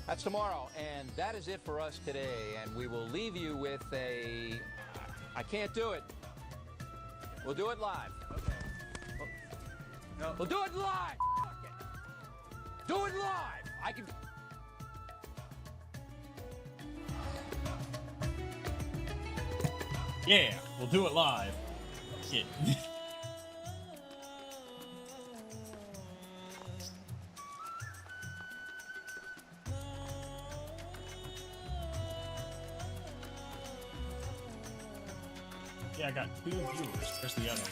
That's tomorrow, and that is it for us today. And we will leave you with a... I can't do it. We'll do it live. Okay. No. We'll do it live. Fuck it. Do it live. I can... Yeah, we'll do it live. Yeah. I got 2 viewers. Where's the other one?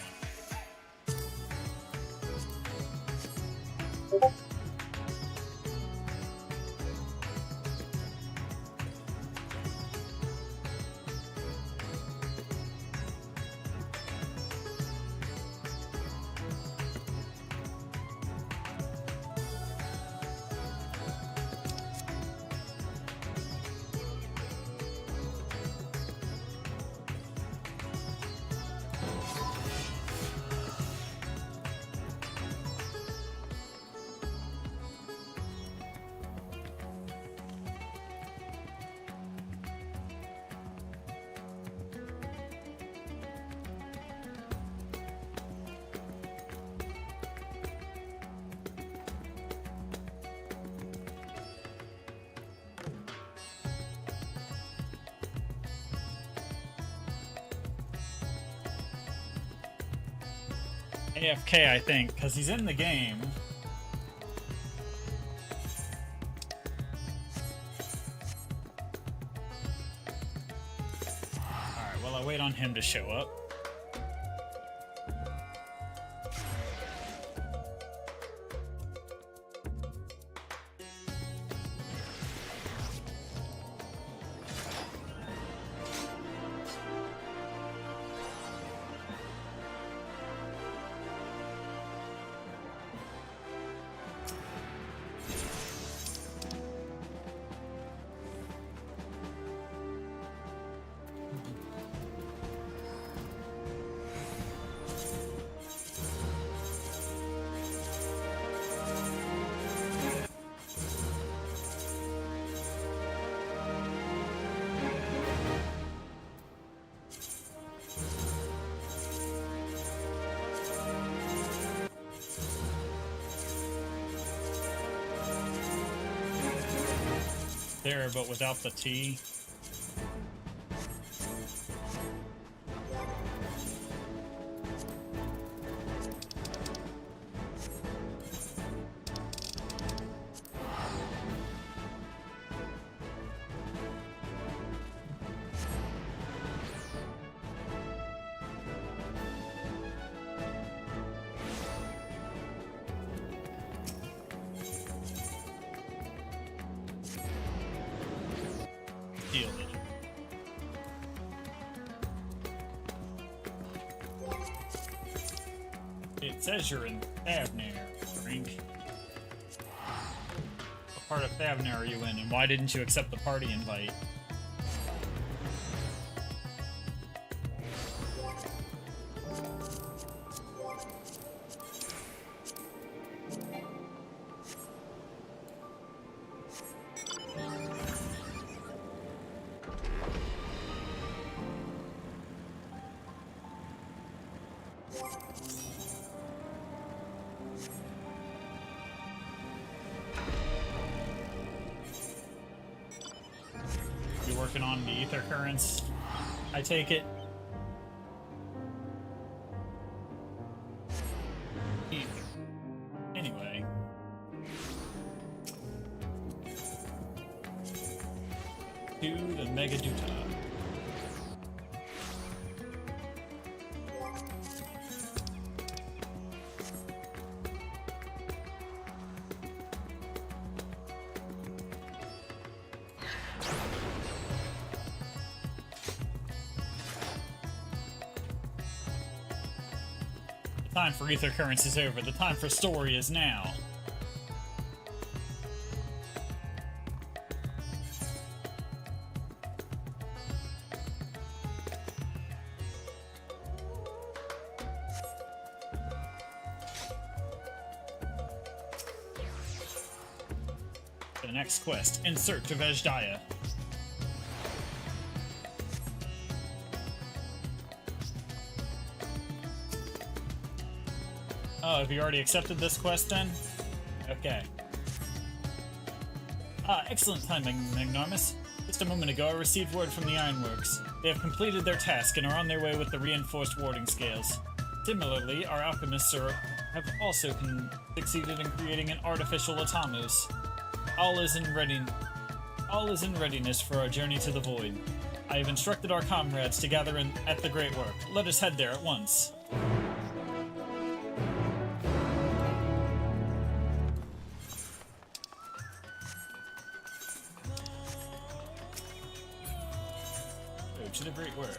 AFK, I think, because he's in the game. Alright, well, I wait on him to show up. There, but without the T. It says you're in Thavnair, Frank. What part of Thavnair are you in, and why didn't you accept the party invite? Working on the ether currents, I take it. Ether. Anyway. To the Megaduta. The time for ether currents is over. The time for story is now. The next quest, in search of Ejdaya. Oh, have you already accepted this quest then? Okay. Ah, excellent timing, Magnarmus. Just a moment ago I received word from the Ironworks. They have completed their task and are on their way with the reinforced warding scales. Similarly, our alchemists have also succeeded in creating an artificial Atamus. All is in readiness for our journey to the Void. I have instructed our comrades to gather at the Great Work. Let us head there at once. Go to the Great Work.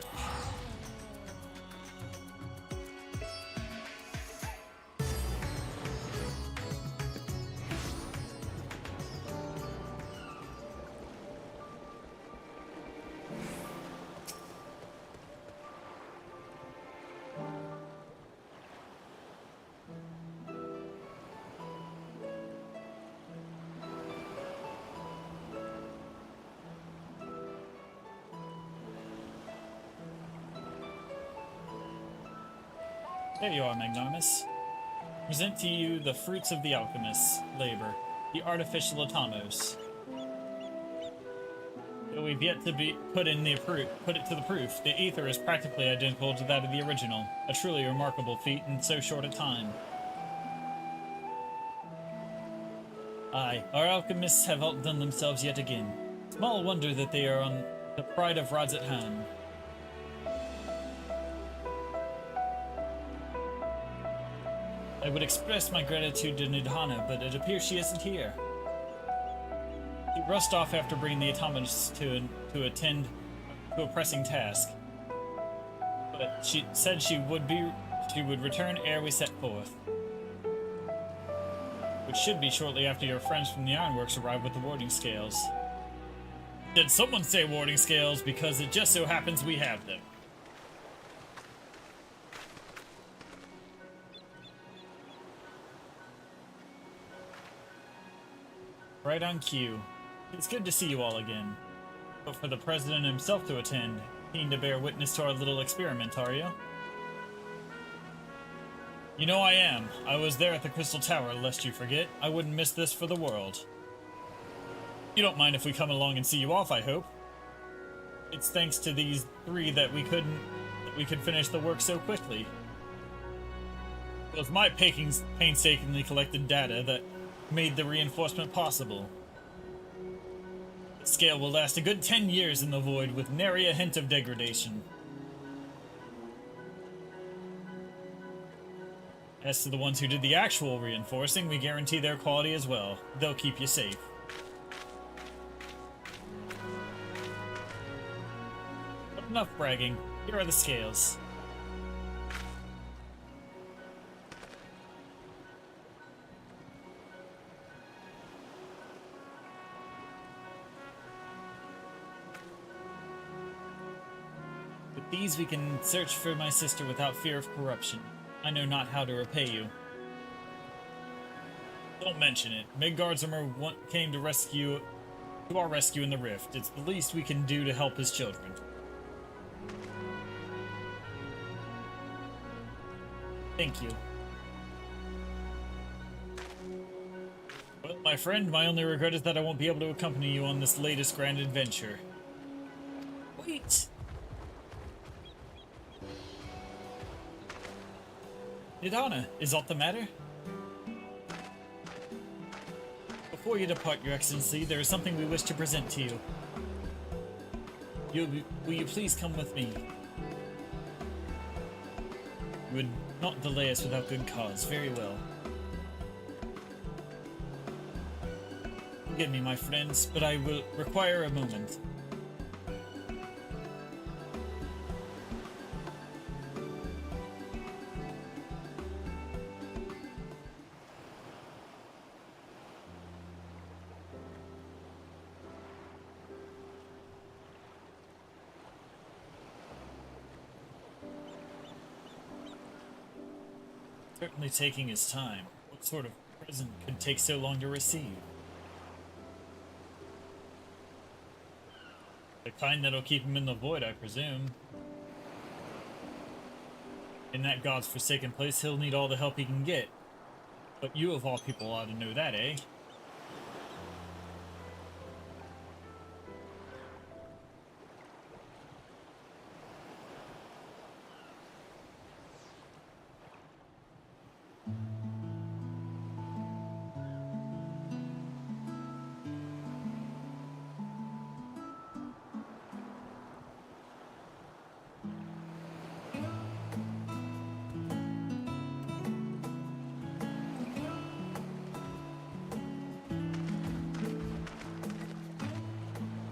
There you are, Magnanimous. Present to you the fruits of the alchemist's labor, the artificial atomos. Though we've yet to be put it to the proof, the ether is practically identical to that of the original, a truly remarkable feat in so short a time. Aye, our alchemists have outdone themselves yet again. Small wonder that they are on the pride of Rods at home. I would express my gratitude to Nidhana, but it appears she isn't here. She rushed off after bringing the automatons to attend to a pressing task. But she said she would return ere we set forth. Which should be shortly after your friends from the Ironworks arrive with the warding scales. Did someone say warding scales? Because it just so happens we have them. Right on cue. It's good to see you all again. But for the President himself to attend, keen to bear witness to our little experiment, are you? You know I am. I was there at the Crystal Tower, lest you forget. I wouldn't miss this for the world. You don't mind if we come along and see you off, I hope. It's thanks to these three that we could finish the work so quickly. It was my painstakingly collected data that made the reinforcement possible. The scale will last a good 10 years in the void with nary a hint of degradation. As to the ones who did the actual reinforcing, we guarantee their quality as well. They'll keep you safe. But enough bragging. Here are the scales. With these we can search for my sister without fear of corruption. I know not how to repay you. Don't mention it. Midgardsormr came to our rescue in the rift. It's the least we can do to help his children. Thank you. Well, my friend, my only regret is that I won't be able to accompany you on this latest grand adventure. Wait! Nidhana, is aught the matter? Before you depart, Your Excellency, there is something we wish to present to you. Will you please come with me? You would not delay us without good cause. Very well. Forgive me, my friends, but I will require a moment. Certainly taking his time. What sort of present could take so long to receive? The kind that'll keep him in the void, I presume. In that god's forsaken place, he'll need all the help he can get. But you of all people ought to know that, eh?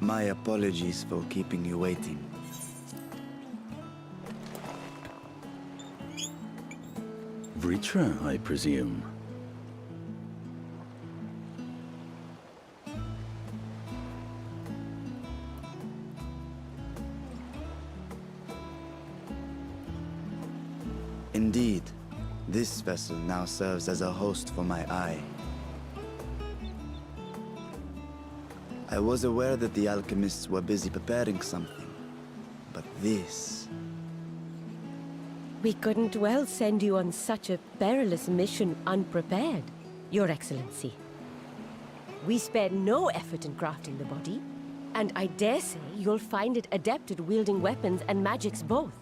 My apologies for keeping you waiting. Vritra, I presume. Indeed, this vessel now serves as a host for my eye. I was aware that the alchemists were busy preparing something, but this... We couldn't well send you on such a perilous mission unprepared, Your Excellency. We spared no effort in crafting the body, and I dare say you'll find it adept at wielding weapons and magics both.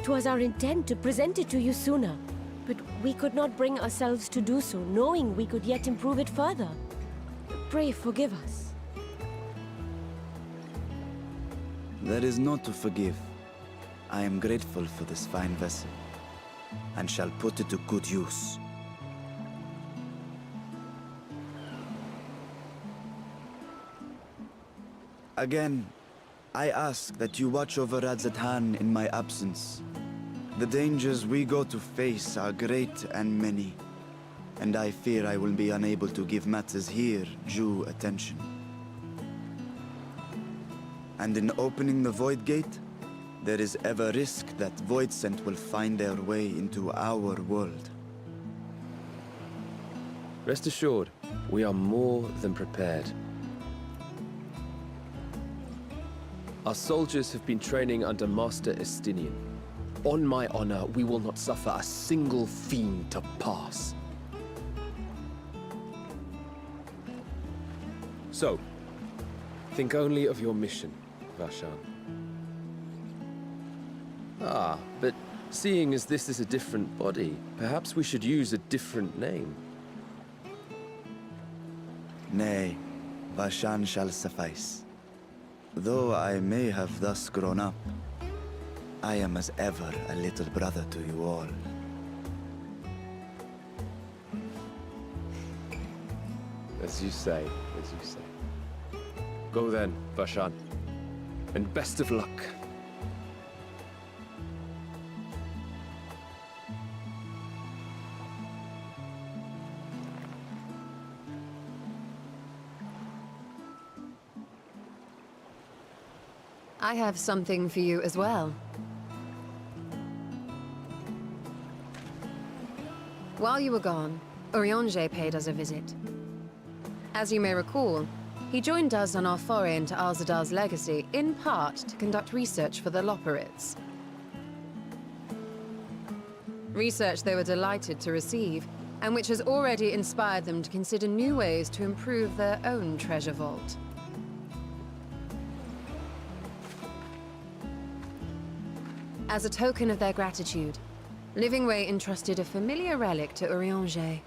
'Twas our intent to present it to you sooner, but we could not bring ourselves to do so, knowing we could yet improve it further. Pray forgive us. There is no to forgive. I am grateful for this fine vessel, and shall put it to good use. Again, I ask that you watch over Radzatan in my absence. The dangers we go to face are great and many, and I fear I will be unable to give matters here due attention. And in opening the Void Gate, there is ever risk that Voidsent will find their way into our world. Rest assured, we are more than prepared. Our soldiers have been training under Master Estinian. On my honor, we will not suffer a single fiend to pass. So, think only of your mission, Vashan. Ah, but seeing as this is a different body, perhaps we should use a different name. Nay, Vashan shall suffice. Though I may have thus grown up, I am as ever a little brother to you all. As you say, as you say. Go then, Vashan, and best of luck. I have something for you as well. While you were gone, Urianger paid us a visit. As you may recall, he joined us on our foray into Alzadal's legacy, in part to conduct research for the Loporrits. Research they were delighted to receive, and which has already inspired them to consider new ways to improve their own treasure vault. As a token of their gratitude, Livingway entrusted a familiar relic to Urianger.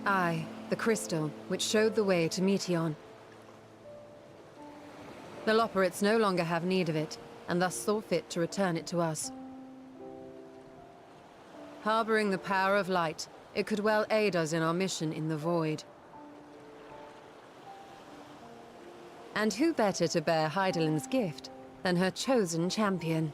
Aye, the crystal, which showed the way to Meteon. The Loporrits no longer have need of it, and thus saw fit to return it to us. Harboring the power of light, it could well aid us in our mission in the Void. And who better to bear Hydaelyn's gift than her chosen champion?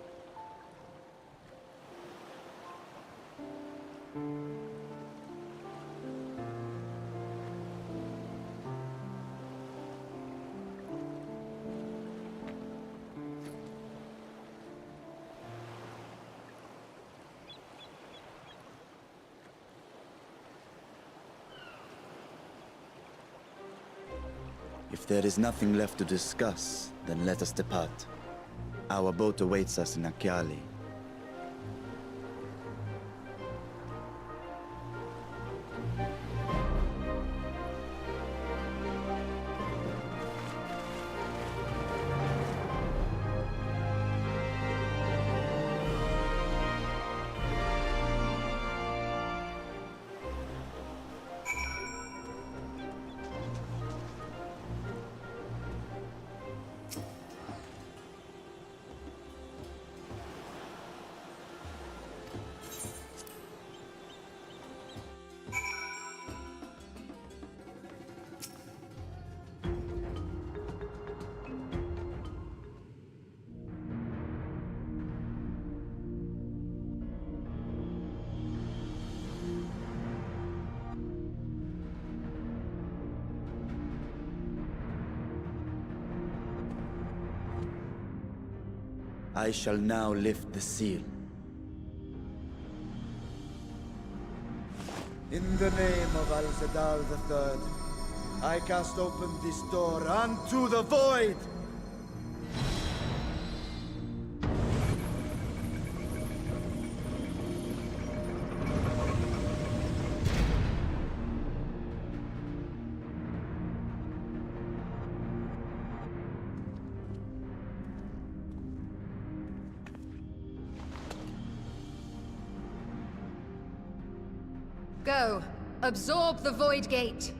If there is nothing left to discuss, then let us depart. Our boat awaits us in Akyali. I shall now lift the seal. In the name of Al-Zadal III, I cast open this door unto the void! Go. Absorb the Void Gate.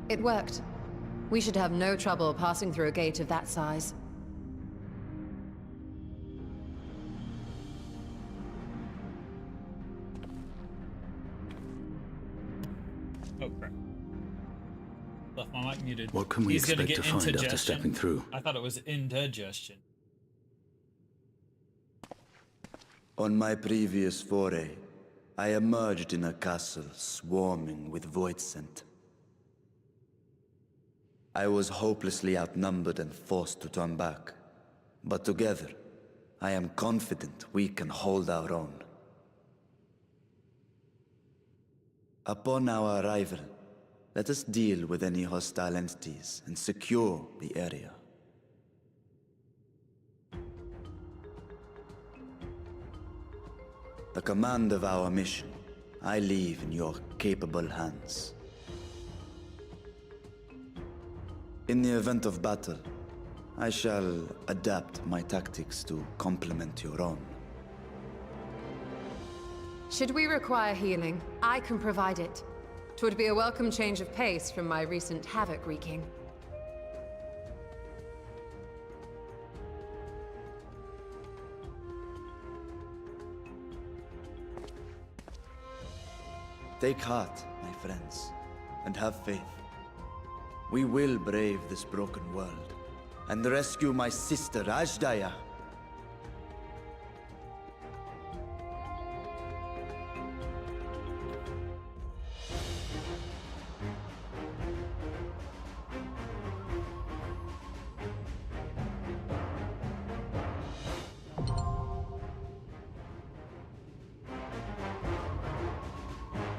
It worked. We should have no trouble passing through a gate of that size. Oh crap. Left my mic muted. What can we He's gonna expect get to find after indigestion. stepping through? I thought it was indigestion. On my previous foray, I emerged in a castle swarming with void scent. I was hopelessly outnumbered and forced to turn back. But together, I am confident we can hold our own. Upon our arrival, let us deal with any hostile entities and secure the area. The command of our mission, I leave in your capable hands. In the event of battle, I shall adapt my tactics to complement your own. Should we require healing, I can provide it. 'Twould be a welcome change of pace from my recent havoc wreaking. Take heart, my friends, and have faith. We will brave this broken world and rescue my sister Ajdaya.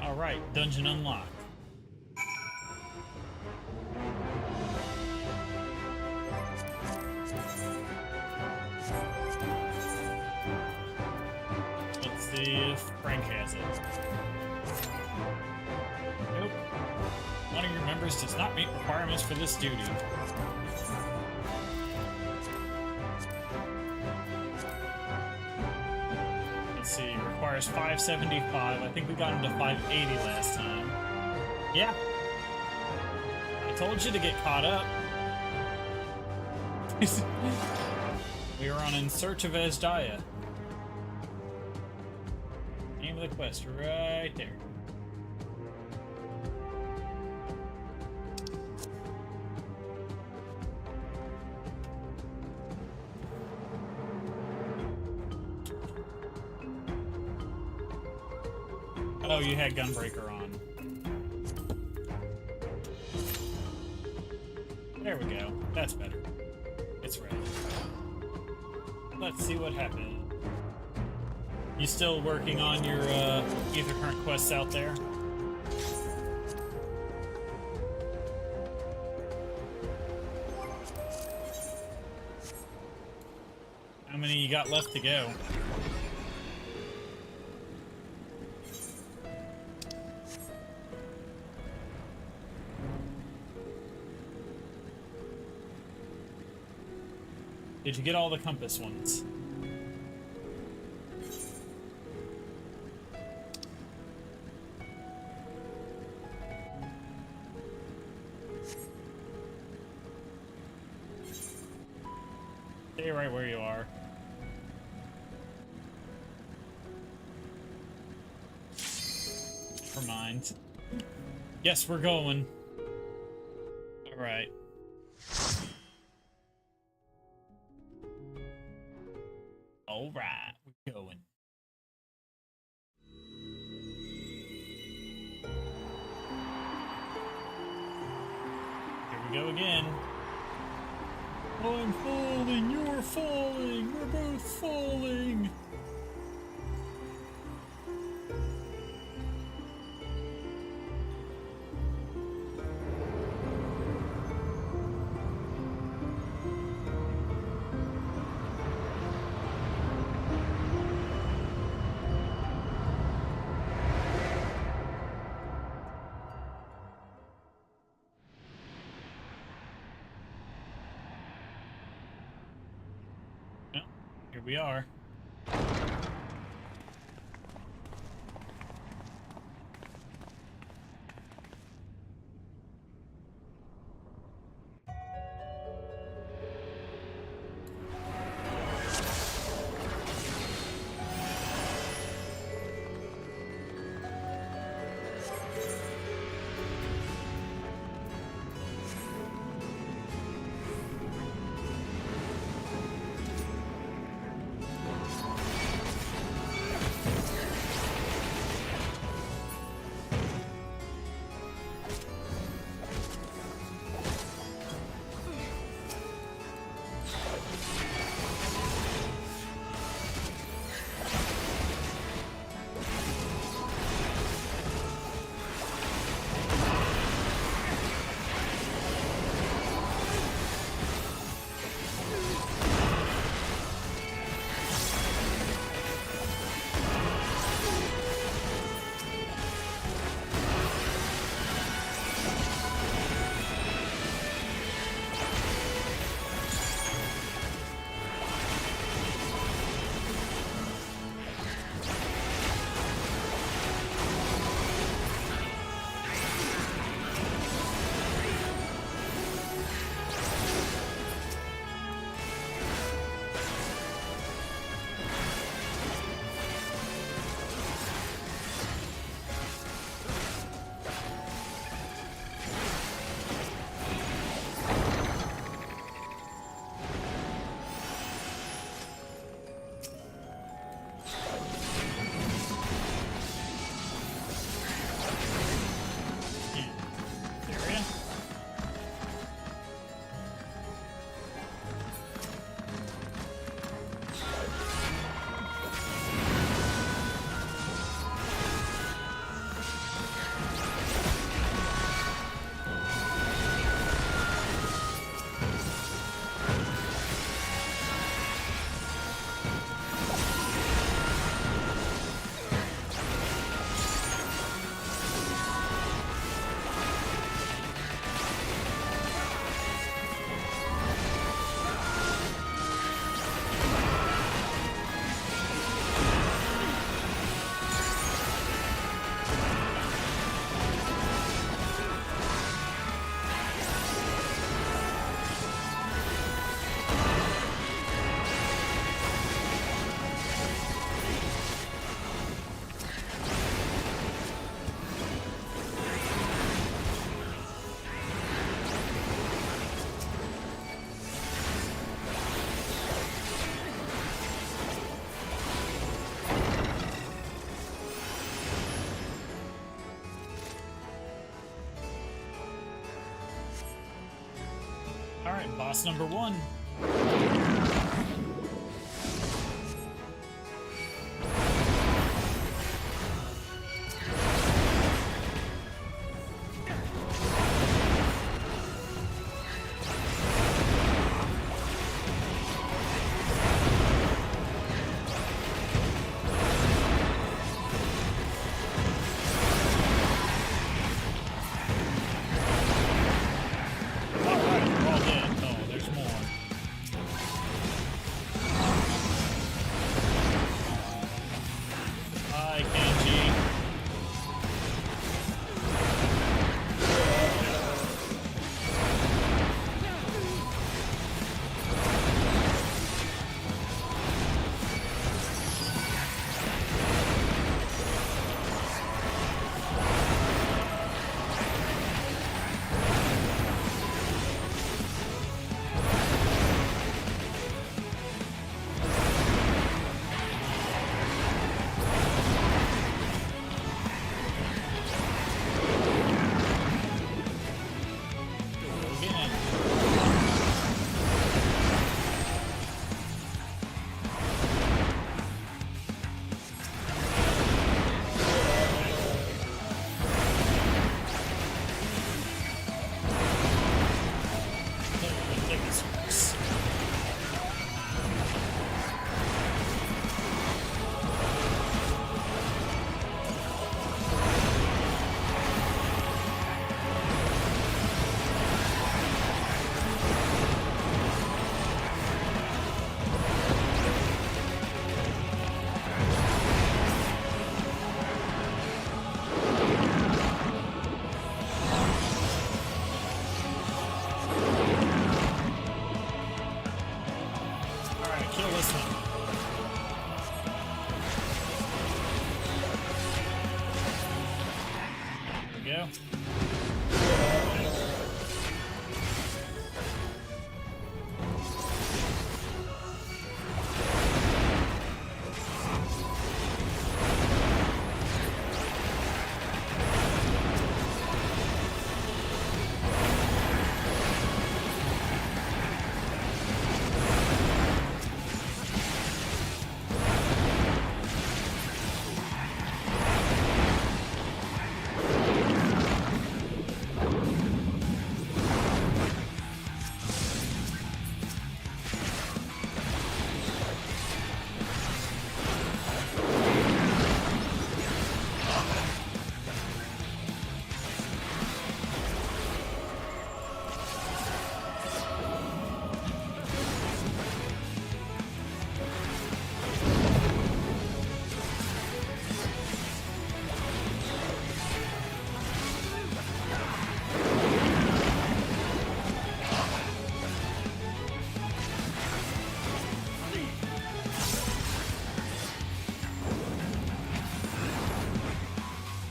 Alright, dungeon unlocked. Let's see if Frank has it. Nope. One of your members does not meet requirements for this duty. Let's see, requires 575. I think we got him to 580 last time. Yeah. I told you to get caught up. We were on In Search of Azdaya. Name of the quest right there. Oh, you had Gunbreaker on. There we go. That's better. It's ready. Let's see what happened. You still working on your Ether Current quests out there? How many you got left to go? Did you get all the compass ones? Stay right where you are. Never mind. Yes, we're going. Alright. Alright, we're going. Here we go again. I'm falling, you're falling, we're both falling. Here we are. Alright, boss number 1. go.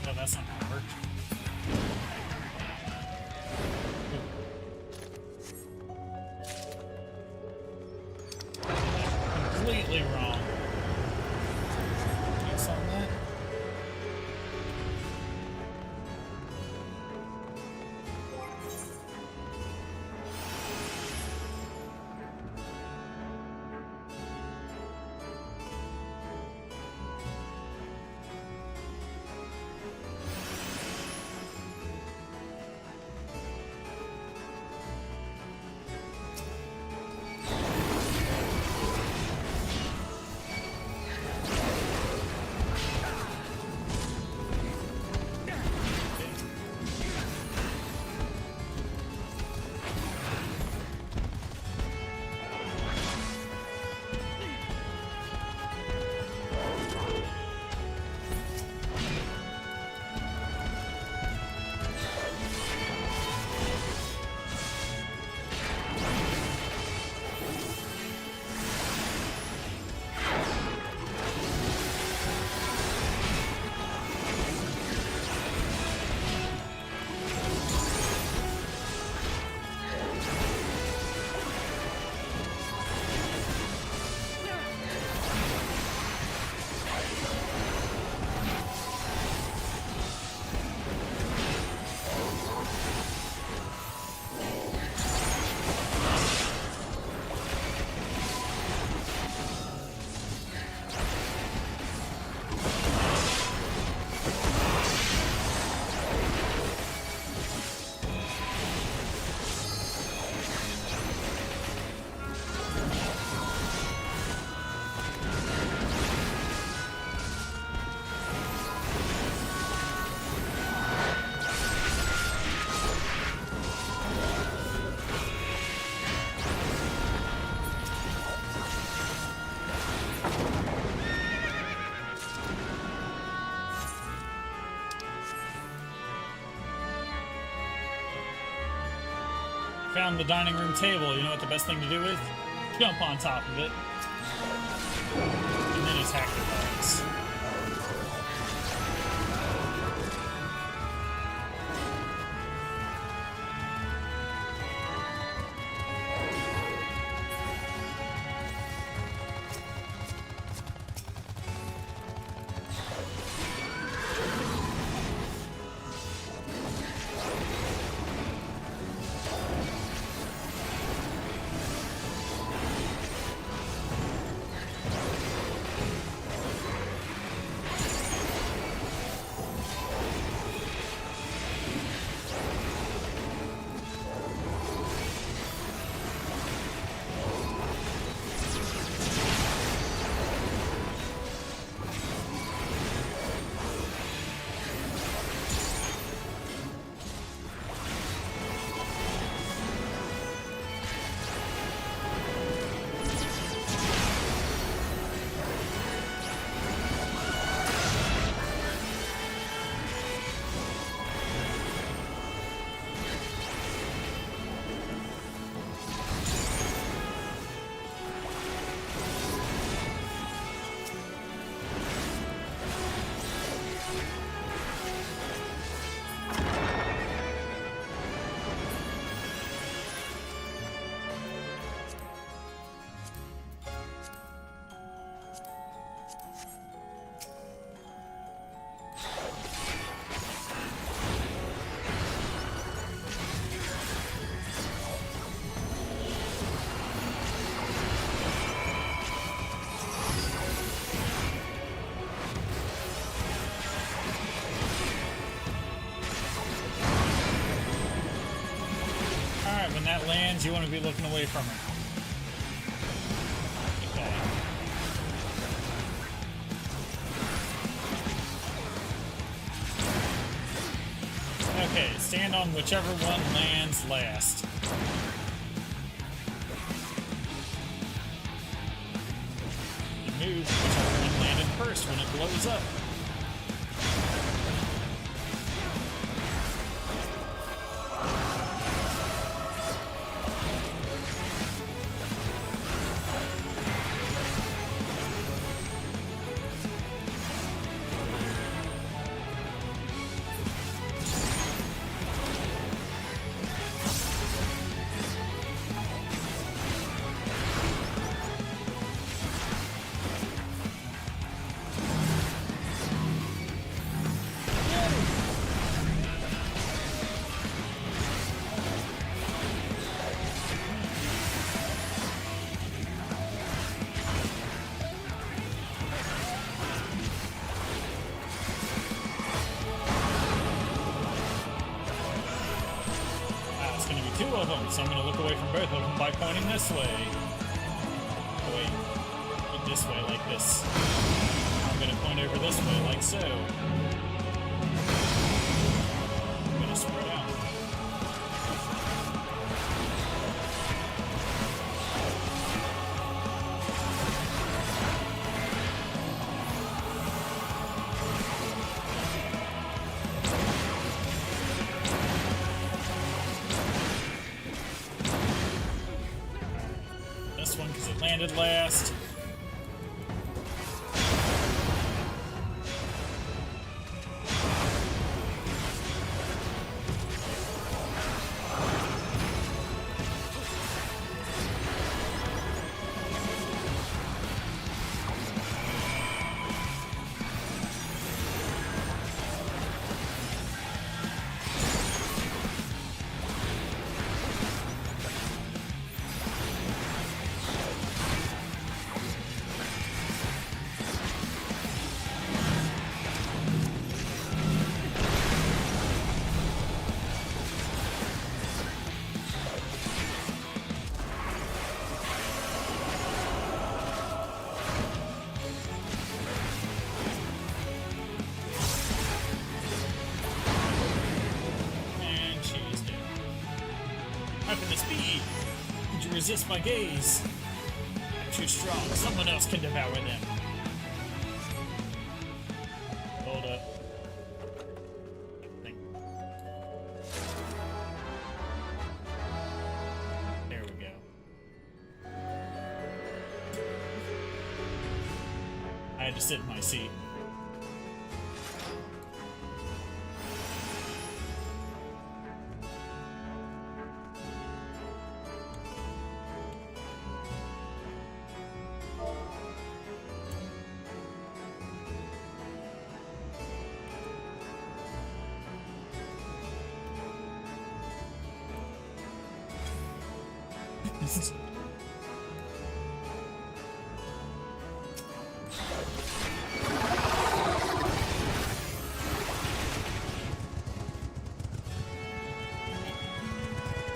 No, that's not gonna work. Completely wrong. Yes on that. Found the dining room table. You know what the best thing to do is? Jump on top of it. And then attack the bugs. that lands, you want to be looking away from her. Okay. Okay, stand on whichever one lands last. You move whichever one landed first when it blows up. Two of them, so I'm going to look away from both of them by pointing this way. Oh, wait, look this way like this. I'm going to point over this way like so. I'm going to spread out. Because it landed last. Resist my gaze. I'm too strong. Someone else can devour them. Hold up. There we go. I had to sit in my seat.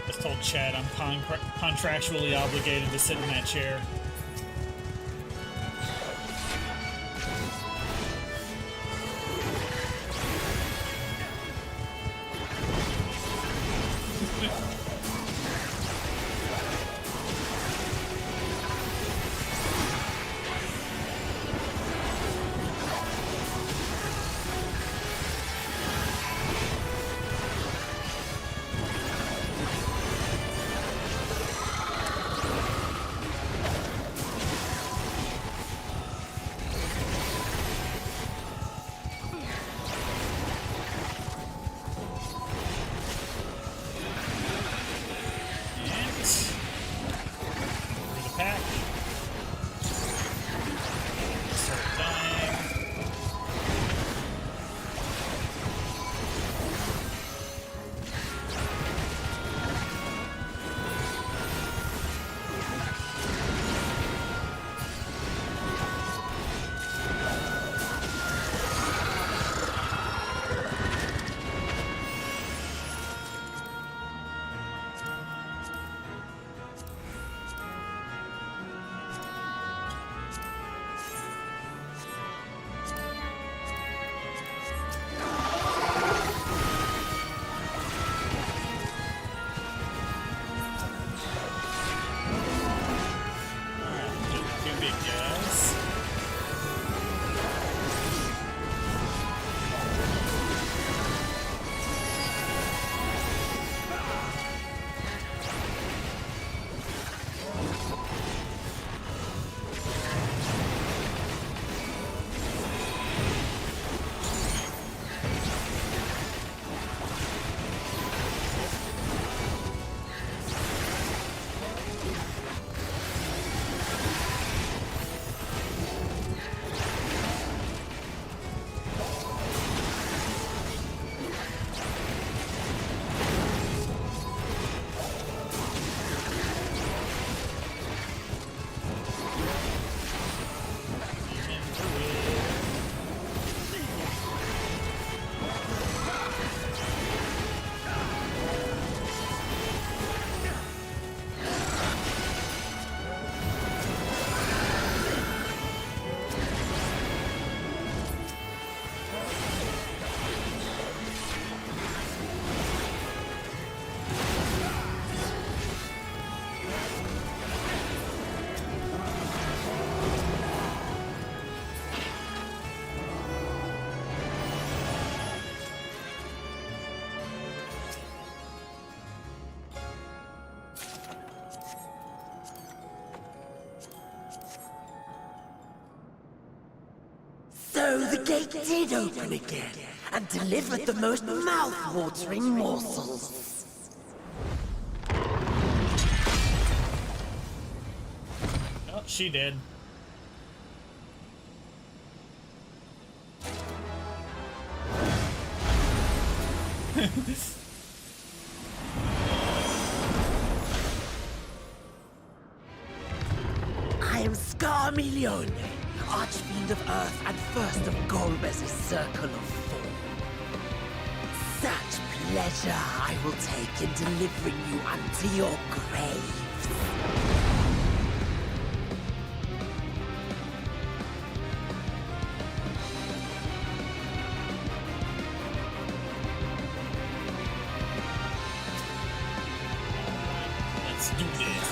Just told Chad I'm contractually obligated to sit in that chair. So the gate did open again, and delivered the most mouth-watering morsels. Oh, she did. I am Scarmilione, Archfiend of Earth and first of Golbez's Circle of Four. Such pleasure I will take in delivering you unto your graves. Let's do this.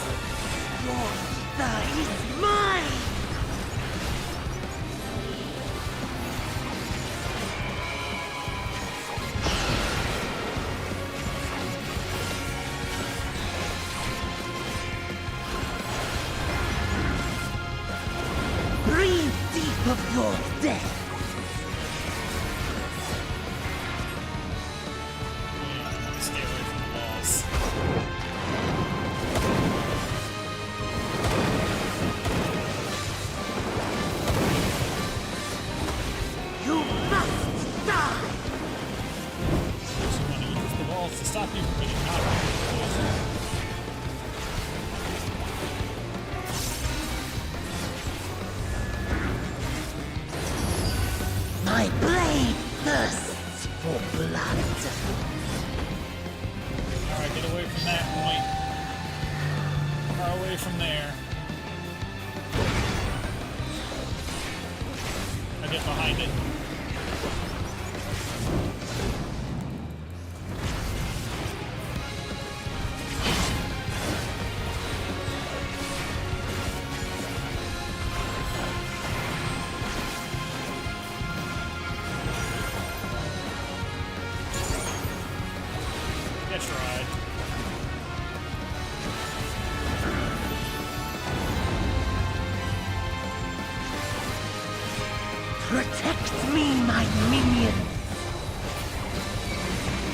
Your ether is mine! Breathe deep of your death! Yeah, stay away from the walls. You must die! So you want to use the walls to stop you from getting knocked out. My blade thirsts for blood. Alright, get away from that point. Far away from there. I get behind it. I tried. Protect me, my minion!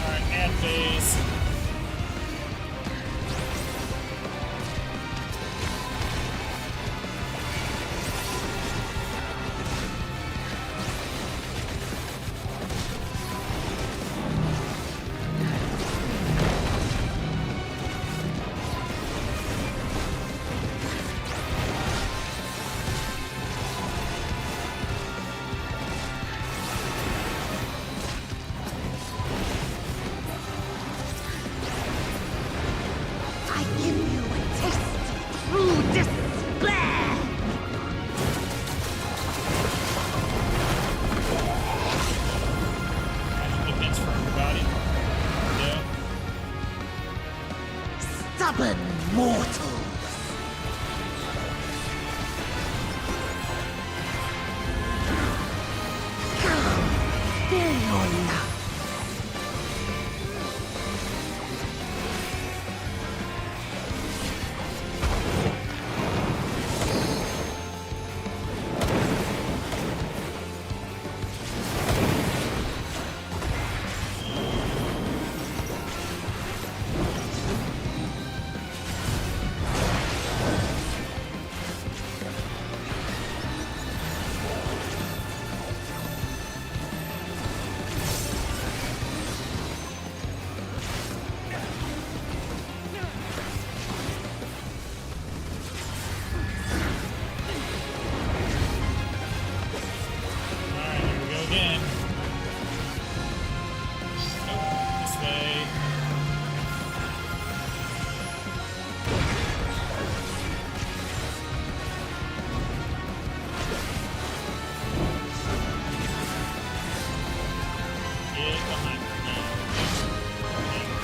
Alright, add phase. I give you a taste of true despair! Magic defense for everybody. Yeah. Stubborn mortals! Come, feel your love. Alright, here we go again. Nope, this way. Get behind me.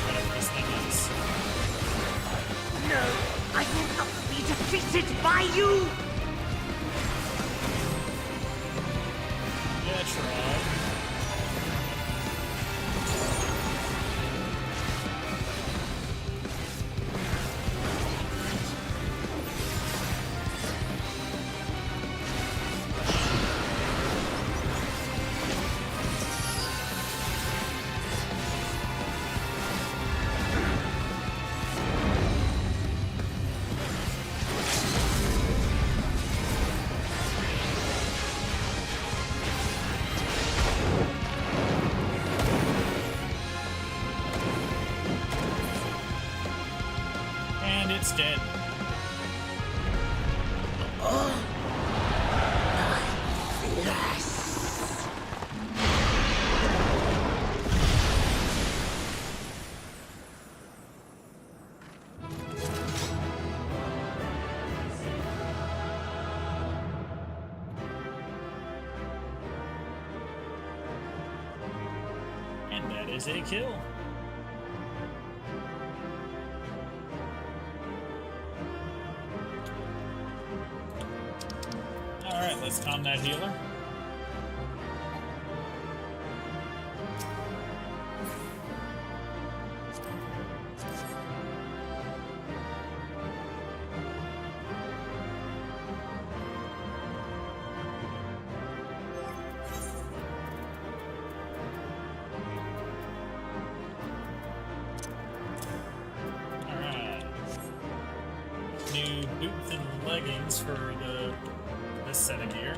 Whatever this thing is. No, I will not be defeated by you! Yeah, try. it's dead. And that is a kill. Alright, let's calm that healer. Alright. New boots and leggings for this set of gear.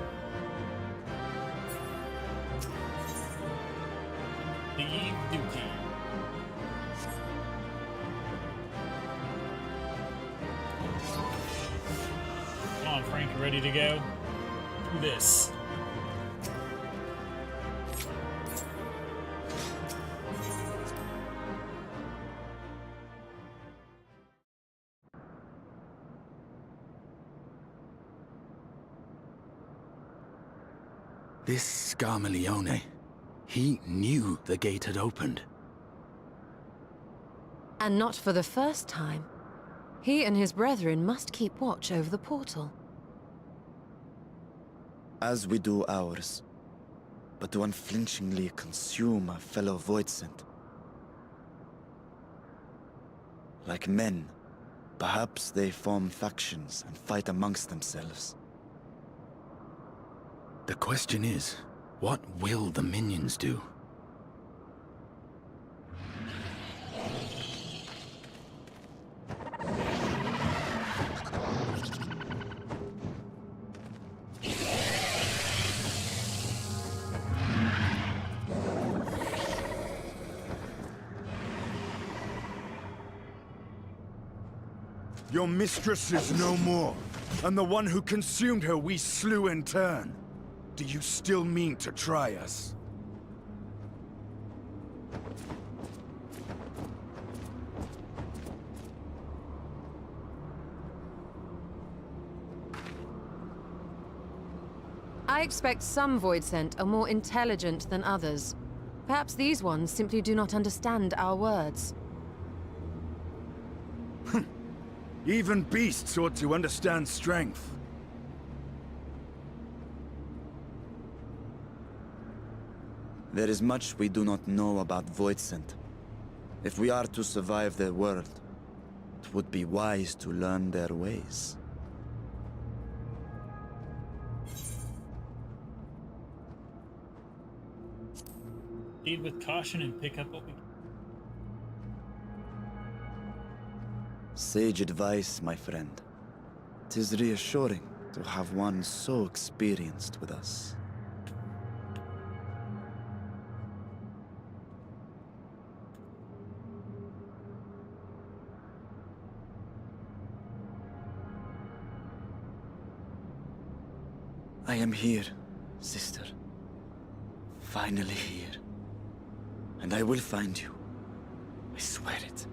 The Dookie. Come on, Frank, you ready to go? Do this. This Scarmalione, he knew the gate had opened. And not for the first time. He and his brethren must keep watch over the portal. As we do ours, but to unflinchingly consume a fellow Voidsent. Like men, perhaps they form factions and fight amongst themselves. The question is, what will the minions do? Your mistress is no more, and the one who consumed her we slew in turn. Do you still mean to try us? I expect some Voidsent are more intelligent than others. Perhaps these ones simply do not understand our words. Even beasts ought to understand strength. There is much we do not know about Voidsent. If we are to survive their world, it would be wise to learn their ways. Lead with caution and pick up what we can. Sage advice, my friend. 'Tis reassuring to have one so experienced with us. I am here, sister. Finally here. And I will find you. I swear it.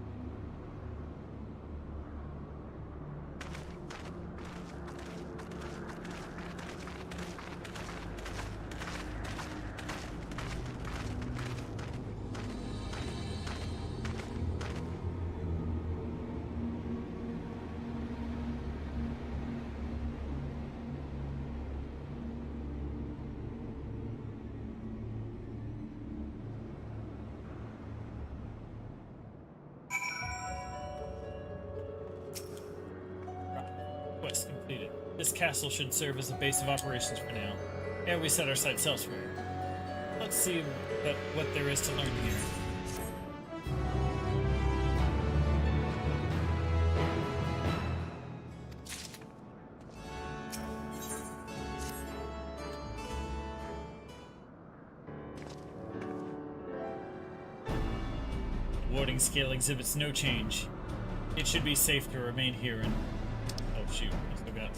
Quest completed. This castle should serve as a base of operations for now. Ere we set our sights elsewhere. Let's see what there is to learn here. Warding scale exhibits no change. it should be safe to remain here and... Oh shoot, I still got...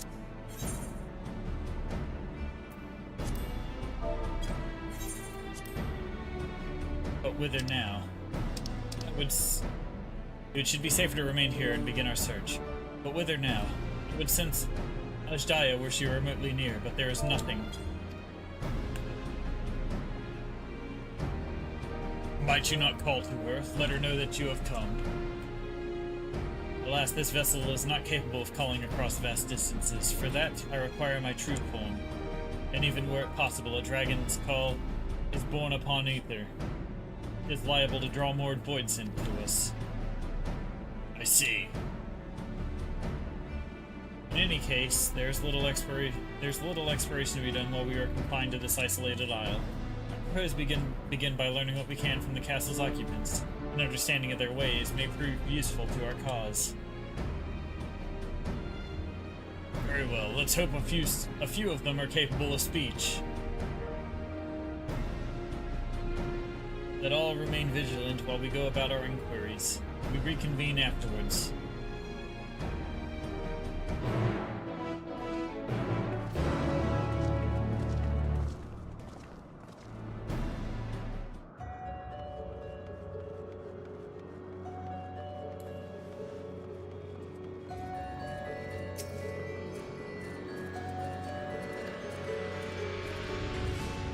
But whither now? It should be safer to remain here and begin our search. But whither now? I would sense Ajdaya were she remotely near, but there is nothing. Might you not call to her? Let her know that you have come. Alas, this vessel is not capable of calling across vast distances. For that, I require my true form. And even were it possible, a dragon's call is born upon ether. It is liable to draw more voidsent to us. I see. In any case, there's little exploration to be done while we are confined to this isolated isle. I propose begin by learning what we can from the castle's occupants. An understanding of their ways may prove useful to our cause. Very well, let's hope a few of them are capable of speech. Let all remain vigilant while we go about our inquiries. We reconvene afterwards.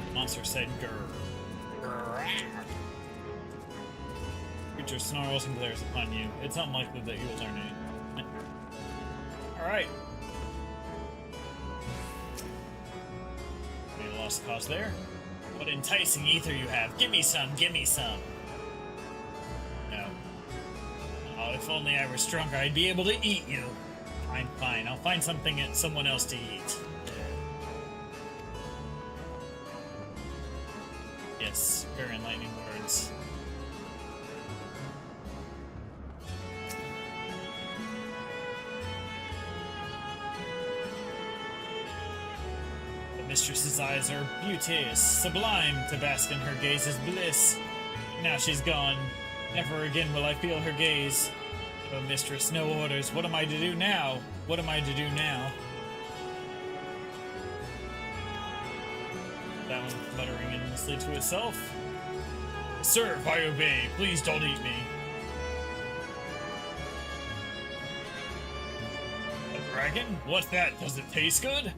The monster said grrr. Grrr. Creature snarls and glares upon you. It's unlikely that you will learn anything. Alright. Any lost cause there? What enticing ether you have. Give me some, give me some. No. Oh, if only I were stronger, I'd be able to eat you. Fine, fine. I'll find someone else to eat. Yes, very enlightening words. The mistress's eyes are beauteous, sublime to bask in her gaze's bliss. Now she's gone. Never again will I feel her gaze. Oh, mistress, no orders. What am I to do now? What am I to do now? That one muttering endlessly to itself. Sir, if I obey, please don't eat me. A dragon? What's that? Does it taste good?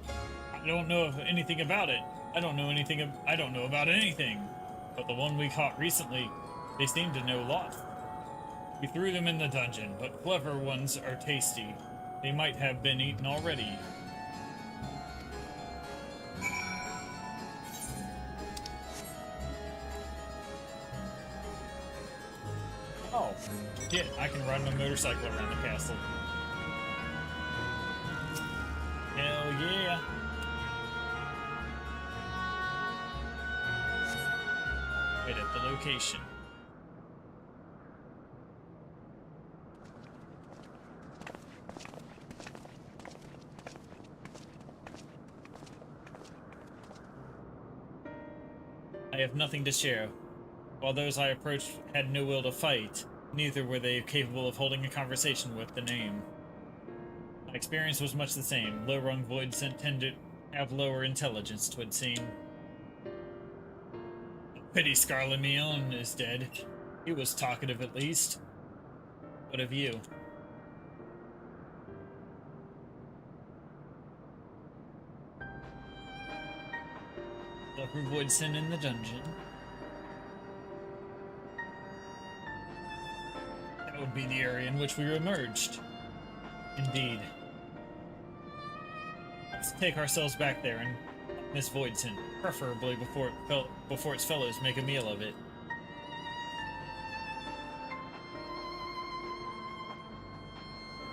I don't know anything about it. I don't know about anything. But the one we caught recently, they seem to know a lot. We threw them in the dungeon, but clever ones are tasty. They might have been eaten already. Oh, shit, I can ride my motorcycle around the castle. Hell yeah. Right at the location. I have nothing to share. While those I approached had no will to fight, neither were they capable of holding a conversation with the name. My experience was much the same. Low-rung voidsent tend to have lower intelligence, 'twould seem. Pity Scarlamion is dead. He was talkative at least. What of you? Upper voidsent in the dungeon. That would be the area in which we were emerged. Indeed. Let's take ourselves back there and Miss Voidsent, preferably before its fellows make a meal of it.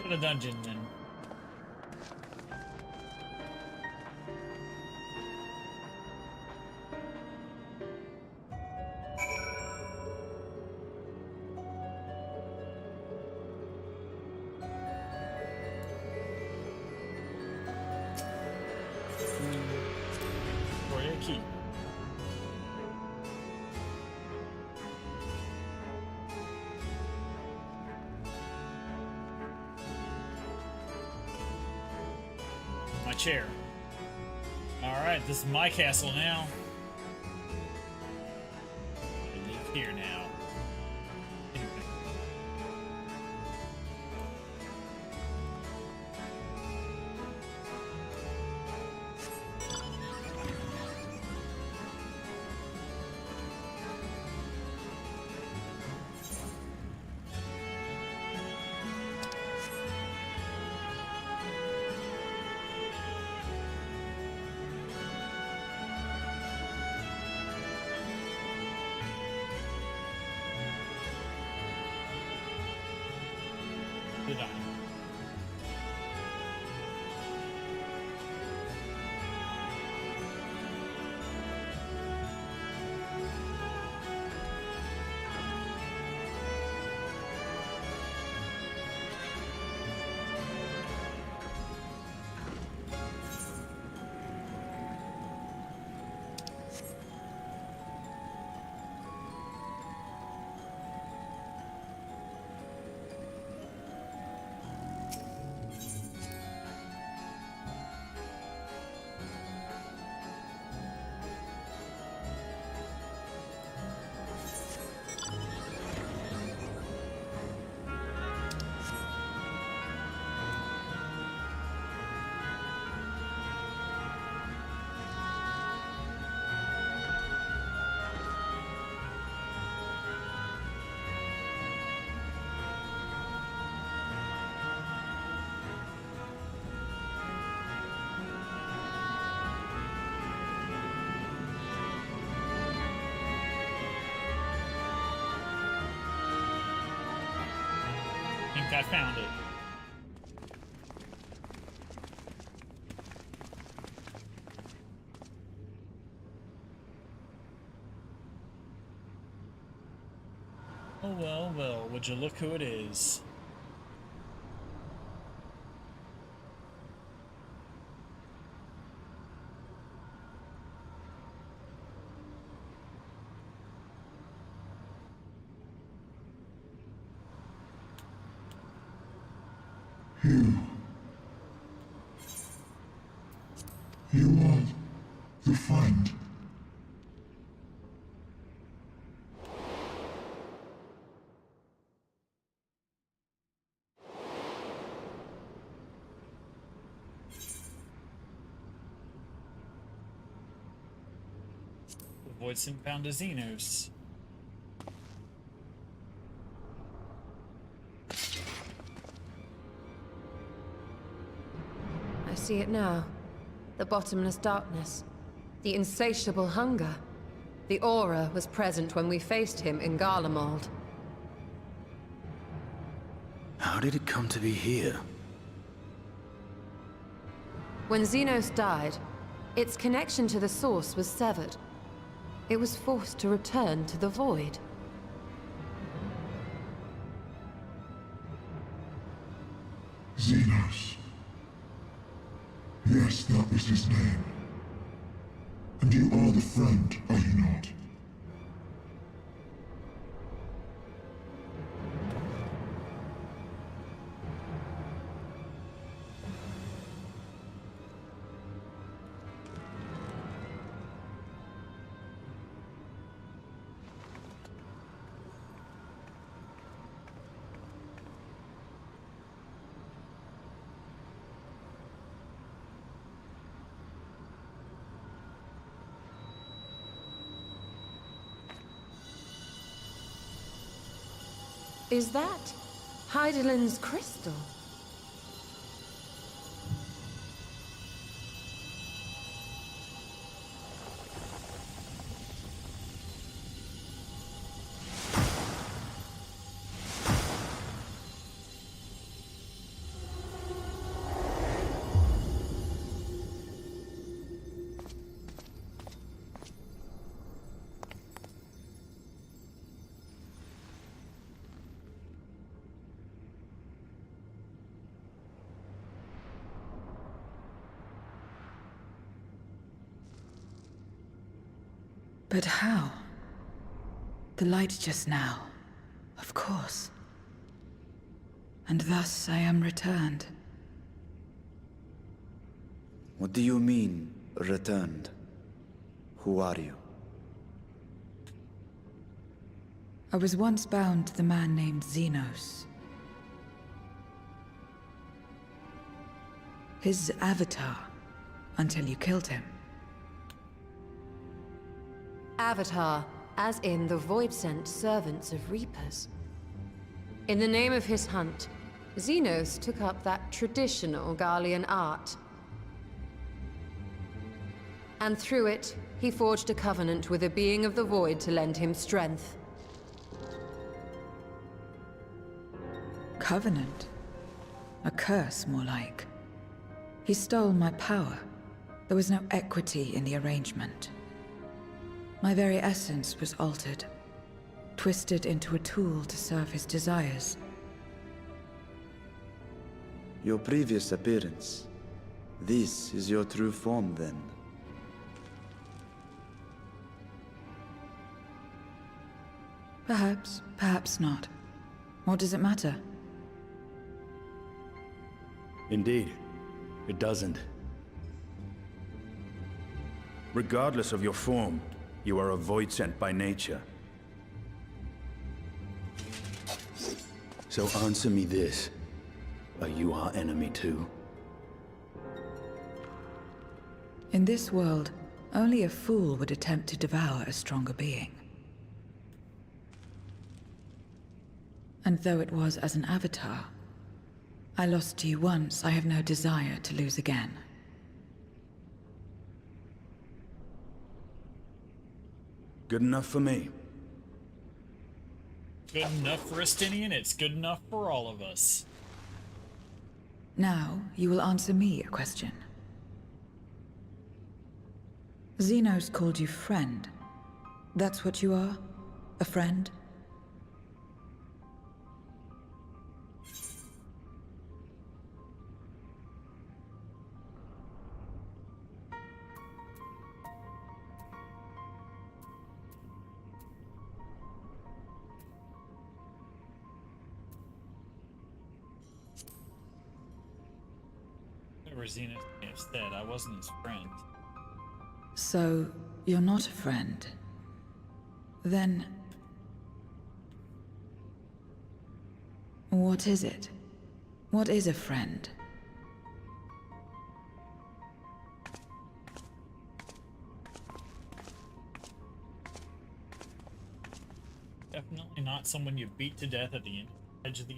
To the dungeon, then. Key. chair. Alright, this is my castle now. I live here now. Anyway. Did I? I think I found it. Oh well, well, would you look who it is? You are the friend. Avoid found a Xenos. I see it now. The bottomless darkness. The insatiable hunger. The aura was present when we faced him in Garlemald. How did it come to be here? When Xenos died, its connection to the source was severed. It was forced to return to the void. Xenos. Yes, that was his name. And you are the friend, are you not? Is that Heidelin's crystal? But how? The light just now. Of course. And thus I am returned. What do you mean, returned? Who are you? I was once bound to the man named Xenos. His avatar, until you killed him. Avatar, as in the Void-sent servants of Reapers. In the name of his hunt, Xenos took up that traditional Garlean art. And through it, he forged a covenant with a being of the Void to lend him strength. Covenant? A curse, more like. He stole my power. There was no equity in the arrangement. My very essence was altered, twisted into a tool to serve his desires. Your previous appearance. This is your true form, then. Perhaps, perhaps not. What does it matter? Indeed, it doesn't. Regardless of your form, you are a void sent by nature. So answer me this. Are you our enemy too? In this world, only a fool would attempt to devour a stronger being. And though it was as an avatar, I lost to you once, I have no desire to lose again. Good enough for me. Good enough for Estinian, it's good enough for all of us. Now, you will answer me a question. Xenos called you friend. That's what you are? A friend? Whatever Xenos may have said, I wasn't his friend. So, you're not a friend. Then... what is it? What is a friend? Definitely not someone you beat to death at the edge of the...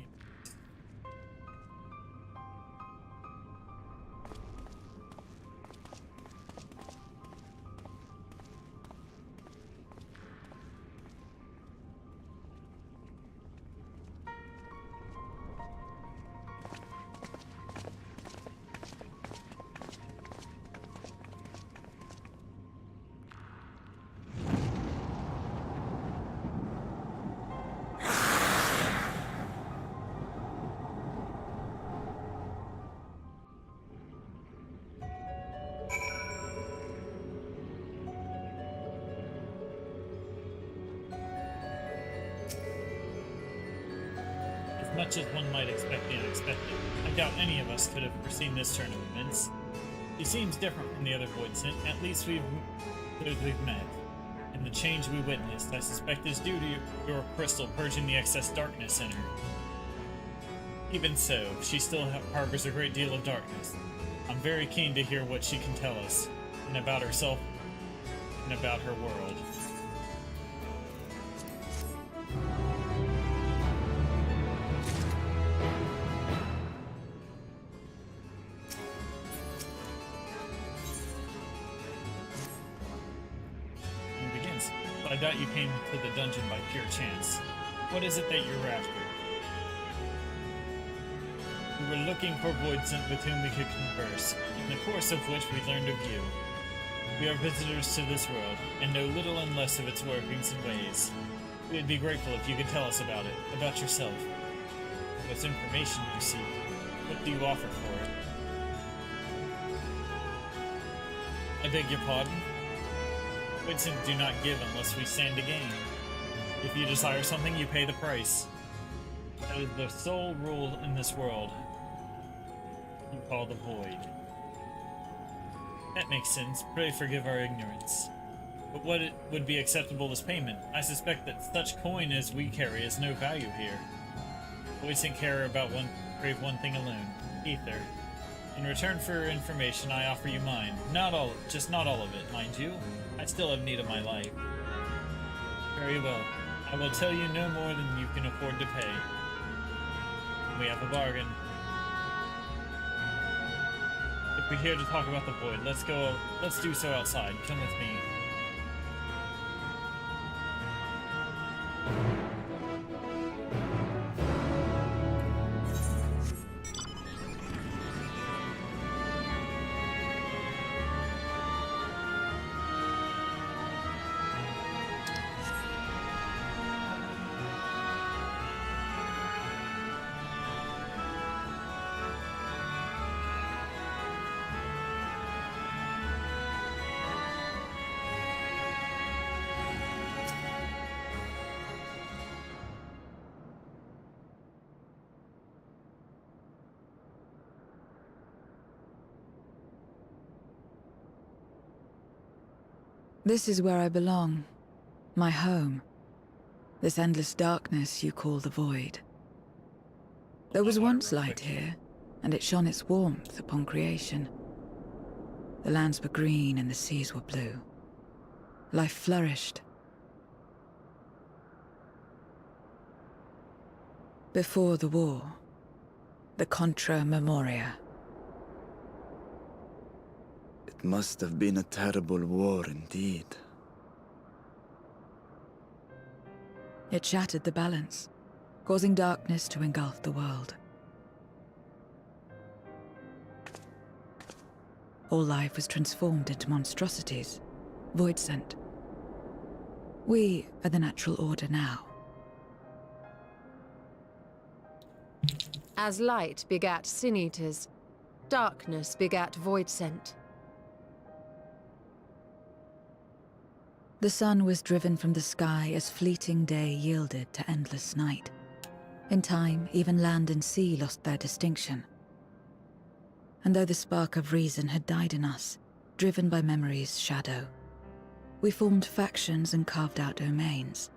As much as one might expect the unexpected, I doubt any of us could have foreseen this turn of events. He seems different from the other Voidsent, at least we've met. And the change we witnessed, I suspect, is due to your crystal purging the excess darkness in her. Even so, she still harbors a great deal of darkness. I'm very keen to hear what she can tell us, and about herself, and about her world. I doubt you came to the dungeon by pure chance. What is it that you're after? We were looking for Voidsent with whom we could converse, in the course of which we learned of you. We are visitors to this world, and know little and less of its workings and ways. We would be grateful if you could tell us about it, about yourself. What information you seek? What do you offer for it? I beg your pardon? Voidsent do not give unless we stand to gain. If you desire something, you pay the price. That is the sole rule in this world. You call the Void. That makes sense. Pray forgive our ignorance. But what would be acceptable as payment? I suspect that such coin as we carry has no value here. Voice and care about crave one thing alone. Ether. In return for information, I offer you mine. Not all of it, mind you. I still have need of my life. Very well. I will tell you no more than you can afford to pay. We have a bargain. If we're here to talk about the void, let's do so outside. Come with me. This is where I belong. My home. This endless darkness you call the void. There was once light here, and it shone its warmth upon creation. The lands were green and the seas were blue. Life flourished. Before the war, the Contra Memoria. It must have been a terrible war indeed. It shattered the balance, causing darkness to engulf the world. All life was transformed into monstrosities, void-sent. We are the natural order now. As light begat sin-eaters, darkness begat void-sent. The sun was driven from the sky as fleeting day yielded to endless night. In time, even land and sea lost their distinction. And though the spark of reason had died in us, driven by memory's shadow, we formed factions and carved out domains.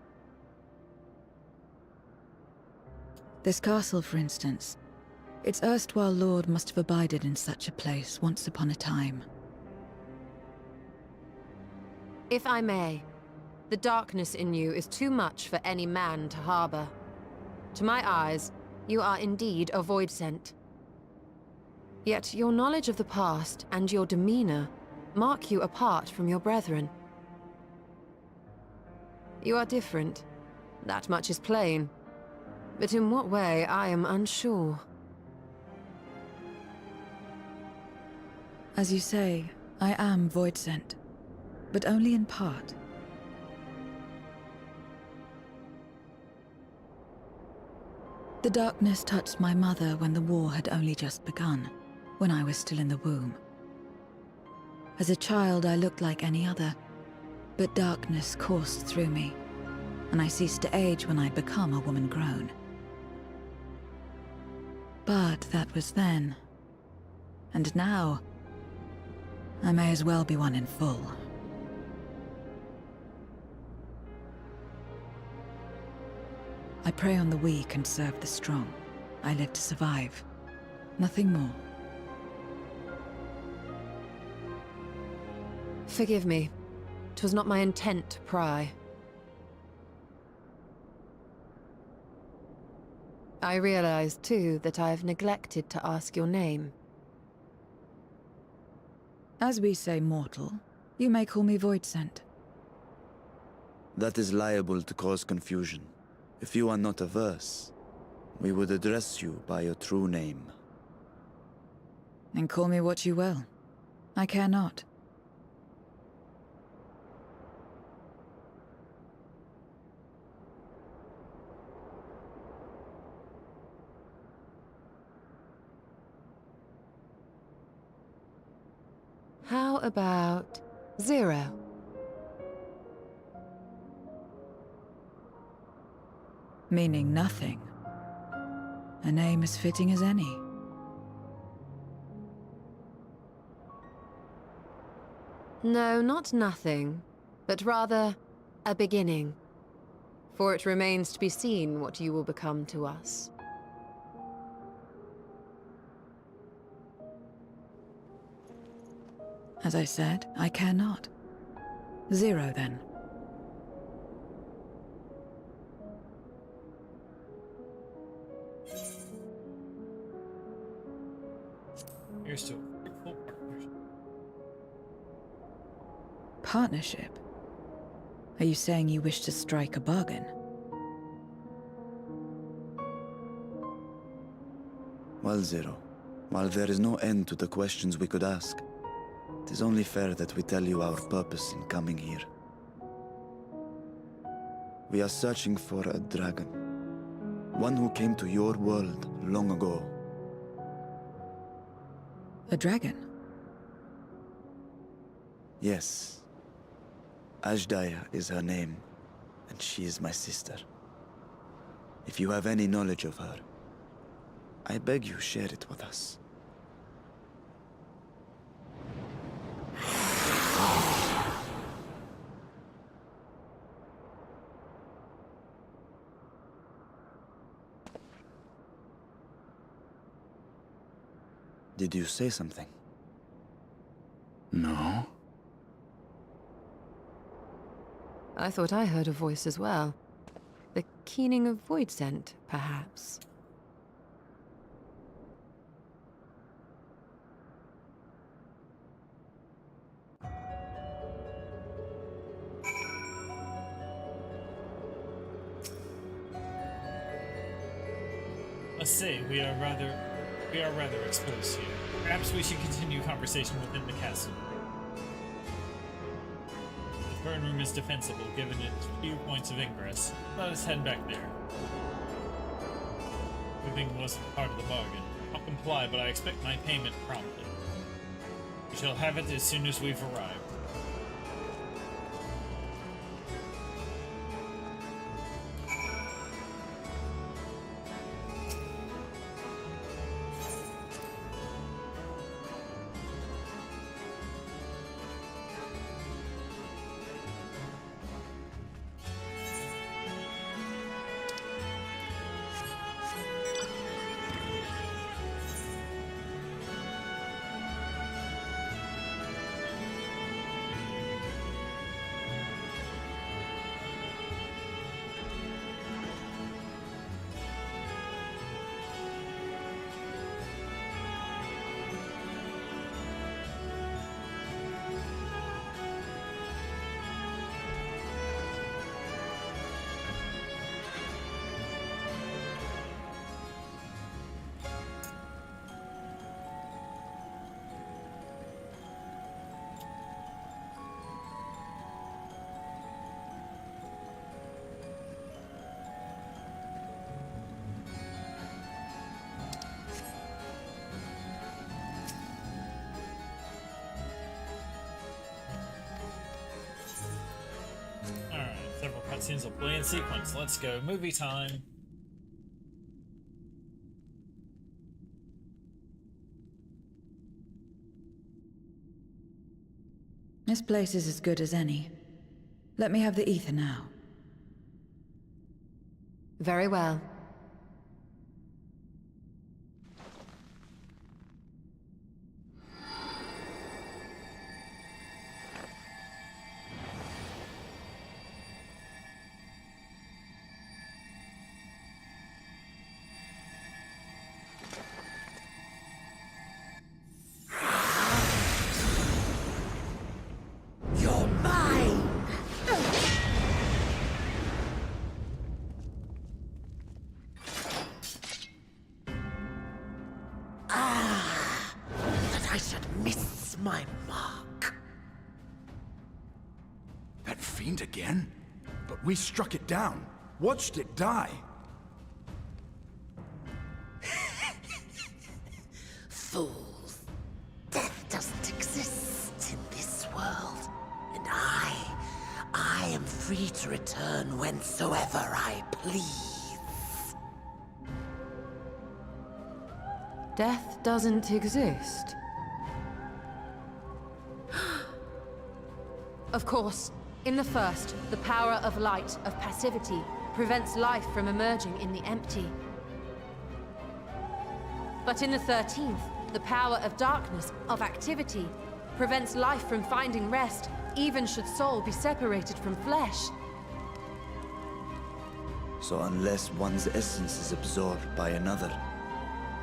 This castle, for instance, its erstwhile lord must have abided in such a place once upon a time. If I may, the darkness in you is too much for any man to harbor. To my eyes, you are indeed a void-sent. Yet your knowledge of the past and your demeanor mark you apart from your brethren. You are different. That much is plain. But in what way, I am unsure. As you say, I am void-sent, but only in part. The darkness touched my mother when the war had only just begun, when I was still in the womb. As a child, I looked like any other, but darkness coursed through me, and I ceased to age when I'd become a woman grown. But that was then. And now, I may as well be one in full. I prey on the weak and serve the strong. I live to survive. Nothing more. Forgive me. 'Twas not my intent to pry. I realize, too, that I have neglected to ask your name. As we say mortal, you may call me Void-sent. That is liable to cause confusion. If you are not averse, we would address you by your true name. And call me what you will. I care not. How about Zero? Meaning nothing. A name as fitting as any. No, not nothing, but rather a beginning. For it remains to be seen what you will become to us. As I said, I care not. 0, then. Here's to a fruitful partnership. Partnership? Are you saying you wish to strike a bargain? Well, Zero, while there is no end to the questions we could ask, it is only fair that we tell you our purpose in coming here. We are searching for a dragon. One who came to your world long ago. A dragon? Yes. Ashdaya is her name, and she is my sister. If you have any knowledge of her, I beg you share it with us. Did you say something? No. I thought I heard a voice as well. The keening of void scent, perhaps. Must say, we are rather exposed here. Perhaps we should continue conversation within the castle. The throne room is defensible, given its few points of ingress. Let us head back there. Moving wasn't part of the bargain. I'll comply, but I expect my payment promptly. We shall have it as soon as we've arrived. Several cutscenes will play in sequence. Let's go. Movie time. This place is as good as any. Let me have the ether now. Very well. You're mine! That I should miss my mark. That fiend again? But we struck it down. Watched it die. Fools. Death doesn't exist in this world. And I am free to return whensoever I please. Death doesn't exist. Of course. In the first, the power of light, of passivity, prevents life from emerging in the empty. But in the 13th, the power of darkness, of activity, prevents life from finding rest, even should soul be separated from flesh. So unless one's essence is absorbed by another,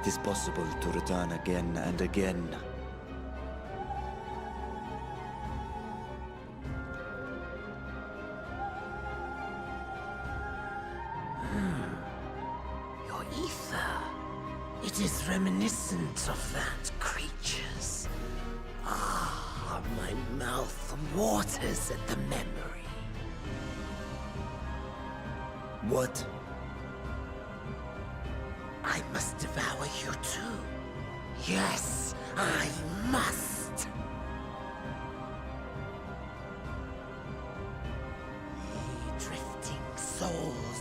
it is possible to return again and again. Your ether. It is reminiscent of that creature's. Ah, my mouth waters at the memory. What? I must devour you too. Yes, I must. Ye drifting souls,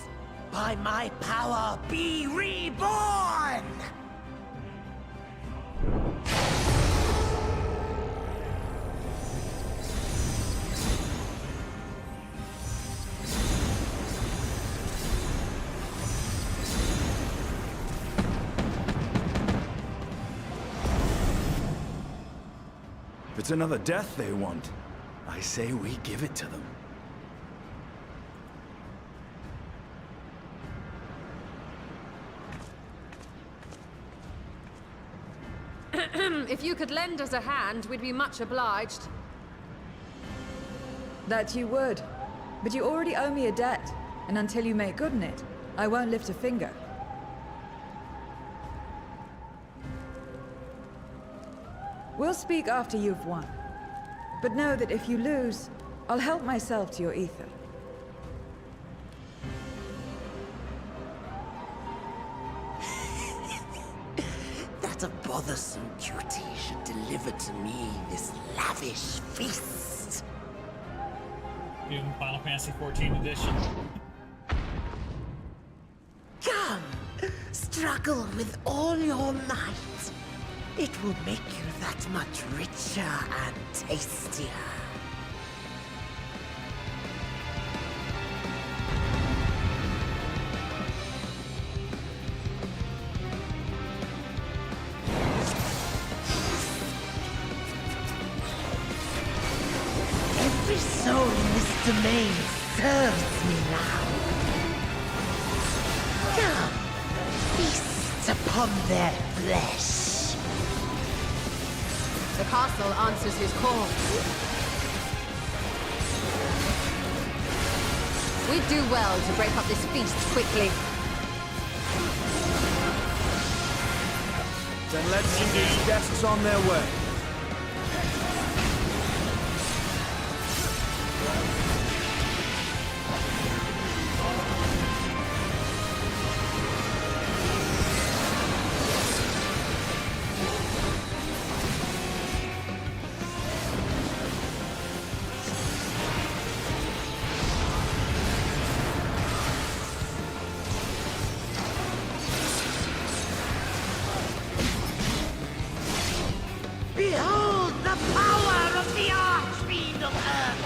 by my power be reborn! If it's another death they want, I say we give it to them. If you could lend us a hand, we'd be much obliged. That you would. But you already owe me a debt, and until you make good on it, I won't lift a finger. We'll speak after you've won. But know that if you lose, I'll help myself to your ether. That a bothersome duty should deliver to me this lavish feast. Even Final Fantasy XIV edition. Come, struggle with all your might. It will make you that much richer and tastier. Every soul in this domain serves me now. Come, feast upon their flesh. The castle answers his call. We'd do well to break up this feast quickly. Then let's send these guests on their way. Behold the power of the Archfiend of Earth!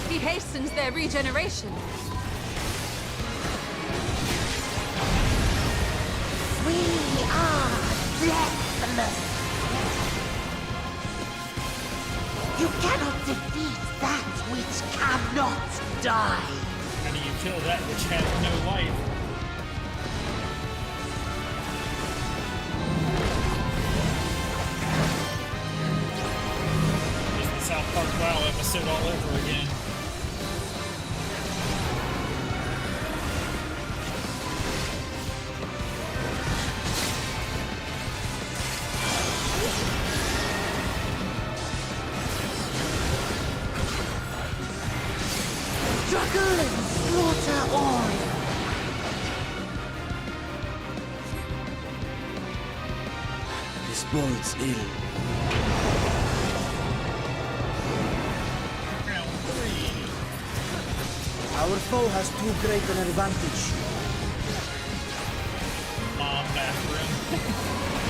He hastens their regeneration. We are deathless! You cannot defeat that which cannot die! How do you kill that which has no life? It's the South Park WoW episode all over again. Struggle and slaughter all! This bodes ill. Round 3. Our Our foe has too great an advantage. Bathroom.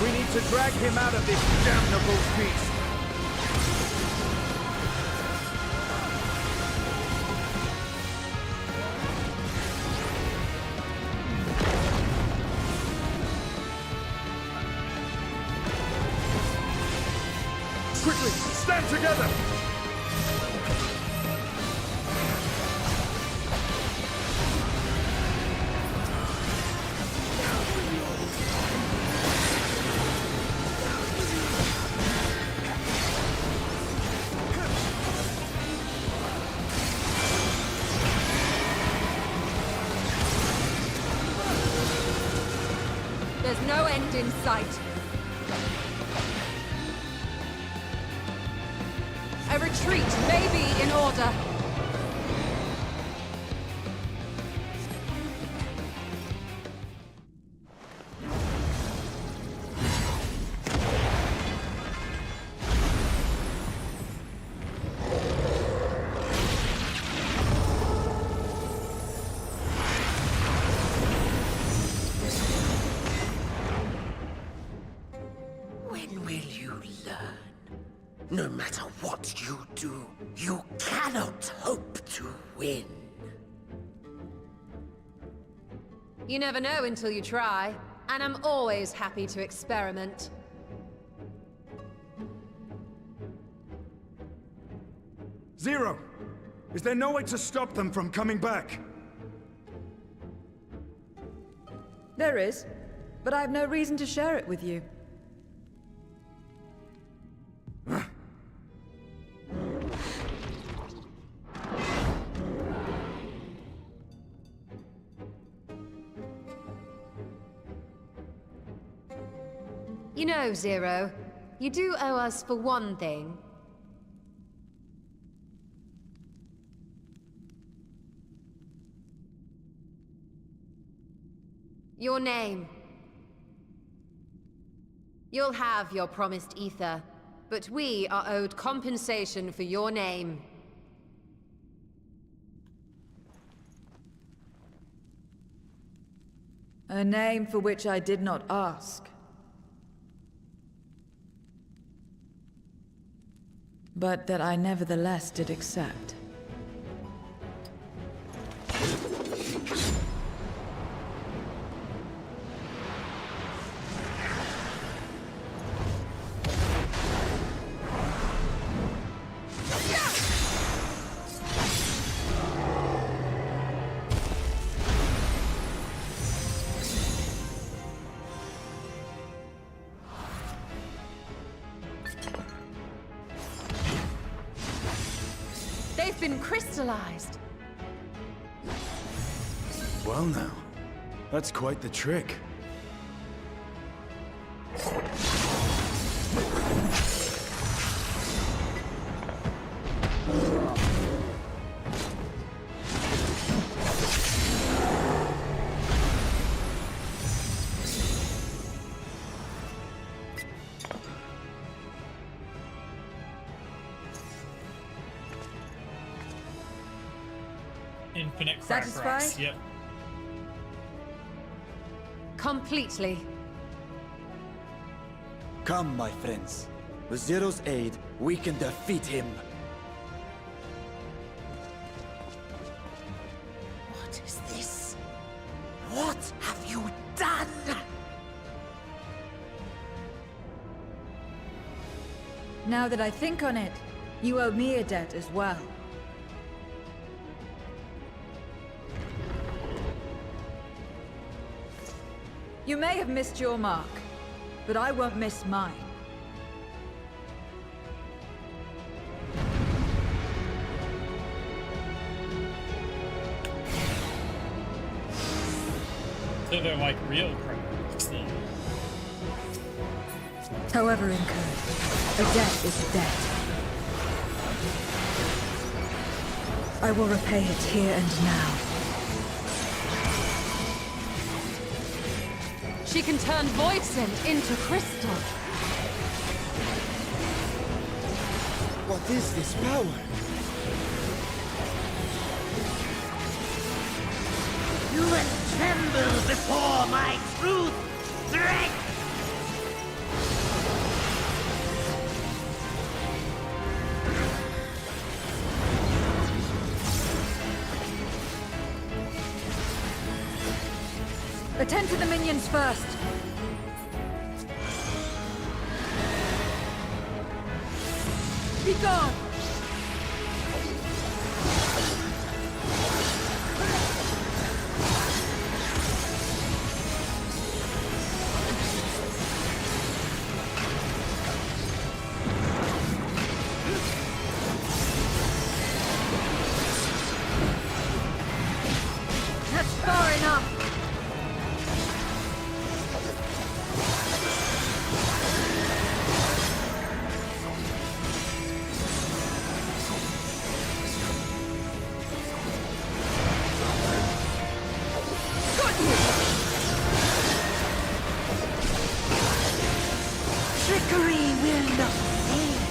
We need to drag him out of this damnable beast. Quickly, stand together! There's no end in sight. A retreat may be in order. When will you learn? No matter what you do, you cannot hope to win. You never know until you try, and I'm always happy to experiment. Zero! Is there no way to stop them from coming back? There is, but I have no reason to share it with you. You know, Zero, you do owe us for one thing. Your name. You'll have your promised ether, but we are owed compensation for your name. A name for which I did not ask. But that I nevertheless did accept. They've been crystallized. Well now, that's quite the trick. Infinite crack Satisfied? rocks. Yep. Completely. Come, my friends. With Zero's aid, we can defeat him. What is this? What have you done? Now that I think on it, you owe me a debt as well. You may have missed your mark, but I won't miss mine. So they're like real crack rocks then. However incurred, a debt is a debt. I will repay it here and now. She can turn void scent into crystal. What is this power? and tremble before my truth threat! Attend to the minions first. Be gone! That's far enough! Trickery will not save.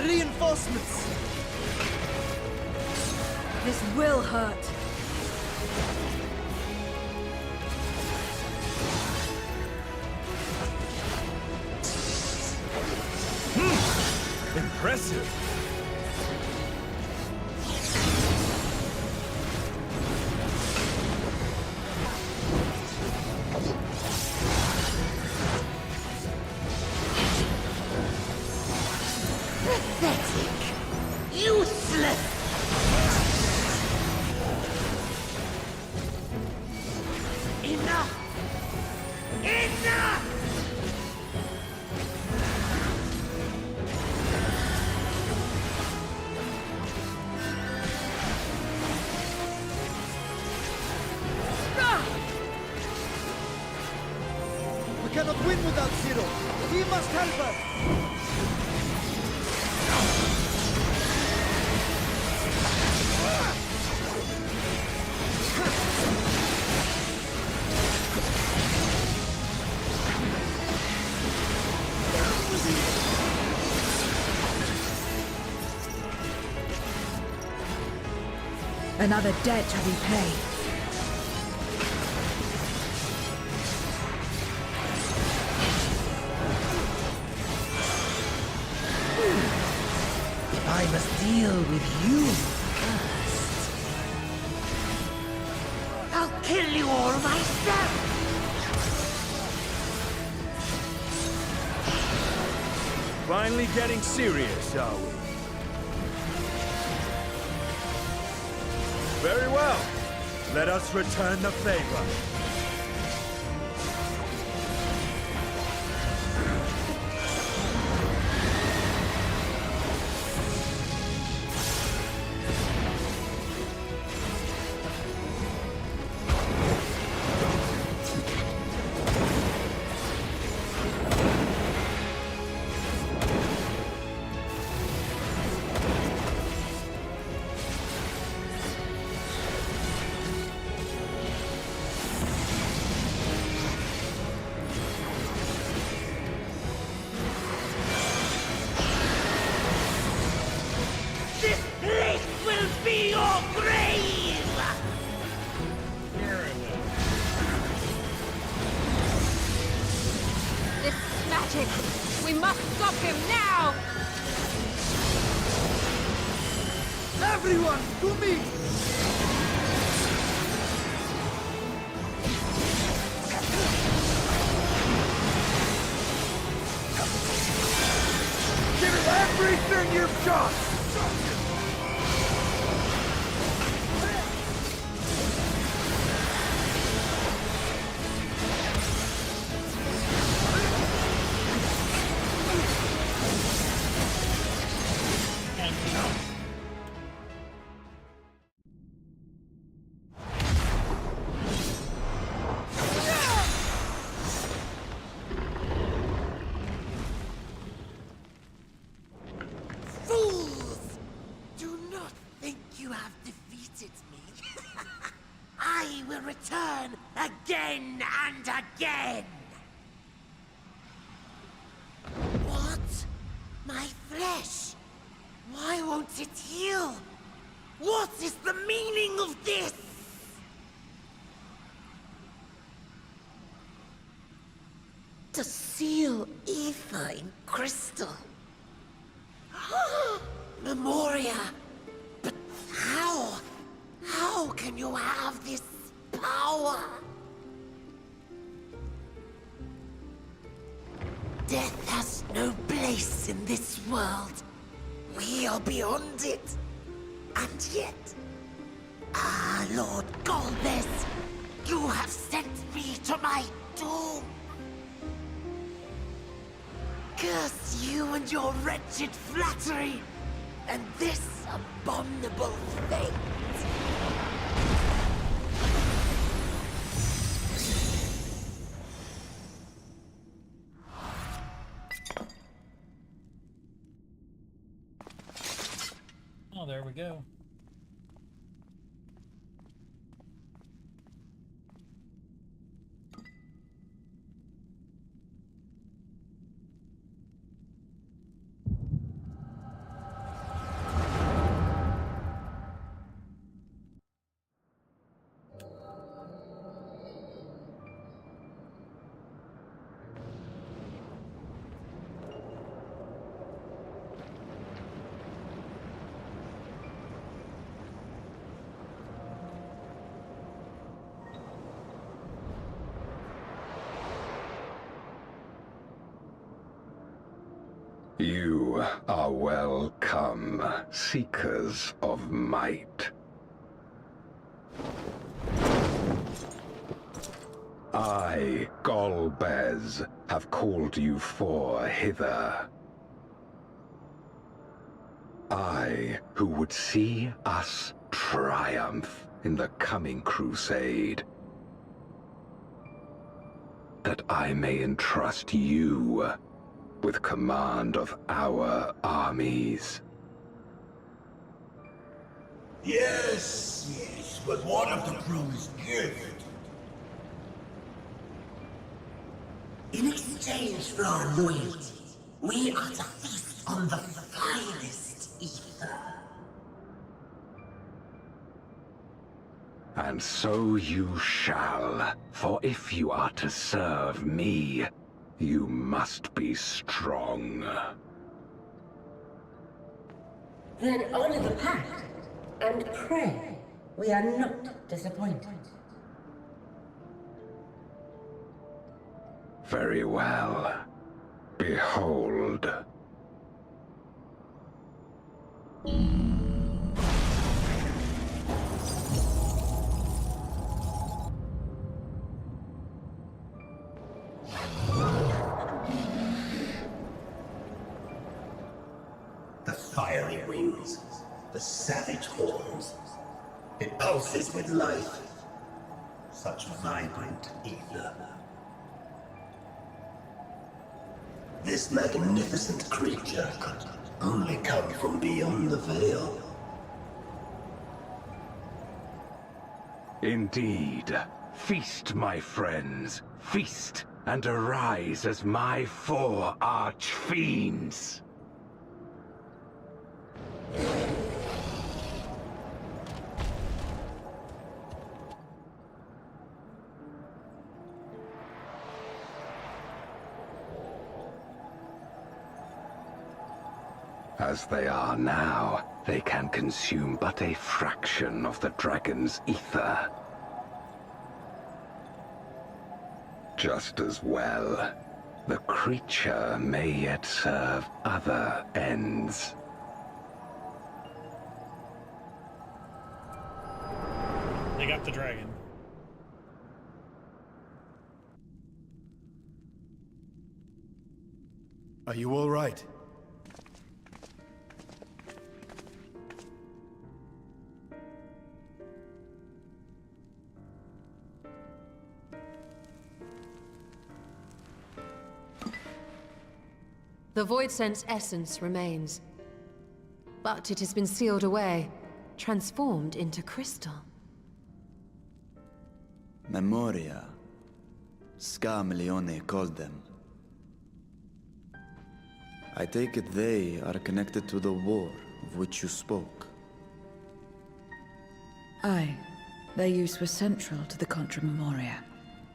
Reinforcements! This will hurt. Impressive! Pathetic. Useless. Enough. Enough! We cannot win without Zero. He must help us. Another debt to repay. I must deal with you first. I'll kill you all myself! Finally getting serious, are we? Very well. Let us return the favor. This place will be your grave! This is magic! We must stop him now! Everyone, to me! Give it everything you've got! Fools! Do not think you have defeated me. I will return again and again! it heal? What is the meaning of this? To seal ether in crystal. Memoria. But how? How can you have this power? Death has no place in this world. We are beyond it. And yet... Ah, Lord Golbez, you have sent me to my doom. Curse you and your wretched flattery, and this abominable fate. Oh, there we go. You are welcome, seekers of might. I, Golbez, have called you four hither. I, who would see us triumph in the coming crusade. That I may entrust you with command of our armies. Yes, but what of the crew's gift? In exchange for our loyalty, we are to feast on the finest ether. And so you shall, for if you are to serve me, you must be strong. Then honor the pact, and pray we are not disappointed. Very well. Behold. The fiery wings, the savage horns. It pulses with life. Such vibrant ether. This magnificent creature could only come from beyond the veil. Indeed. Feast, my friends. Feast, and arise as my four arch-fiends. As they are now, they can consume but a fraction of the dragon's ether. Just as well, the creature may yet serve other ends. They got the dragon. Are you all right? The Void Sense essence remains. But it has been sealed away, transformed into crystal. Memoria. Scarmilione called them. I take it they are connected to the war of which you spoke. Aye. Their use was central to the Contra Memoria,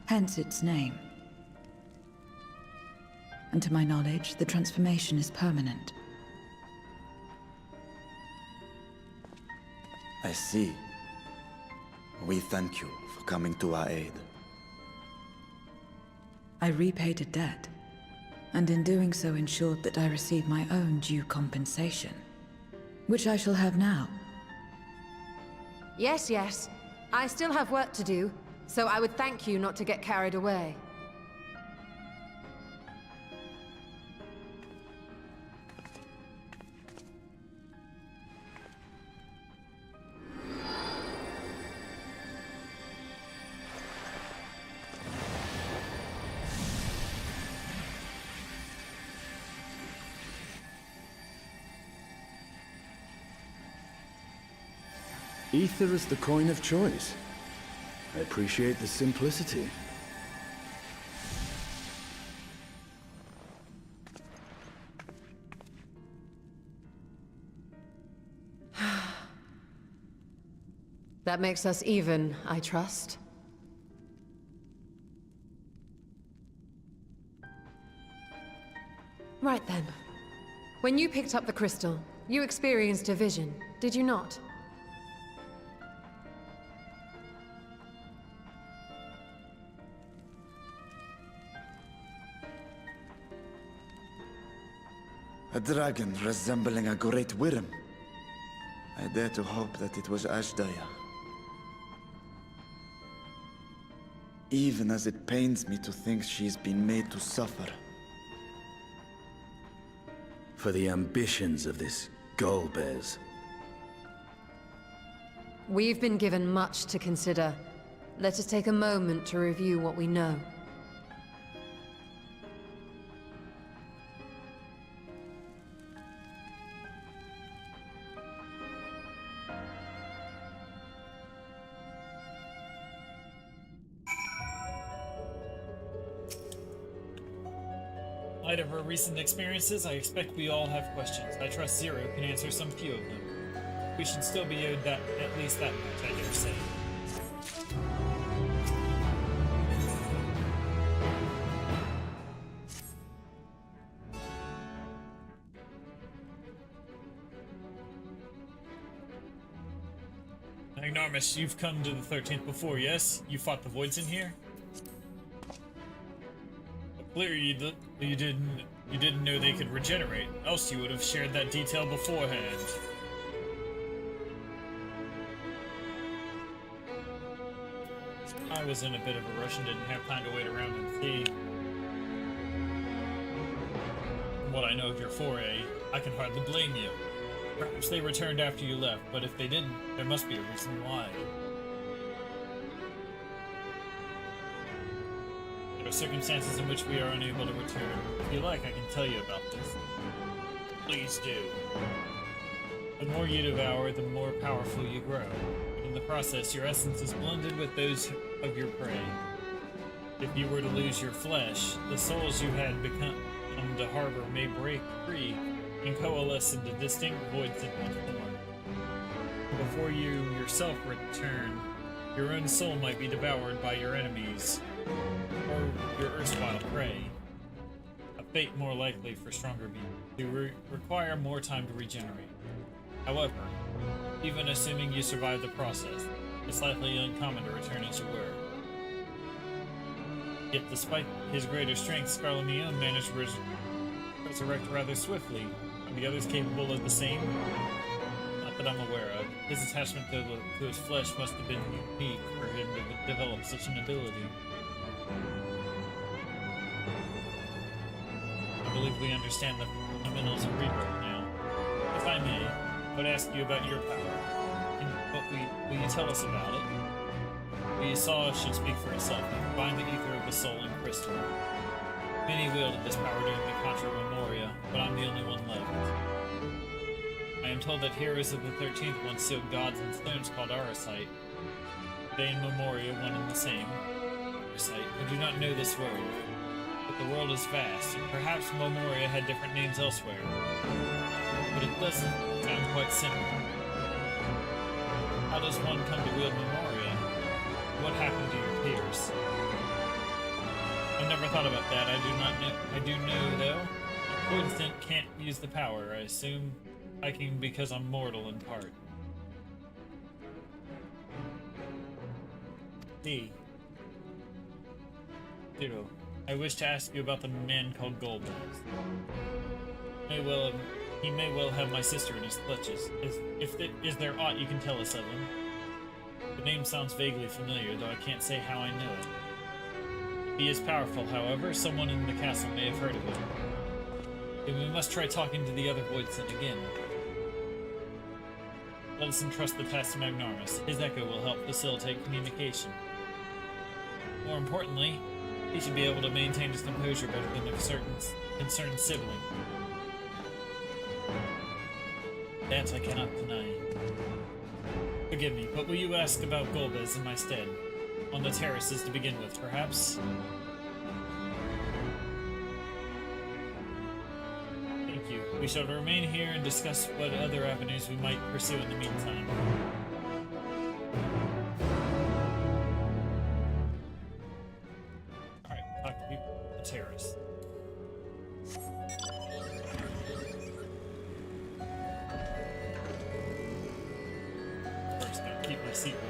hence its name. And to my knowledge, the transformation is permanent. I see. We thank you for coming to our aid. I repaid a debt, and in doing so ensured that I receive my own due compensation, which I shall have now. Yes, yes. I still have work to do, so I would thank you not to get carried away. Ether is the coin of choice. I appreciate the simplicity. That makes us even, I trust. Right then. When you picked up the crystal, you experienced a vision, did you not? A dragon resembling a great worm. I dare to hope that it was Ashdaya. Even as it pains me to think she's been made to suffer. For the ambitions of this Golbez. We've been given much to consider. Let us take a moment to review what we know. In light of our recent experiences, I expect we all have questions. I trust Zero can answer some few of them. We should still be owed that, at least that much, I dare say. Magnarmus, you've come to the 13th before, yes? You fought the Voids in here? Clearly, you didn't know they could regenerate, else you would have shared that detail beforehand. I was in a bit of a rush and didn't have time to wait around and see. From what I know of your foray, I can hardly blame you. Perhaps they returned after you left, but if they didn't, there must be a reason why. There are circumstances in which we are unable to return. If you like, I can tell you about this. Please do. The more you devour, the more powerful you grow. But in the process, your essence is blended with those of your prey. If you were to lose your flesh, the souls you had become to harbor may break free and coalesce into distinct voids in one form. Before you yourself return, your own soul might be devoured by your enemies, or your erstwhile prey. A fate more likely for stronger beings who require more time to regenerate. However, even assuming you survive the process, it's likely uncommon to return as you were. Yet despite his greater strength, Scarlamione managed to resurrect rather swiftly. Are the others capable of the same? Not that I'm aware of. His attachment to his flesh must have been unique for him to develop such an ability. I believe we understand the fundamentals of rebirth now. If I may, I would ask you about your power. Will you tell us about it? What you saw should speak for itself. You combined the ether of the soul and crystal. Many wielded this power during the Contra Memoria, but I'm the only one left. I am told that heroes of the 13th once sealed gods in stones called Arasite. They and Memoria one and the same. Arasite, I do not know this world, but the world is vast, and perhaps Memoria had different names elsewhere. But it doesn't found quite simple. How does one come to wield Memoria? What happened to your peers? I never thought about that. I do not know. I do know, though. Void Instant can't use the power. I assume I can because I'm mortal in part. D. Zero. I wish to ask you about the man called Golbez. He may well have my sister in his clutches. Is there aught you can tell us of him? The name sounds vaguely familiar, though I can't say how I know it. If he is powerful, however, someone in the castle may have heard of him. Then we must try talking to the other Voidsent again. Let us entrust the task to Magnormus. His echo will help facilitate communication. More importantly, he should be able to maintain his composure better than a certain concerned sibling. That I cannot deny. Forgive me, but will you ask about Golbez in my stead? On the terraces to begin with, perhaps? Thank you. We shall remain here and discuss what other avenues we might pursue in the meantime. Alright, talk to people on the terrace. First, gotta keep my seat warm.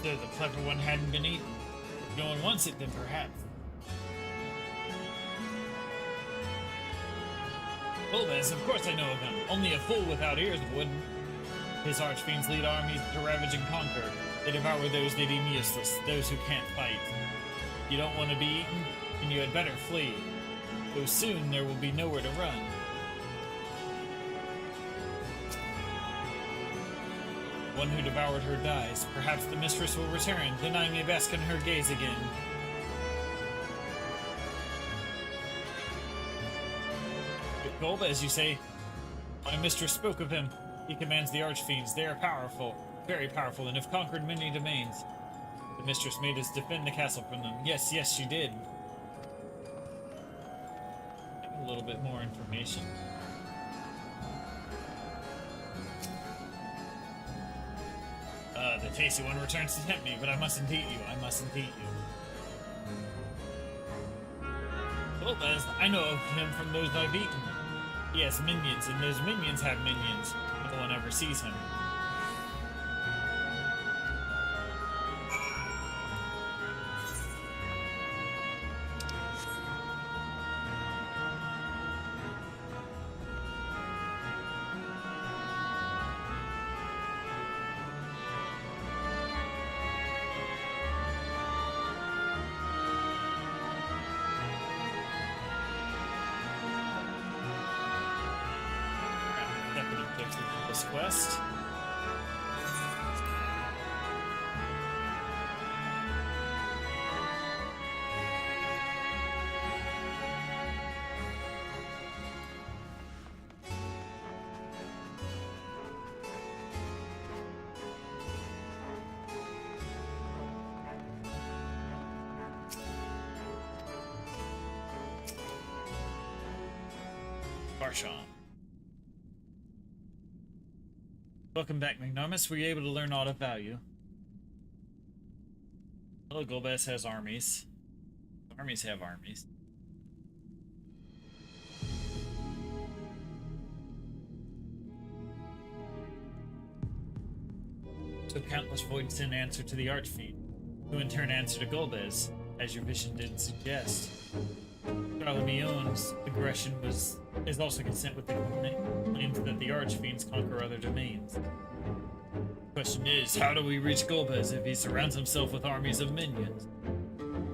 So the clever one hadn't been eaten. If no one wants it, then perhaps. Golbez, of course I know of him. Only a fool without ears wouldn't. His archfiends lead armies to ravage and conquer. They devour those they deem useless, those who can't fight. You don't want to be eaten, then you had better flee. Though soon there will be nowhere to run. One who devoured her dies. Perhaps the mistress will return, then I may bask in her gaze again. With Golbez, you say? My mistress spoke of him. He commands the archfiends. They are powerful, very powerful, and have conquered many domains. The mistress made us defend the castle from them. Yes, yes, she did. A little bit more information. The tasty one returns to tempt me, but I mustn't eat you. I mustn't eat you. Golbez, I know of him from those I've eaten. He has minions, and those minions have minions. No one ever sees him. This quest. Barshan. Welcome back, Magnormus. Were you able to learn aught of value? Hello, Golbez has armies. Armies have armies. So countless voids in answer to the Archfiend, who in turn answer to Golbez, as your vision did suggest. Charlemagne's aggression is also consent with the claims that the Archfiends conquer other domains. The question is, how do we reach Golbez if he surrounds himself with armies of minions?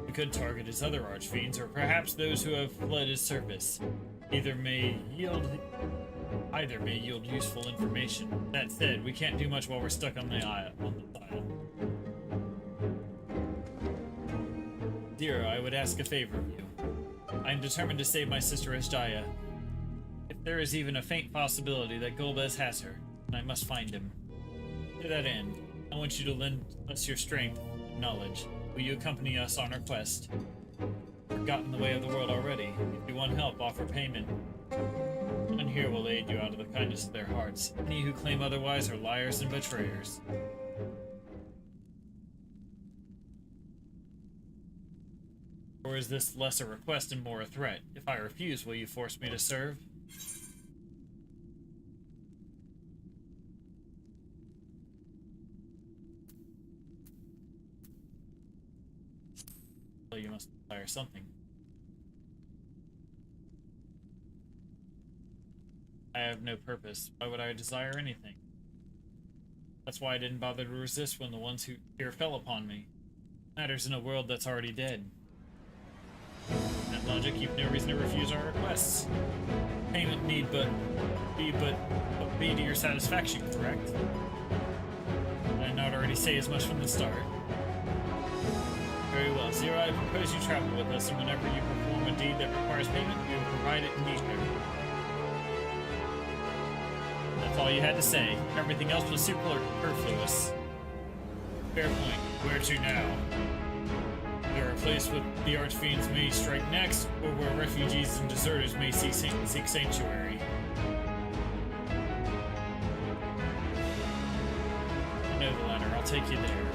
We could target his other Archfiends, or perhaps those who have fled his service. Either may yield useful information. That said, we can't do much while we're stuck on the isle. Zero, I would ask a favor of you. I am determined to save my sister Eshdaya. If there is even a faint possibility that Golbez has her, then I must find him. To that end, I want you to lend us your strength and knowledge. Will you accompany us on our quest? We've gotten in the way of the world already. If you want help, offer payment. None here will aid you out of the kindness of their hearts. Any who claim otherwise are liars and betrayers. Or is this less a request and more a threat? If I refuse, will you force me to serve? Well, you must desire something. I have no purpose. Why would I desire anything? That's why I didn't bother to resist when the ones who here fell upon me. Matters in a world that's already dead. That logic, you've no reason to refuse our requests. Payment need be to your satisfaction, correct? Did I not already say as much from the start? Very well, Zero, I propose you travel with us, and whenever you perform a deed that requires payment, we will provide it in ether. That's all you had to say. Everything else was superfluous. Fair point. Where to now? There are places where the archfiends may strike next, or where refugees and deserters may seek sanctuary. I know the latter. I'll take you there.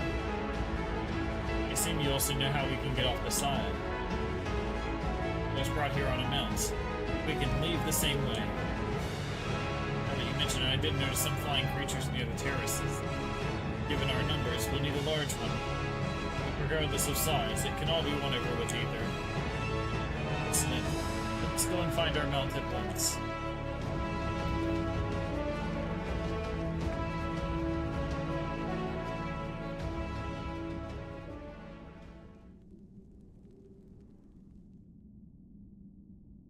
I assume you also know how we can get off the side. I was brought here on a mount. We can leave the same way. Now that you mention it, I did notice some flying creatures near the terraces. Given our numbers, we'll need a large one. Regardless of size, it can all be won over with either. Excellent. Let's go and find our mount at once.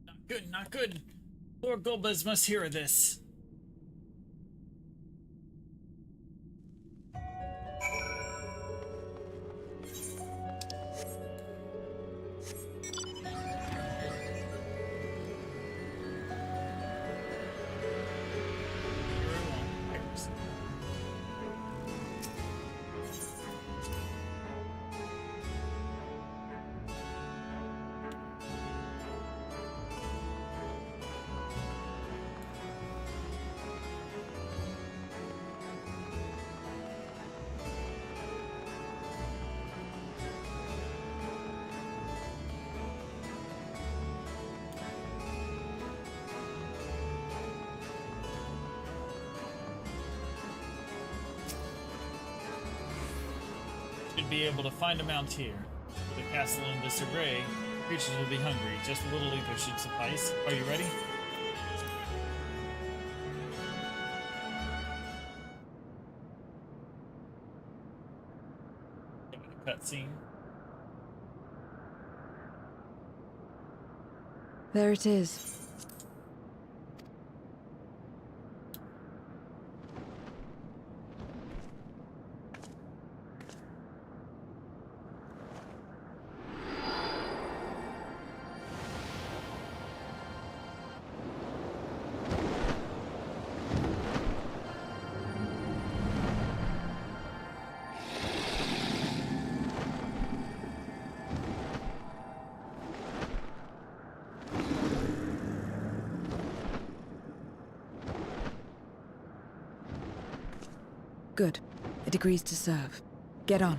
Not good, not good. Lord Golbez must hear of this. Should be able to find a mount here. With the castle in disarray, creatures will be hungry. Just a little ether should suffice. Are you ready? Cutscene. There it is. Good. It agrees to serve. Get on.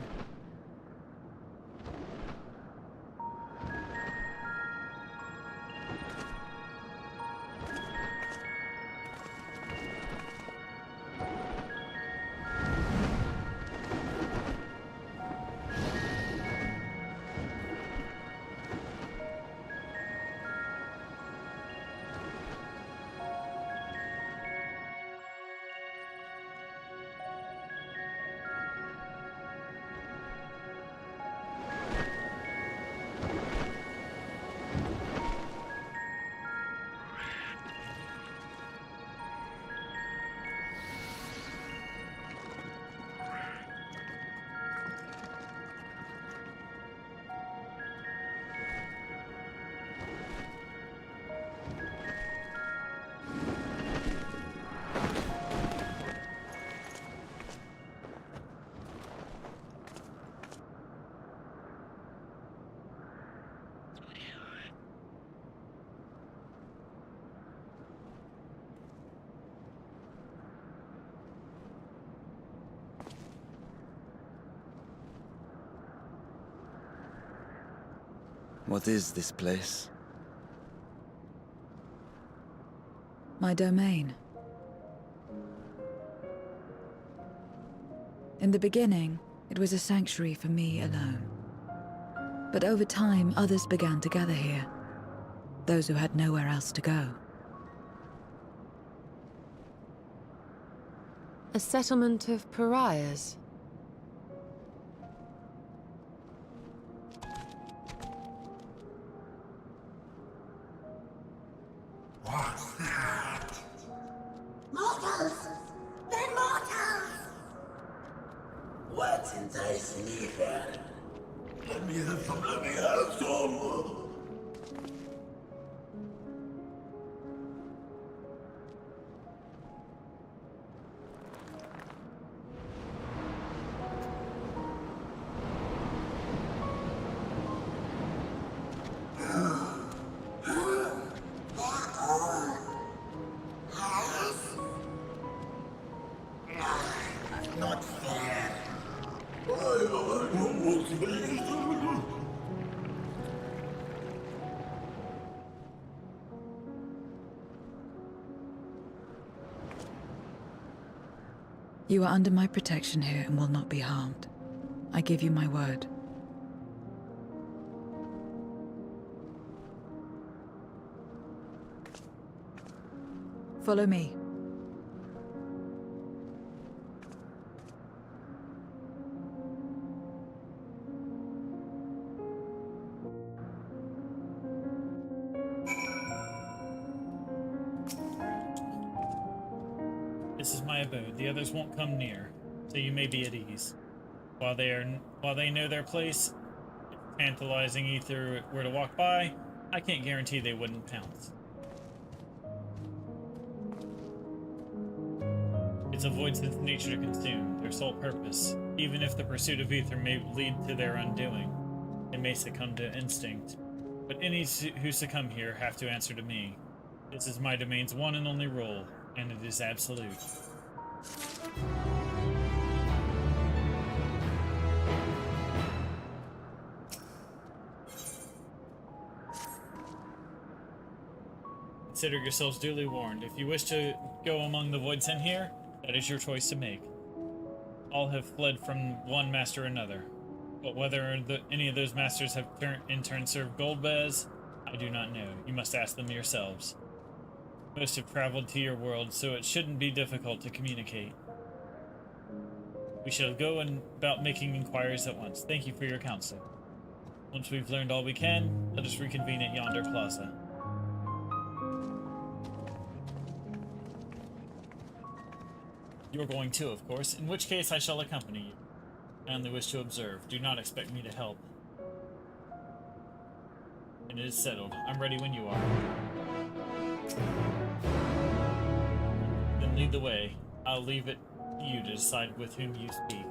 What is this place? My domain. In the beginning, it was a sanctuary for me alone. But over time, others began to gather here. Those who had nowhere else to go. A settlement of pariahs? What's that? Mortals! They're mortals! What did I sleep at? Let me have some, let me have some! Not fair. You are under my protection here and will not be harmed. I give you my word. Follow me. This is my abode. The others won't come near, so you may be at ease. While they know their place, if tantalizing ether were to walk by, I can't guarantee they wouldn't pounce. It's a void sense nature to consume, their sole purpose. Even if the pursuit of ether may lead to their undoing, they may succumb to instinct. But any who succumb here have to answer to me. This is my domain's one and only rule, and it is absolute. Consider yourselves duly warned. If you wish to go among the voids in here, that is your choice to make. All have fled from one master or another, but whether any of those masters have in turn served Goldbez, I do not know. You must ask them yourselves. Most have traveled to your world, so it shouldn't be difficult to communicate. We shall go about making inquiries at once. Thank you for your counsel. Once we've learned all we can, let us reconvene at yonder plaza. You're going too, of course, in which case I shall accompany you. I only wish to observe. Do not expect me to help. And it is settled. I'm ready when you are. Then lead the way. I'll leave it to you to decide with whom you speak.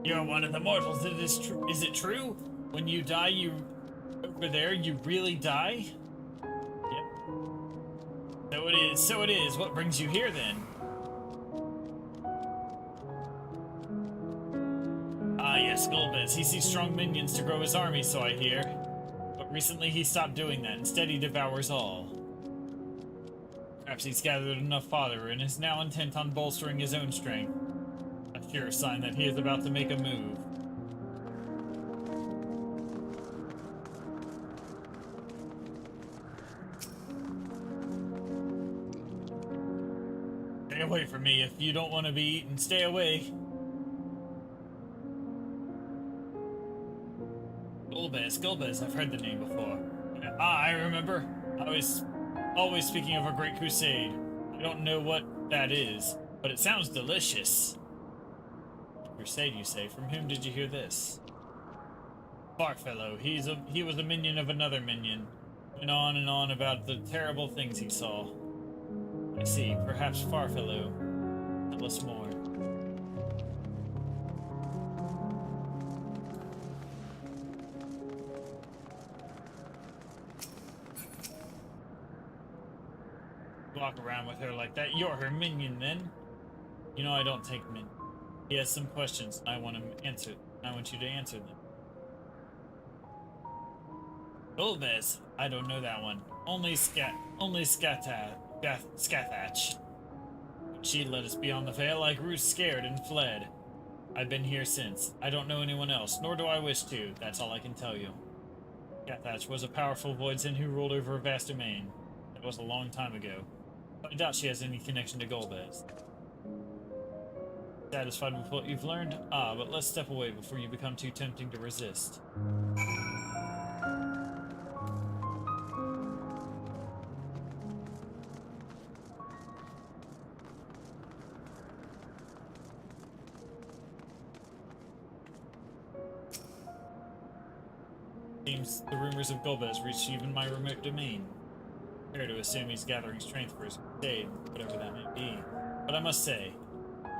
You're one of the mortals. It is true. Is it true? When you die, over there, you really die? Yep. So it is. So it is. What brings you here then? Ah, yes, Goldbez. He sees strong minions to grow his army, so I hear. But recently he stopped doing that. Instead, he devours all. Perhaps he's gathered enough fodder and is now intent on bolstering his own strength. A sure sign that he is about to make a move. Stay away from me if you don't want to be eaten. Stay away. Goldbez, I've heard the name before. Ah, I remember. I was always speaking of a great crusade. I don't know what that is, but it sounds delicious. Crusade, you say? From whom did you hear this? Farfellow. He was a minion of another minion. Went on and on about the terrible things he saw. I see. Perhaps Farfellow. Tell us more. walk around with her like that. You're her minion, then. You know I don't take minions. He has some questions, and I want you to answer them. Golbez, I don't know that one. Only Scathach. She let us beyond the veil. I grew scared and fled. I've been here since. I don't know anyone else, nor do I wish to. That's all I can tell you. Scathach was a powerful Voidson who ruled over a vast domain. That was a long time ago. But I doubt she has any connection to Golbez. Satisfied with what you've learned? But let's step away before you become too tempting to resist. Seems the rumors of Golbez reached even my remote domain. Fair to assume he's gathering strength for his crusade, whatever that may be. But I must say,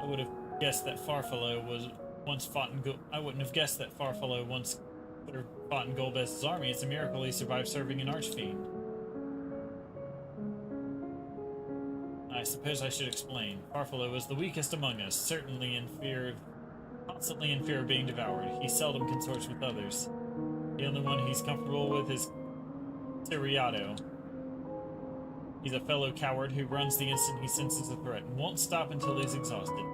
I would have guessed that Farfalo was once fought in I wouldn't have guessed that Farfalo once fought in Golbez's army. It's a miracle he survived serving an archfiend. I suppose I should explain. Farfalo was the weakest among us, constantly in fear of being devoured. He seldom consorts with others. The only one he's comfortable with is Tiriato. He's a fellow coward who runs the instant he senses a threat and won't stop until he's exhausted.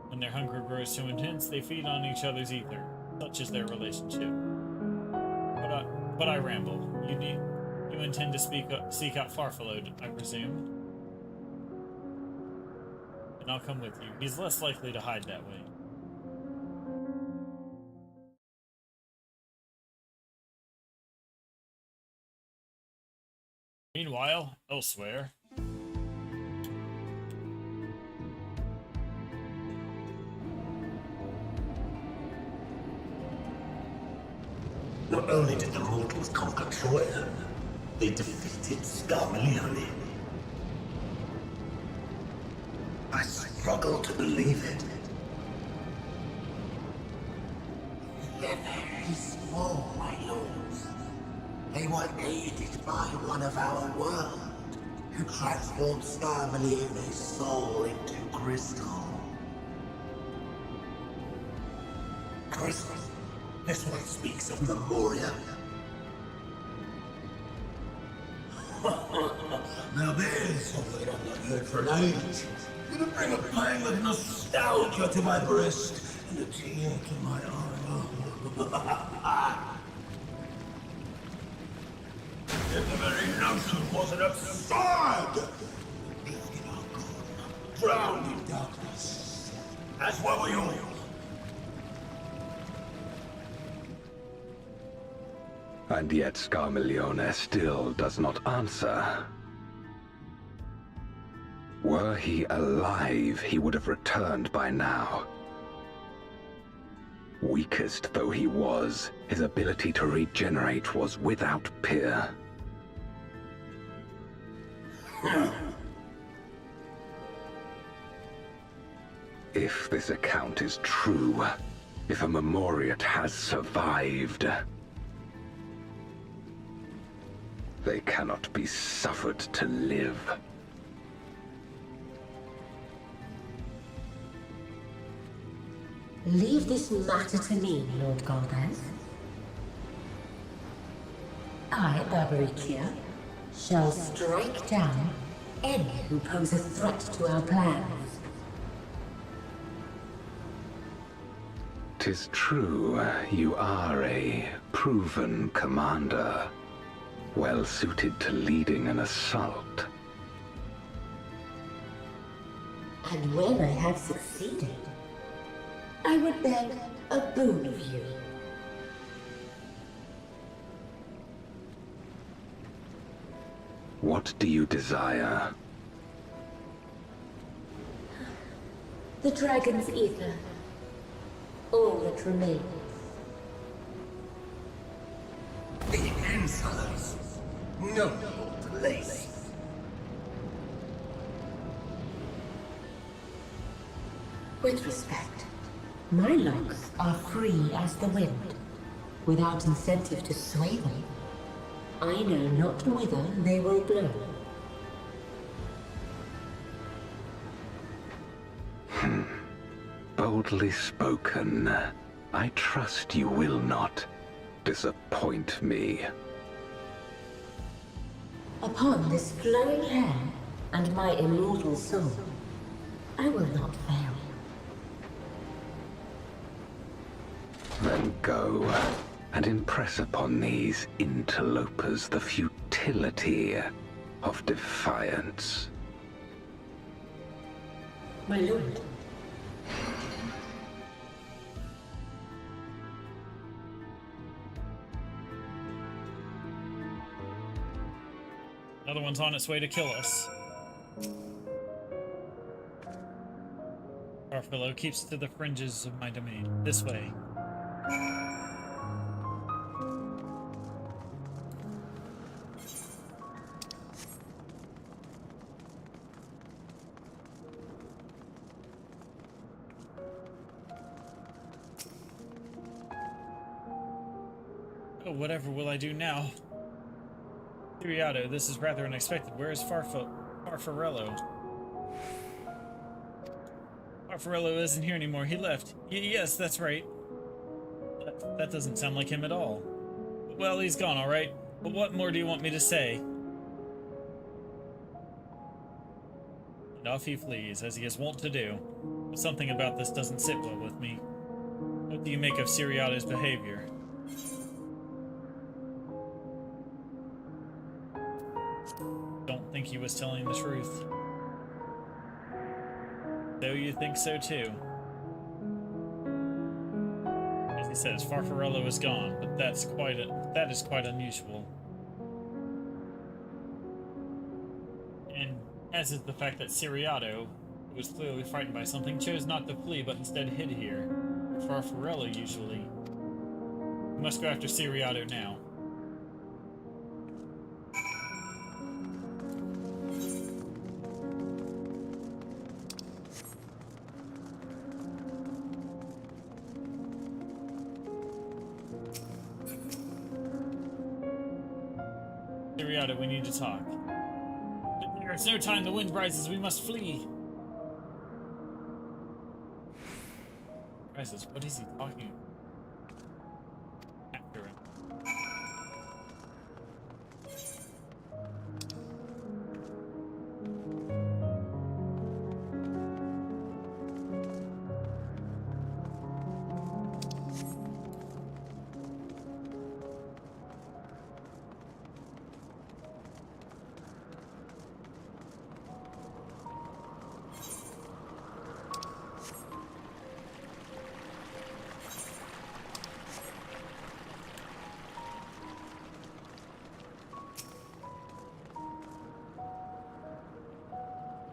When their hunger grows too intense, they feed on each other's ether. Such is their relationship. But I ramble. You intend to seek out Farfalo, I presume? And I'll come with you. He's less likely to hide that way. Meanwhile, elsewhere. Not only did the mortals conquer Troy, they defeated Scarmalione. I struggle to believe it. They're very small, my lords. They were aided by one of our world, who transformed Scarmalione's soul into crystal. Crystal? This one speaks of Memoria. Now there's something I've not heard for an age. Gonna bring a pang of nostalgia to my breast and a tear to my eye. If the very notion wasn't absurd! Drifted our gone, drowned in darkness. As were we all. And yet Scarmalione still does not answer. Were he alive, he would have returned by now. Weakest though he was, his ability to regenerate was without peer. If this account is true, if a Memoriat has survived, they cannot be suffered to live. Leave this matter to me, Lord Golbez. I, Barbaricia, shall strike down any who pose a threat to our plans. 'Tis true, you are a proven commander, well suited to leading an assault. And when I have succeeded, I would beg a boon of you. What do you desire? The dragon's ether. All that remains. The insolence! No place! With respect, my locks are free as the wind, without incentive to sway them. I know not whither they will blow. Boldly spoken. I trust you will not disappoint me. Upon this flowing hair and my immortal soul, I will not fail. Then go and impress upon these interlopers the futility of defiance. My lord. Another one's on its way to kill us. Farfelo keeps to the fringes of my domain. This way. Oh, whatever will I do now? Ciriato, this is rather unexpected. Where is Farfarello? Farfarello isn't here anymore. He left. Yes, that's right. That doesn't sound like him at all. Well, he's gone, all right. But what more do you want me to say? And off he flees, as he is wont to do. But something about this doesn't sit well with me. What do you make of Ciriato's behavior? Don't think he was telling the truth. Though you think so too. As he says, Farfarello is gone, but that is quite unusual. And as is the fact that Ciriato, who was clearly frightened by something, chose not to flee but instead hid here. Farfarello usually. We must go after Ciriato now. Ciriato, we need to talk. There is no time, the wind rises, we must flee. Rises, what is he talking about? After him.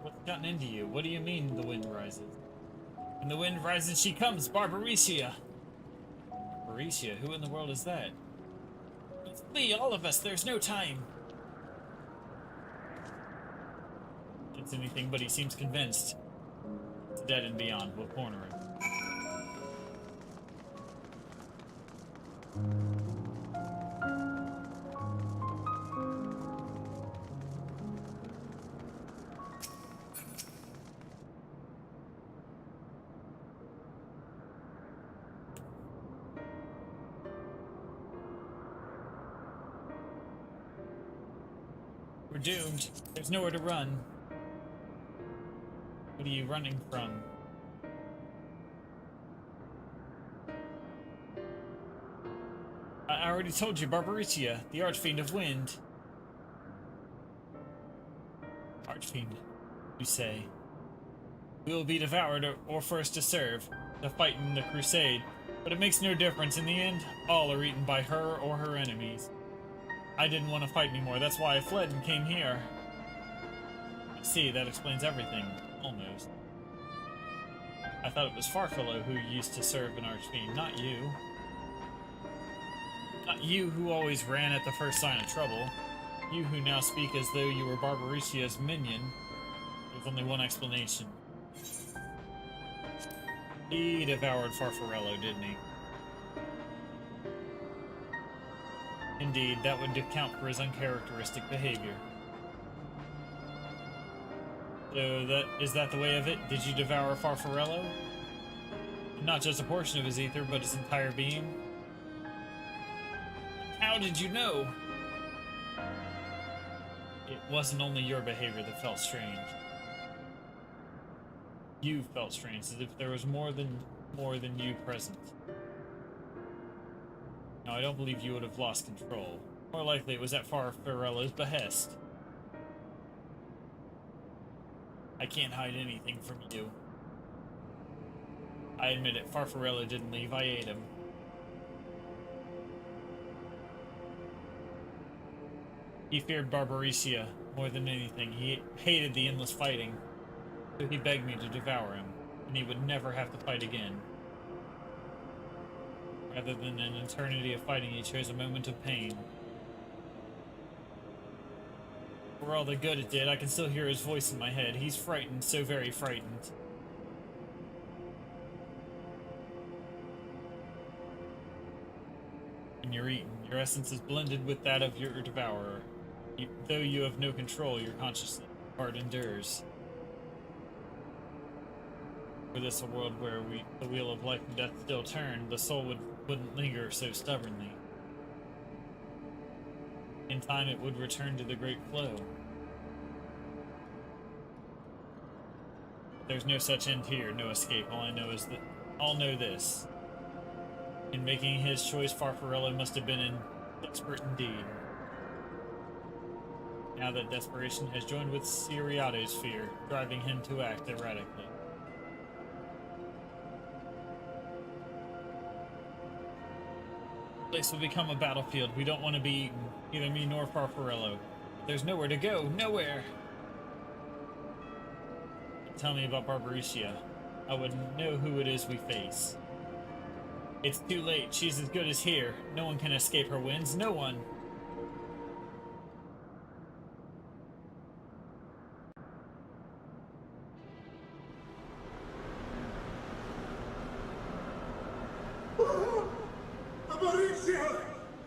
What's gotten into you? What do you mean the wind rises? When the wind rises, she comes, Barbaricia! Barbaricia? Who in the world is that? Let's flee, all of us, there's no time! It's anything but he seems convinced. It's dead and beyond, we'll corner him. We're doomed. There's nowhere to run. What are you running from? I already told you, Barbaricia, the Archfiend of Wind. Archfiend, you say? We will be devoured or forced to serve, to fight in the crusade, but it makes no difference. In the end, all are eaten by her or her enemies. I didn't want to fight anymore, that's why I fled and came here. See, that explains everything. Almost. I thought it was Farfelo who used to serve an Archfiend, not you. Not you who always ran at the first sign of trouble. You who now speak as though you were Barbaricia's minion. With only one explanation. He devoured Farfarello, didn't he? Indeed, that would account for his uncharacteristic behavior. So is that the way of it? Did you devour Farfarello? Not just a portion of his ether, but his entire being. How did you know? It wasn't only your behavior that felt strange. You felt strange, as if there was more than you present. Now, I don't believe you would have lost control. More likely, it was at Farfarella's behest. I can't hide anything from you. I admit it, Farfarella didn't leave, I ate him. He feared Barbaricia more than anything. He hated the endless fighting, so he begged me to devour him, and he would never have to fight again. Rather than an eternity of fighting, he chose a moment of pain. For all the good it did, I can still hear his voice in my head. He's frightened, so very frightened. When you're eaten, your essence is blended with that of your devourer. Though you have no control, your consciousness part endures. Were this a world where the wheel of life and death still turned, the soul wouldn't linger so stubbornly. In time, it would return to the great flow. There's no such end here, no escape. All I know is that I'll know this. In making his choice, Farfarella must have been desperate indeed. Now that desperation has joined with Siriato's fear, driving him to act erratically. The place will become a battlefield. We don't want to be eaten, neither me nor Farfarello. There's nowhere to go, nowhere! Tell me about Barbaricia. I would know who it is we face. It's too late. She's as good as here. No one can escape her winds. No one! Barbaricia!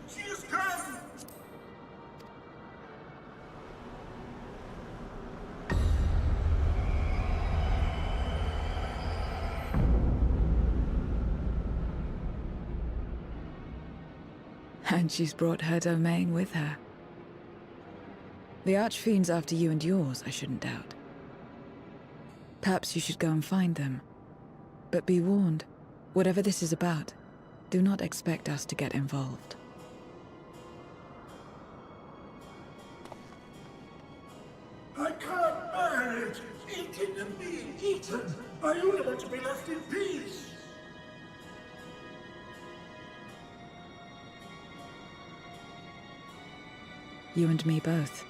She has come! And she's brought her domain with her. The Archfiend's after you and yours, I shouldn't doubt. Perhaps you should go and find them. But be warned, whatever this is about, do not expect us to get involved. I can't bear it! Eating and being eaten! I only want to be left in peace! You and me both.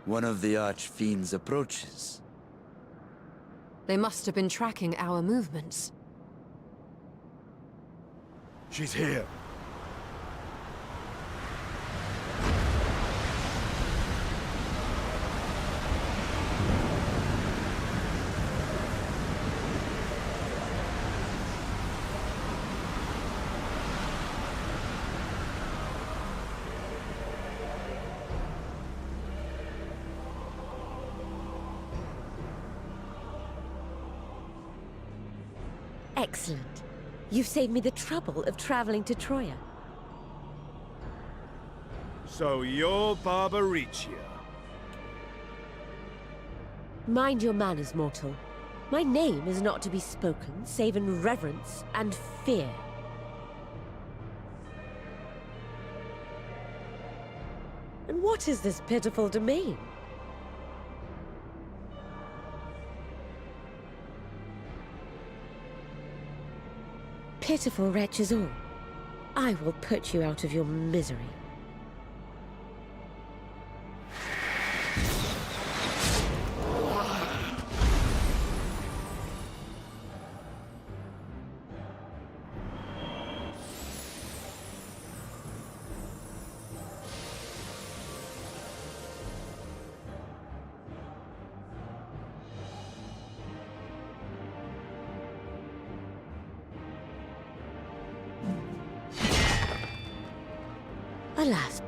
One of the Archfiends approaches. They must have been tracking our movements. She's here. Excellent. You've saved me the trouble of traveling to Troya. So you're Barbaricia. Mind your manners, mortal. My name is not to be spoken, save in reverence and fear. And what is this pitiful domain? Pitiful wretches all. I will put you out of your misery.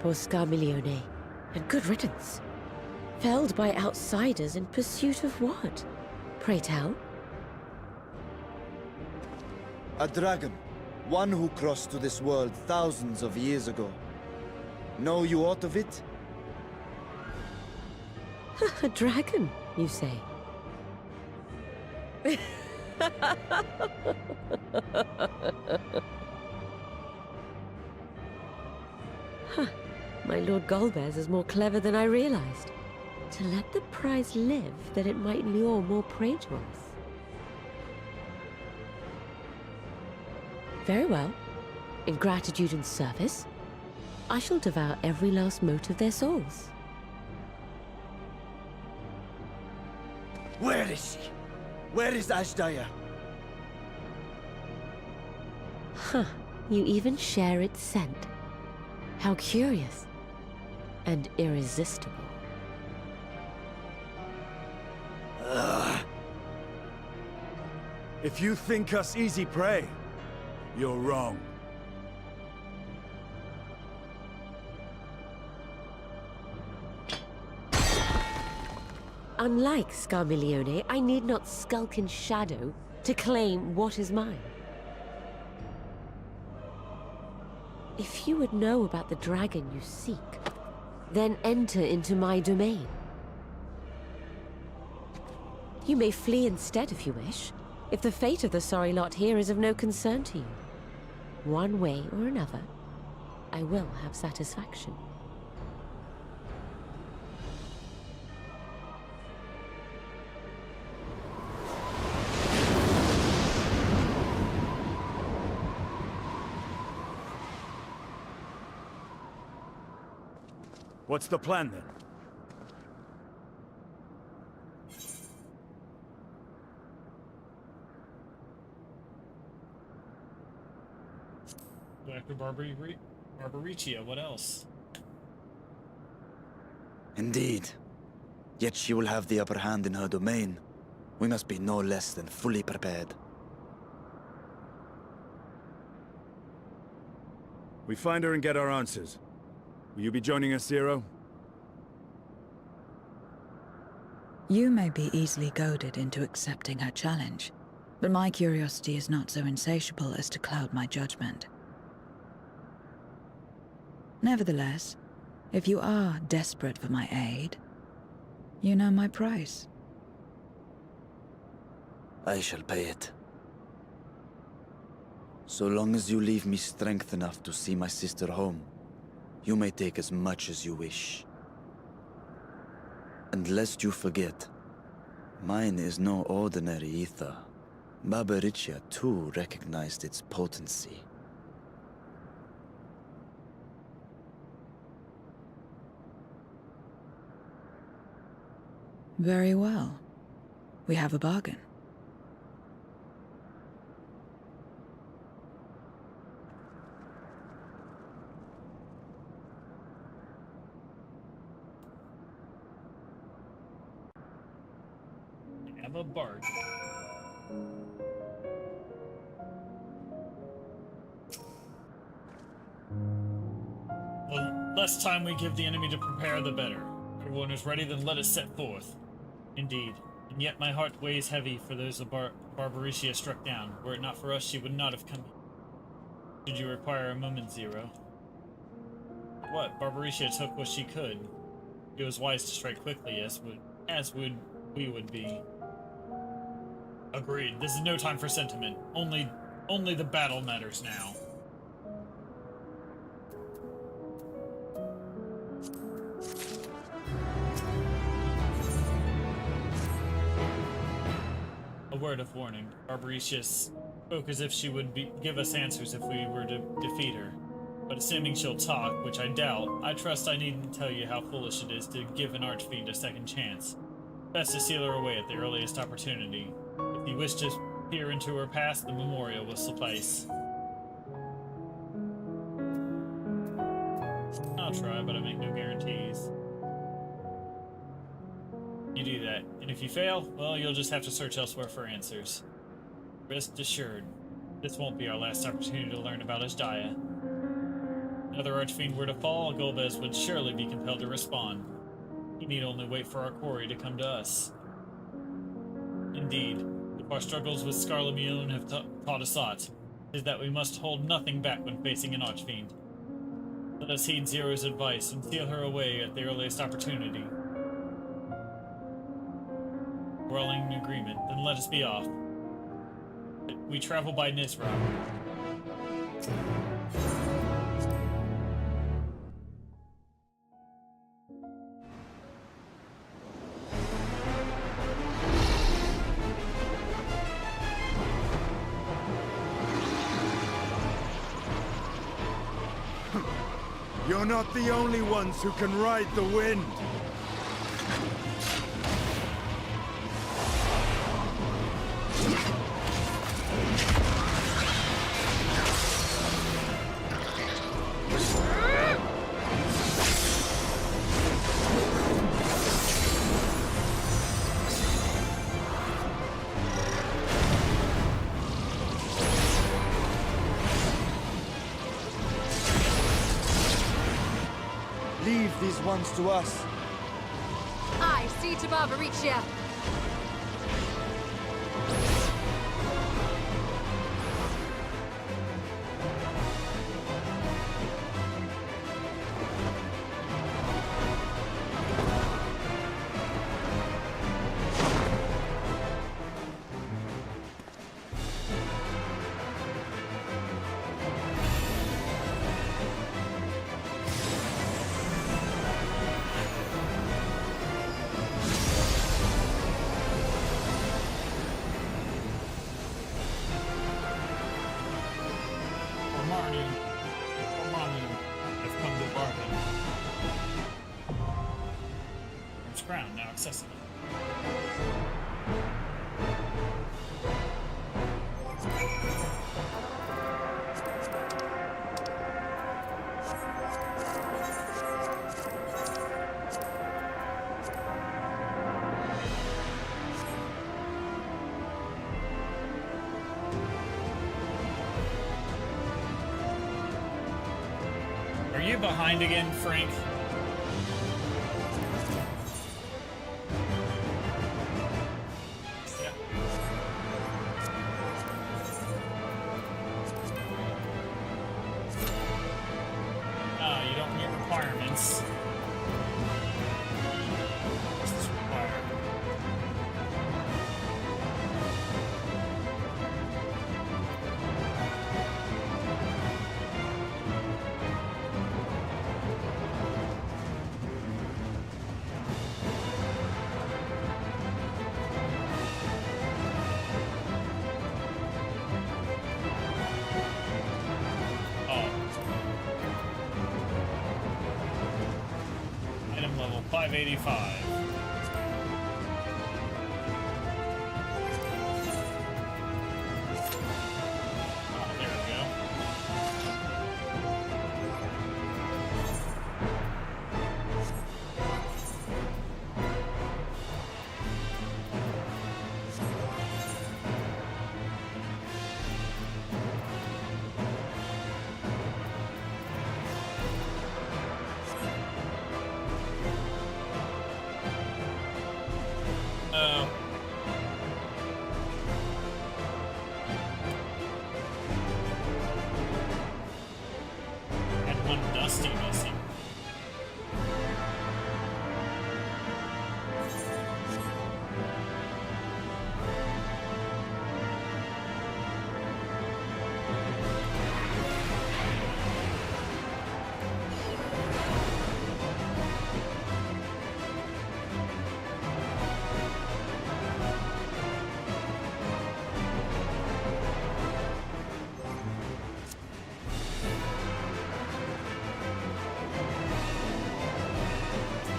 Poor Scarmiglione, and good riddance. Felled by outsiders in pursuit of what? Pray tell? A dragon. One who crossed to this world thousands of years ago. Know you aught of it? A dragon, you say? Huh. My Lord Golbez is more clever than I realized. To let the prize live, that it might lure more prey to us. Very well. In gratitude and service, I shall devour every last mote of their souls. Where is she? Where is Ashdaya? Huh. You even share its scent. How curious. And irresistible. If you think us easy prey, you're wrong. Unlike Scarmiglione, I need not skulk in shadow to claim what is mine. If you would know about the dragon you seek, then enter into my domain. You may flee instead if you wish, if the fate of the sorry lot here is of no concern to you. One way or another, I will have satisfaction. What's the plan then? Go after Barbaricia, what else? Indeed. Yet she will have the upper hand in her domain. We must be no less than fully prepared. We find her and get our answers. Will you be joining us, Zero? You may be easily goaded into accepting her challenge, but my curiosity is not so insatiable as to cloud my judgment. Nevertheless, if you are desperate for my aid, you know my price. I shall pay it. So long as you leave me strength enough to see my sister home, you may take as much as you wish. And lest you forget, mine is no ordinary ether. Barbaricia too recognized its potency. Very well. We have a bargain. Have a bargain. The less time we give the enemy to prepare, the better. Everyone is ready, then let us set forth. Indeed, and yet my heart weighs heavy for those of Barbaricia struck down. Were it not for us, she would not have come. Did you require a moment, Zero? What? Barbaricia took what she could. It was wise to strike quickly, as we would be. Agreed. This is no time for sentiment. Only the battle matters now. A word of warning. Barbaricia spoke as if she would give us answers if we were to defeat her. But assuming she'll talk, which I doubt, I trust I needn't tell you how foolish it is to give an archfiend a second chance. Best to seal her away at the earliest opportunity. If you wish to peer into her past, the memorial will suffice. I'll try, but I make no guarantees. You do that, and if you fail, well, you'll just have to search elsewhere for answers. Rest assured, this won't be our last opportunity to learn about Ashdaya. Another Archfiend were to fall, Golbez would surely be compelled to respond. He need only wait for our quarry to come to us. Indeed, if our struggles with Scarlamione have taught us aught, it is that we must hold nothing back when facing an Archfiend. Let us heed Zero's advice and seal her away at the earliest opportunity. We're all in agreement, then let us be off. We travel by Nizra. You're not the only ones who can ride the wind. Leave these ones to us. I see to Barbaricia. Crown now accessible. Are you behind again, Frank? Item level 585.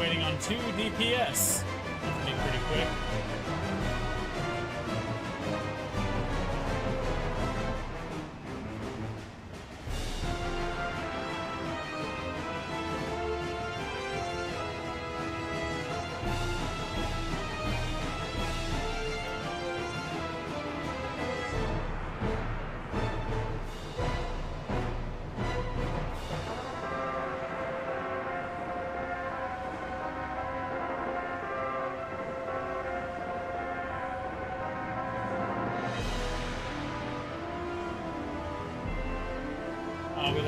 Waiting on 2 DPS. That'll be pretty quick.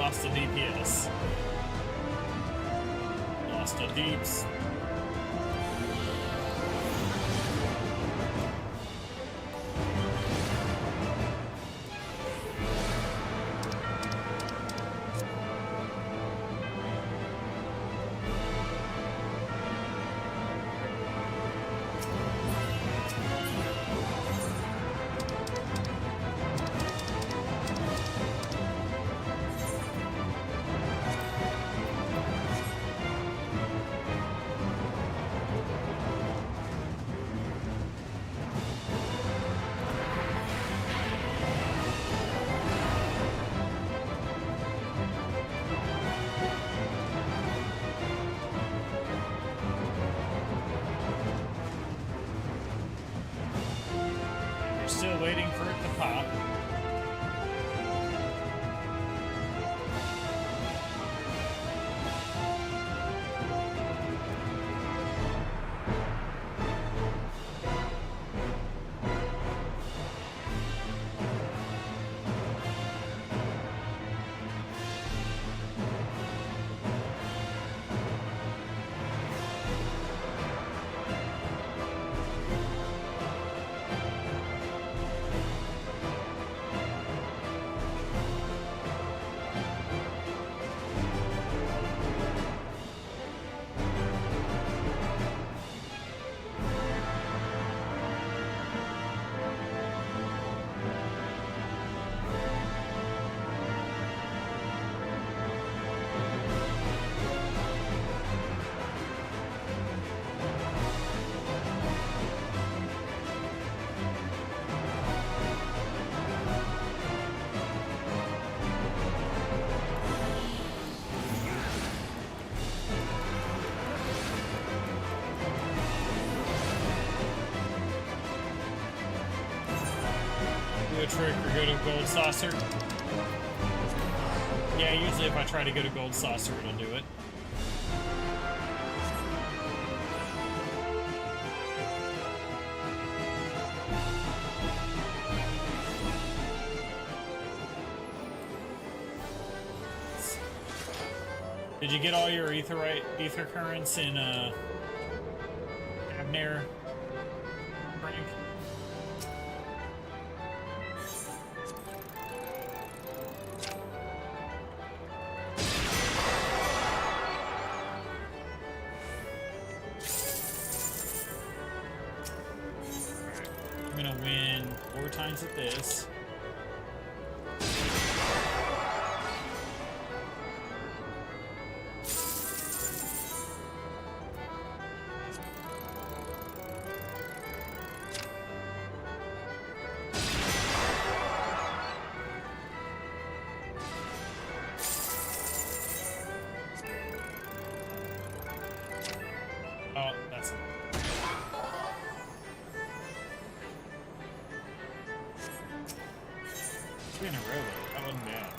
lost a DPS. Lost a deeps. Still waiting for it to pop. A trick or go to gold saucer. Yeah, usually if I try to go to gold saucer, it'll do it. Did you get all your ether currents in Abner, Frank? I'm gonna win 4 times at this. Oh, that's it. 3 in a row, though. That wasn't bad.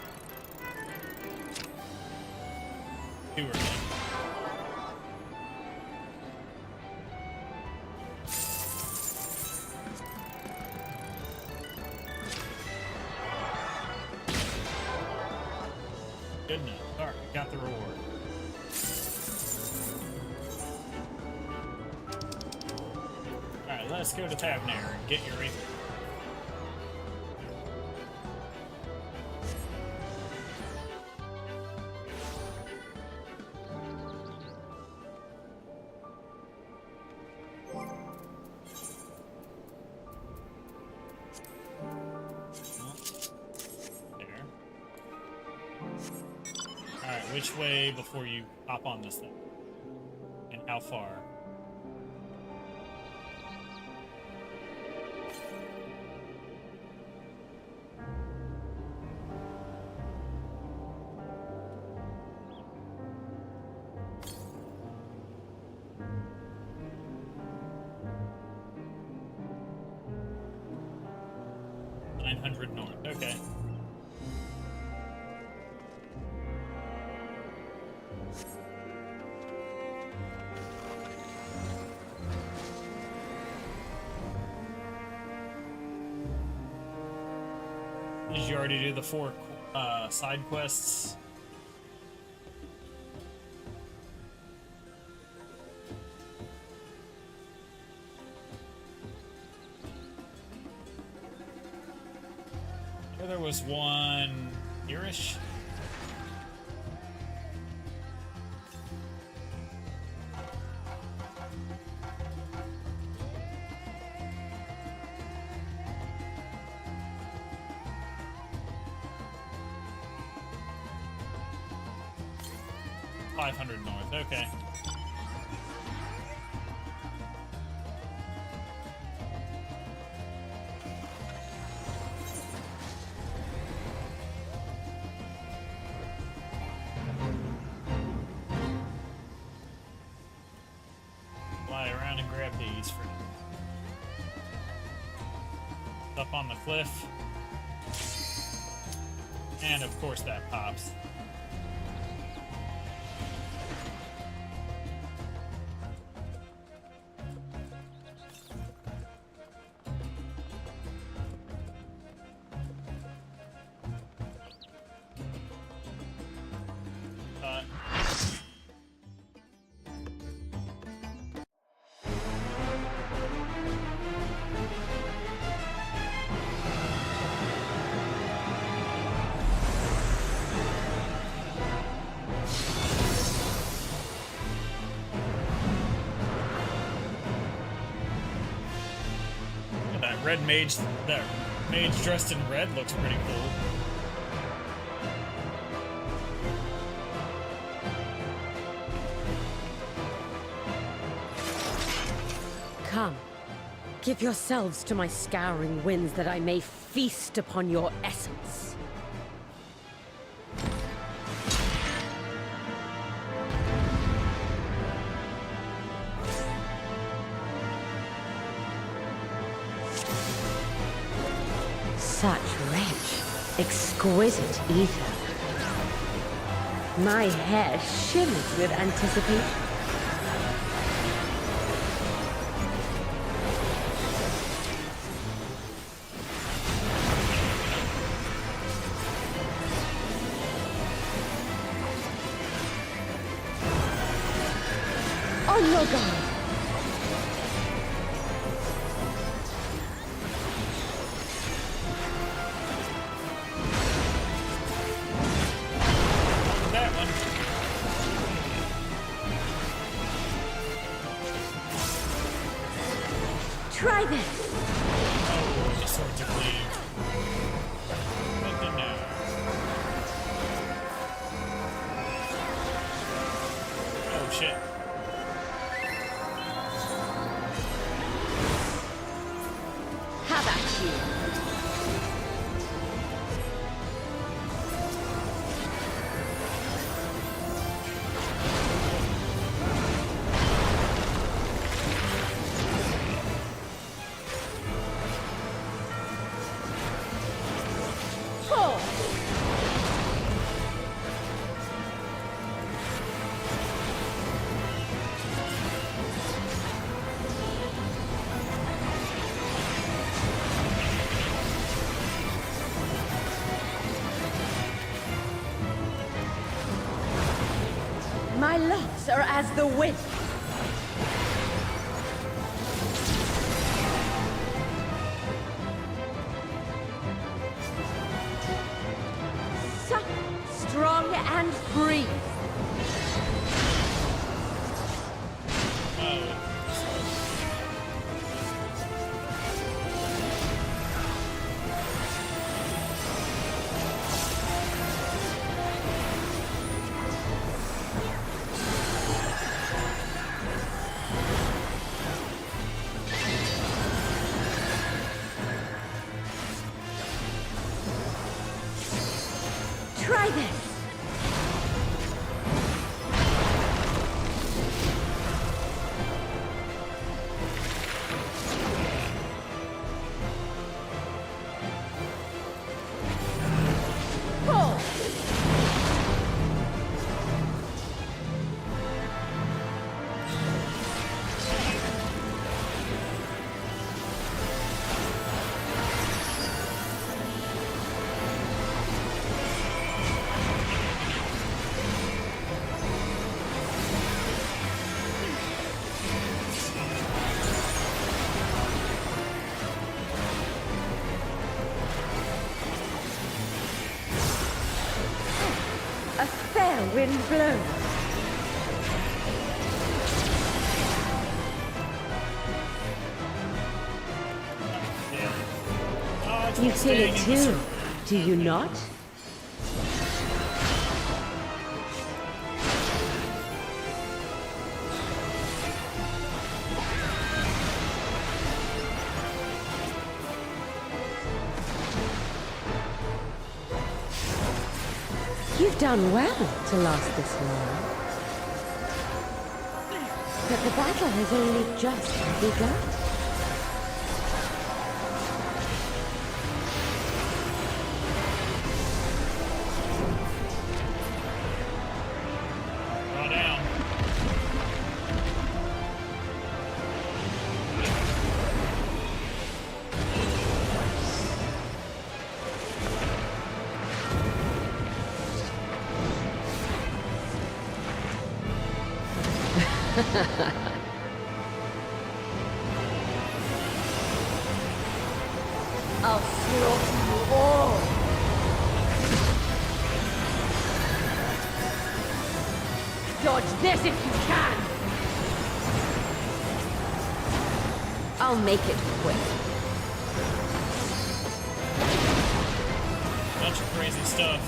2 are good. Good enough. Alright, got the reward. Alright, let's go to Tabner and get your ether. Which way before you hop on this thing? And how far? North. Okay. Did you already do the 4 side quests? there was one here-ish. North, okay. Fly around and grab these for up on the cliff. And of course that pops. Red mage, that mage dressed in red looks pretty cool. Come, give yourselves to my scouring winds that I may feast upon your essence. Such rich, exquisite ether. My hair shimmers with anticipation. On your guard! Try this! Oh, the sword to cleave. But then no. Oh shit. How about you? My locks are as the wind. Soft, strong, and free. wind blows. You feel it too, do you not? You've done well to last this long. But the battle has only just begun. Draw down. I'll slaughter you all. Dodge this if you can. I'll make it quick. Bunch of crazy stuff.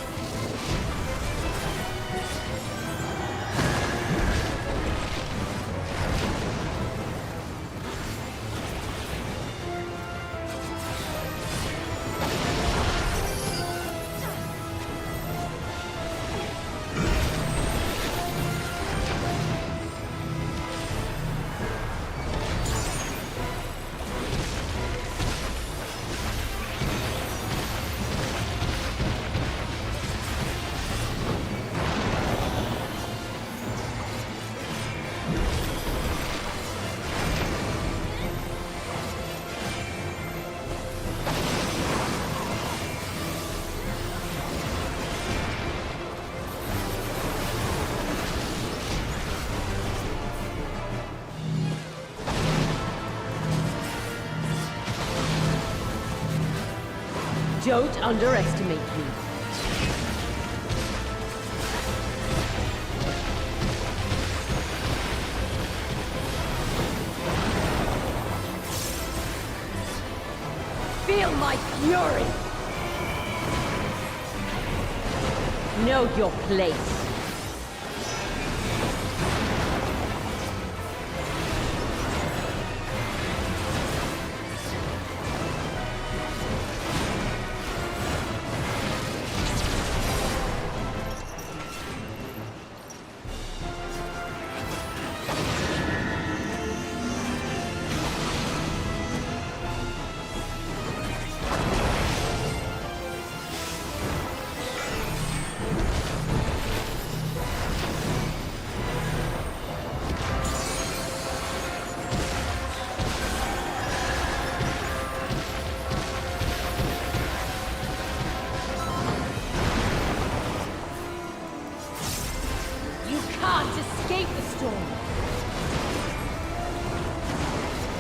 Don't underestimate me. Feel my fury! Know your place. Escape the storm.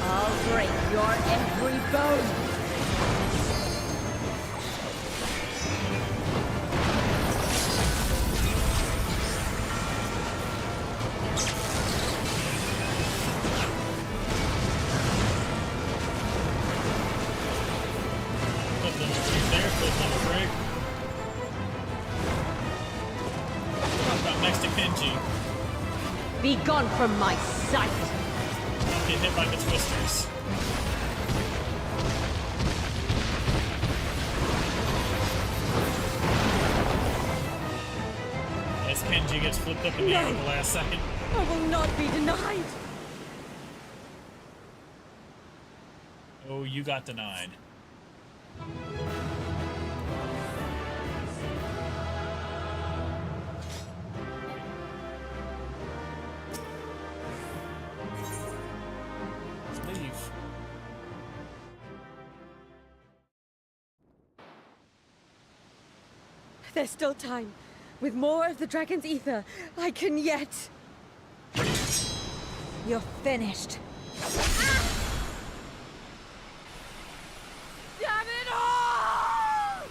I'll break your every bone. Be gone from my sight! Don't get hit by the twisters. As Kenji gets flipped up in the air at the last second. I will not be denied! Oh, you got denied. There's still time. With more of the dragon's ether, I can yet... You're finished. Damn it all!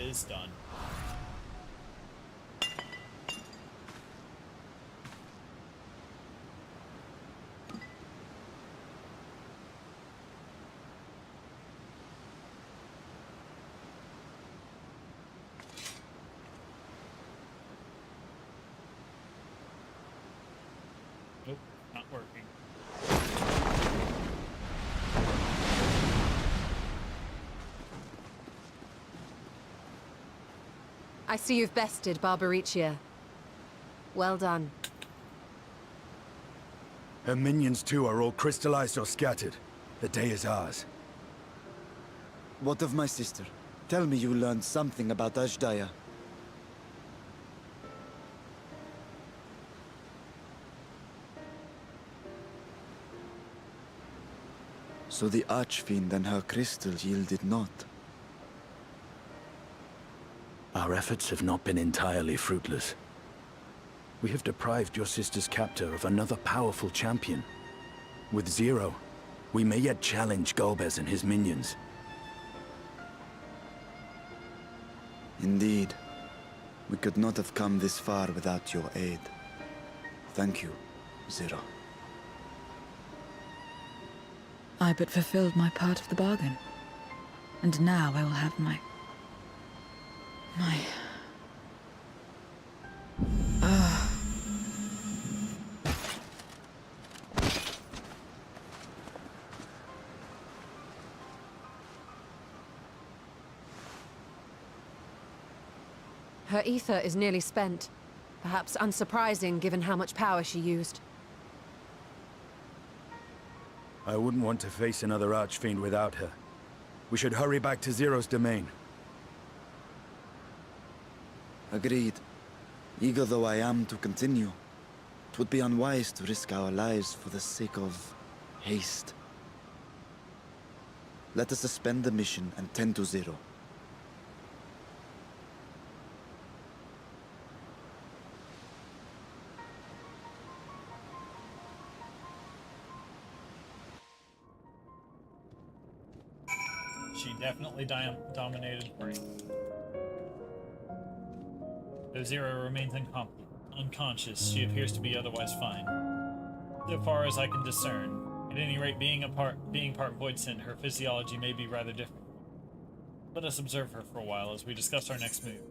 is done. Nope, not working. I see you've bested Barbaricia. Well done. Her minions too are all crystallized or scattered. The day is ours. What of my sister? Tell me you learned something about Ashdaya. So the Archfiend and her crystal yielded not. Our efforts have not been entirely fruitless. We have deprived your sister's captor of another powerful champion. With Zero, we may yet challenge Golbez and his minions. Indeed. We could not have come this far without your aid. Thank you, Zero. I but fulfilled my part of the bargain. And now I will have my... Her ether is nearly spent. Perhaps unsurprising given how much power she used. I wouldn't want to face another Archfiend without her. We should hurry back to Zero's domain. Agreed. Eager though I am to continue, it would be unwise to risk our lives for the sake of haste. Let us suspend the mission and tend to Zero. She definitely dominated Brain. Though Zero remains unconscious, she appears to be otherwise fine. So far as I can discern, at any rate, being part Voidsent, her physiology may be rather different. Let us observe her for a while as we discuss our next move.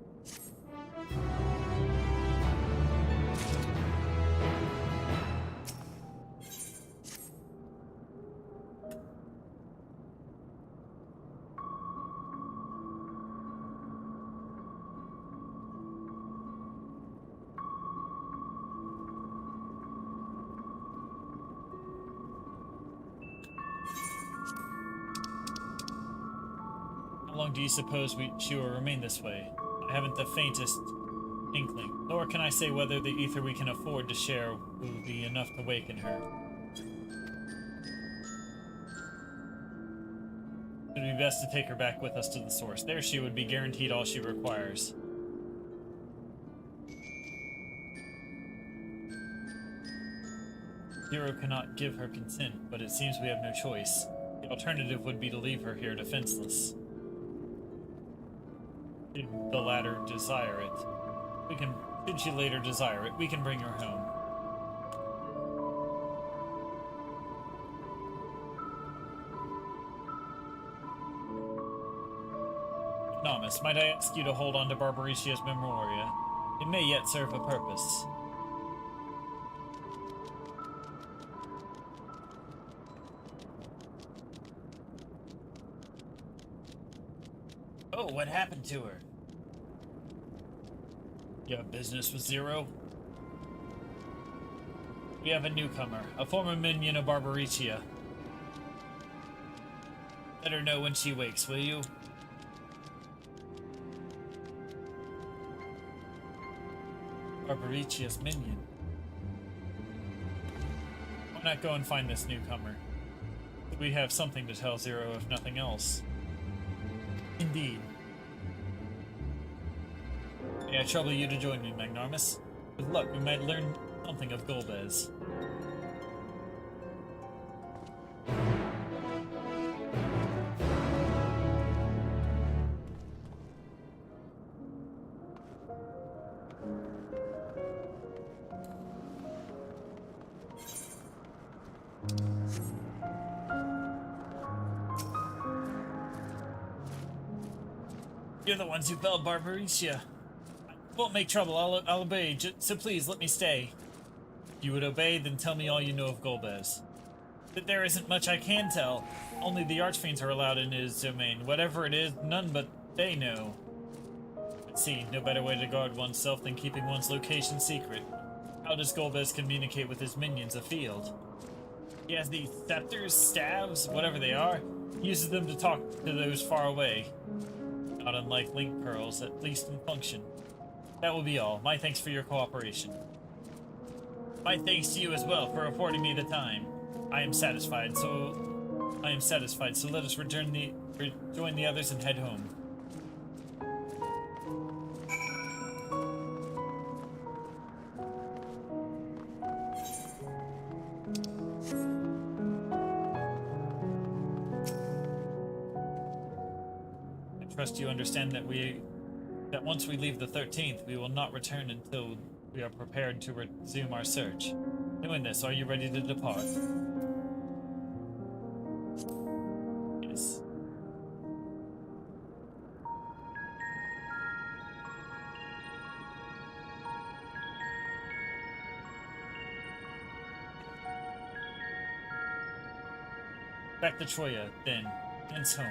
How long do you suppose she will remain this way? I haven't the faintest inkling, nor can I say whether the ether we can afford to share will be enough to waken her. It would be best to take her back with us to the source. There she would be guaranteed all she requires. Zero cannot give her consent, but it seems we have no choice. The alternative would be to leave her here defenseless. Should the latter desire it, should she later desire it, we can bring her home. Nomus, might I ask you to hold on to Barbaricia's Memoria? It may yet serve a purpose. Oh, what happened to her? You have business with Zero? We have a newcomer, a former minion of Barbaricia. Let her know when she wakes, will you? Barbaricia's minion. Why not go and find this newcomer? We have something to tell Zero, if nothing else. Indeed. May I trouble you to join me, Magnarmus? With luck, we might learn something of Golbez. You're the ones who fell Barbaricia. Won't make trouble, I'll obey, so please let me stay. If you would obey, then tell me all you know of Golbez. But there isn't much I can tell. Only the Archfiends are allowed in his domain. Whatever it is, none but they know. But see, no better way to guard oneself than keeping one's location secret. How does Golbez communicate with his minions afield? He has these scepters, staves, whatever they are. He uses them to talk to those far away. Not unlike link pearls, at least in function. That will be all. My thanks for your cooperation. My thanks to you as well for affording me the time. I am satisfied, so let us rejoin the others and head home. I trust you understand that once we leave the 13th, we will not return until we are prepared to resume our search. Doing this, are you ready to depart? Yes. Back to Troya, then. Hence home.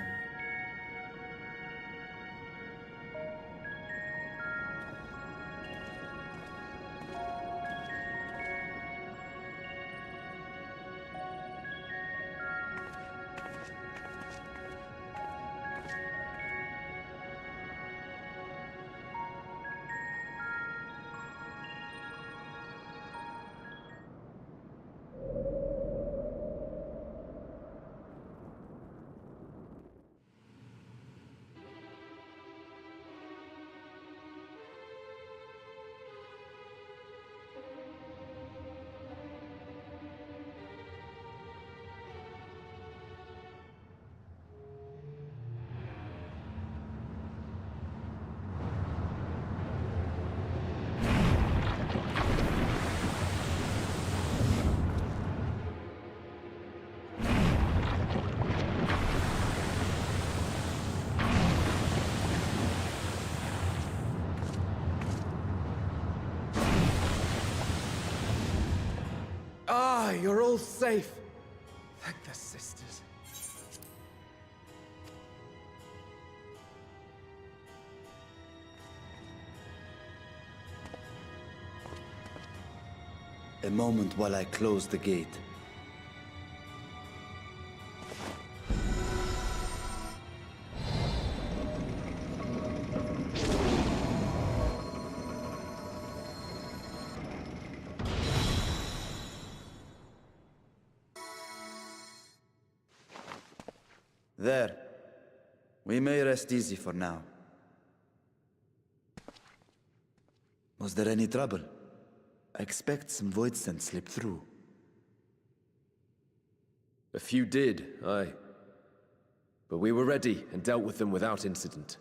Ah, you're all safe. Thank the sisters. A moment while I close the gate. There. We may rest easy for now. Was there any trouble? I expect some void scent slipped through. A few did, aye. But we were ready and dealt with them without incident.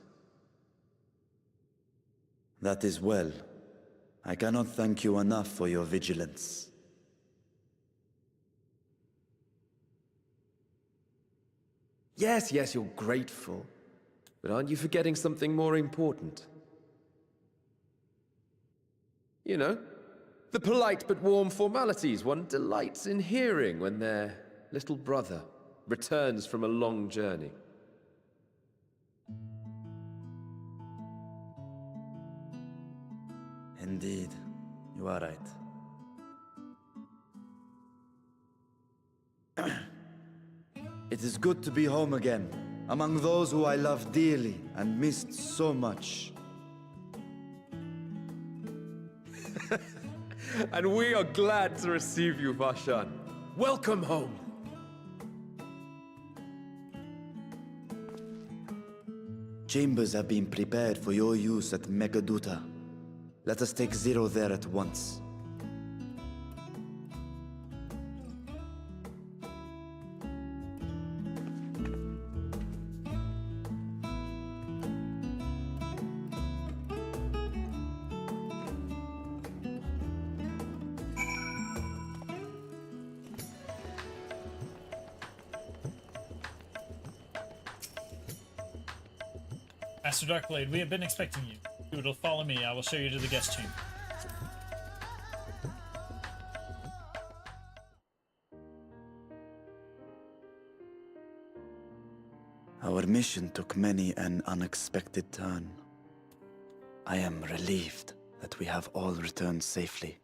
That is well. I cannot thank you enough for your vigilance. Yes, you're grateful. But aren't you forgetting something more important? You know, the polite but warm formalities one delights in hearing when their little brother returns from a long journey. Indeed, you are right. It is good to be home again, among those who I love dearly and missed so much. And we are glad to receive you, Vashan. Welcome home. Chambers have been prepared for your use at Megaduta. Let us take Zero there at once. Master Darkblade, we have been expecting you. You will follow me. I will show you to the guest chamber. Our mission took many an unexpected turn. I am relieved that we have all returned safely.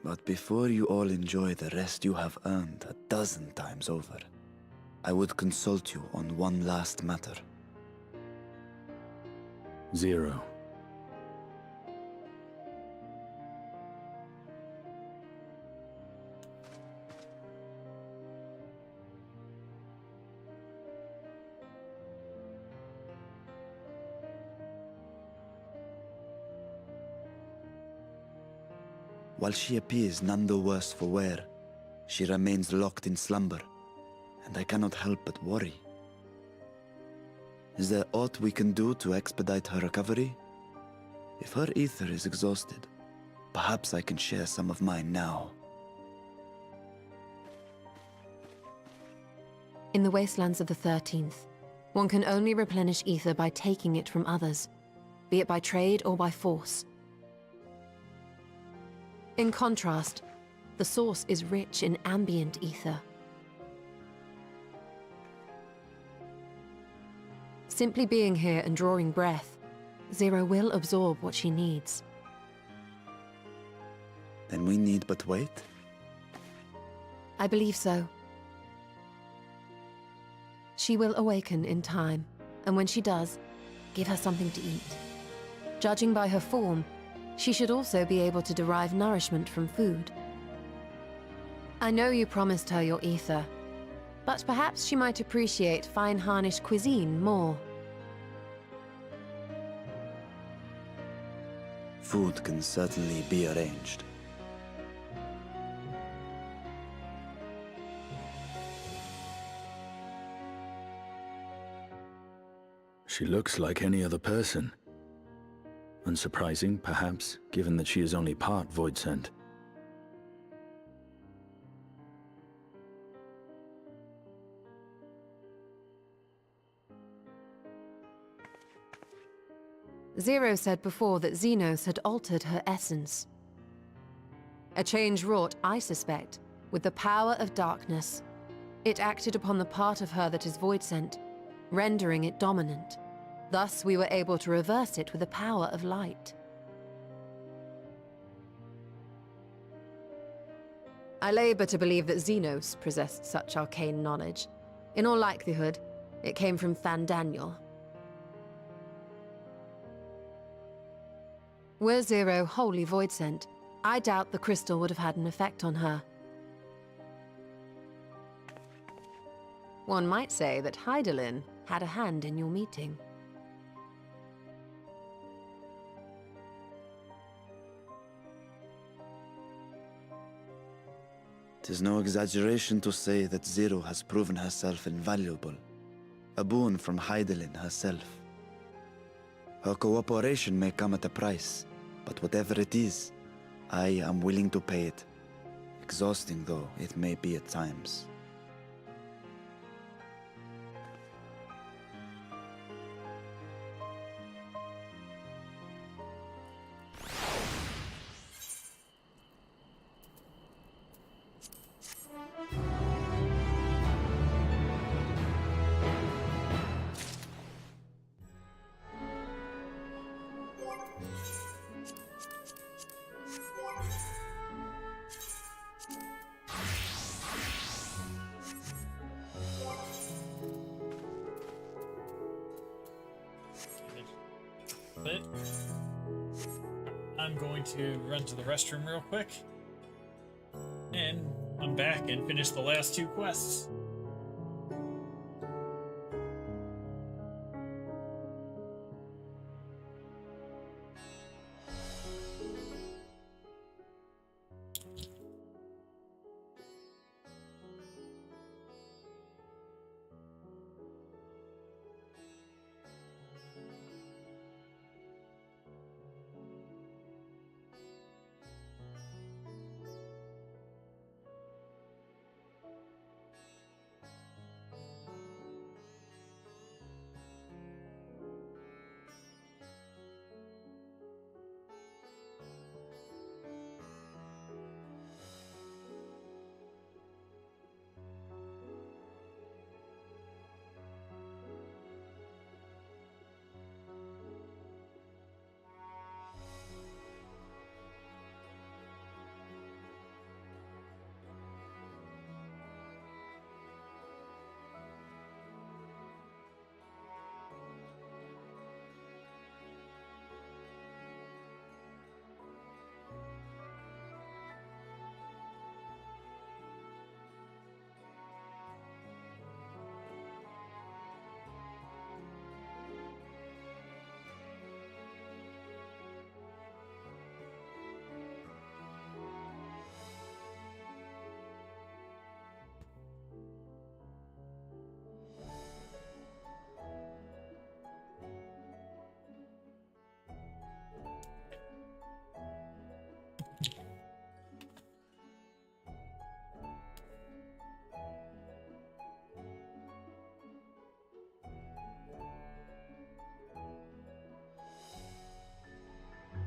But before you all enjoy the rest you have earned 12 times over, I would consult you on one last matter. Zero. While she appears none the worse for wear, she remains locked in slumber, and I cannot help but worry. Is there aught we can do to expedite her recovery? If her ether is exhausted, perhaps I can share some of mine now. In the wastelands of the 13th, one can only replenish ether by taking it from others, be it by trade or by force. In contrast, the source is rich in ambient ether. Simply being here and drawing breath, Zero will absorb what she needs. Then we need but wait? I believe so. She will awaken in time, and when she does, give her something to eat. Judging by her form, she should also be able to derive nourishment from food. I know you promised her your ether, but perhaps she might appreciate fine Harnish cuisine more. Food can certainly be arranged. She looks like any other person. Unsurprising, perhaps, given that she is only part Voidsent. Zero said before that Xenos had altered her essence. A change wrought, I suspect, with the power of darkness. It acted upon the part of her that is Voidsent, rendering it dominant. Thus, we were able to reverse it with the power of light. I labor to believe that Xenos possessed such arcane knowledge. In all likelihood, it came from Fandaniel. Were Zero wholly Voidsent, I doubt the crystal would have had an effect on her. One might say that Hydaelyn had a hand in your meeting. 'Tis no exaggeration to say that Zero has proven herself invaluable. A boon from Hydaelyn herself. Her cooperation may come at a price, but whatever it is, I am willing to pay it. Exhausting though it may be at times. But I'm going to run to the restroom real quick, and I'm back and finish the last two quests.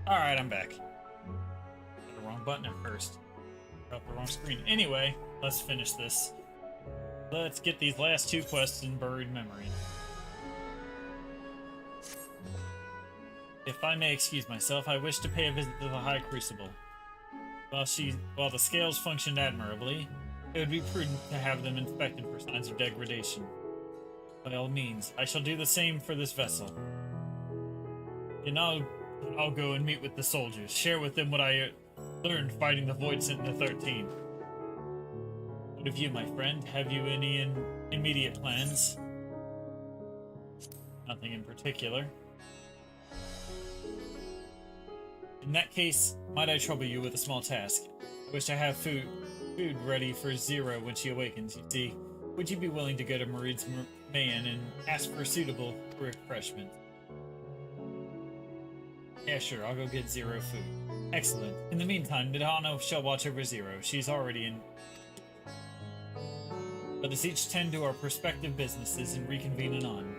Alright, I'm back. Got the wrong button at first. Got the wrong screen. Anyway, let's finish this. Let's get these last two quests in buried memory. If I may excuse myself, I wish to pay a visit to the High Crucible. While the scales functioned admirably, it would be prudent to have them inspected for signs of degradation. By all means, I shall do the same for this vessel. And I'll go and meet with the soldiers, share with them what I learned fighting the Void Sentinel 13. What of you, my friend? Have you any immediate plans? Nothing in particular. In that case, might I trouble you with a small task? I wish to have food ready for Zero when she awakens, you see. Would you be willing to go to Marid's man and ask for suitable refreshment? Yeah, sure, I'll go get Zero food. Excellent. In the meantime, Nadano shall watch over Zero. She's already in. Let us each tend to our prospective businesses and reconvene anon.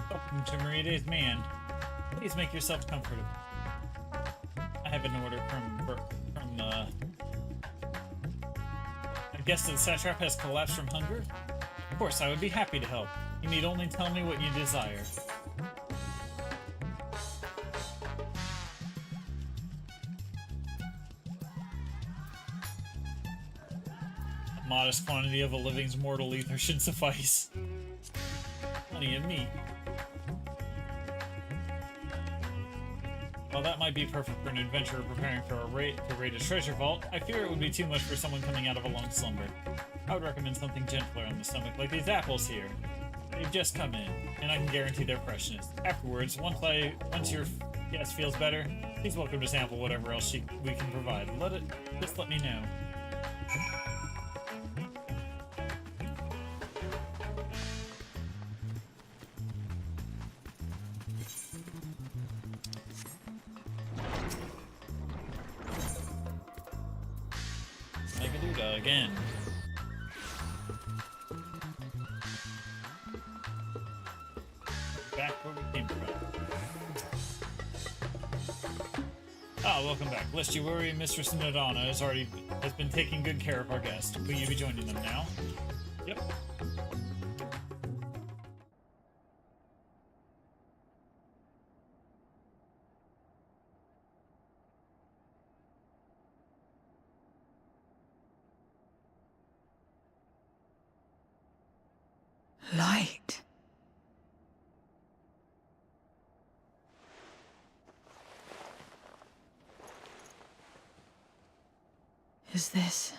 Welcome to Marida's man. Please make yourself comfortable. I have an order from I guess the satrap has collapsed from hunger? Of course, I would be happy to help. You need only tell me what you desire. A modest quantity of a living's mortal ether should suffice. Plenty of meat. While that might be perfect for an adventurer preparing for a raid a treasure vault, I fear it would be too much for someone coming out of a long slumber. I would recommend something gentler on the stomach, like these apples here. They've just come in, and I can guarantee their freshness. Afterwards, once your guest feels better, he's welcome to sample whatever else we can provide. Just let me know. Again. Back where we came from. Ah, welcome back. Lest you worry, Mistress Nadana has been taking good care of our guest. Will you be joining them now? Yep. Light. Is this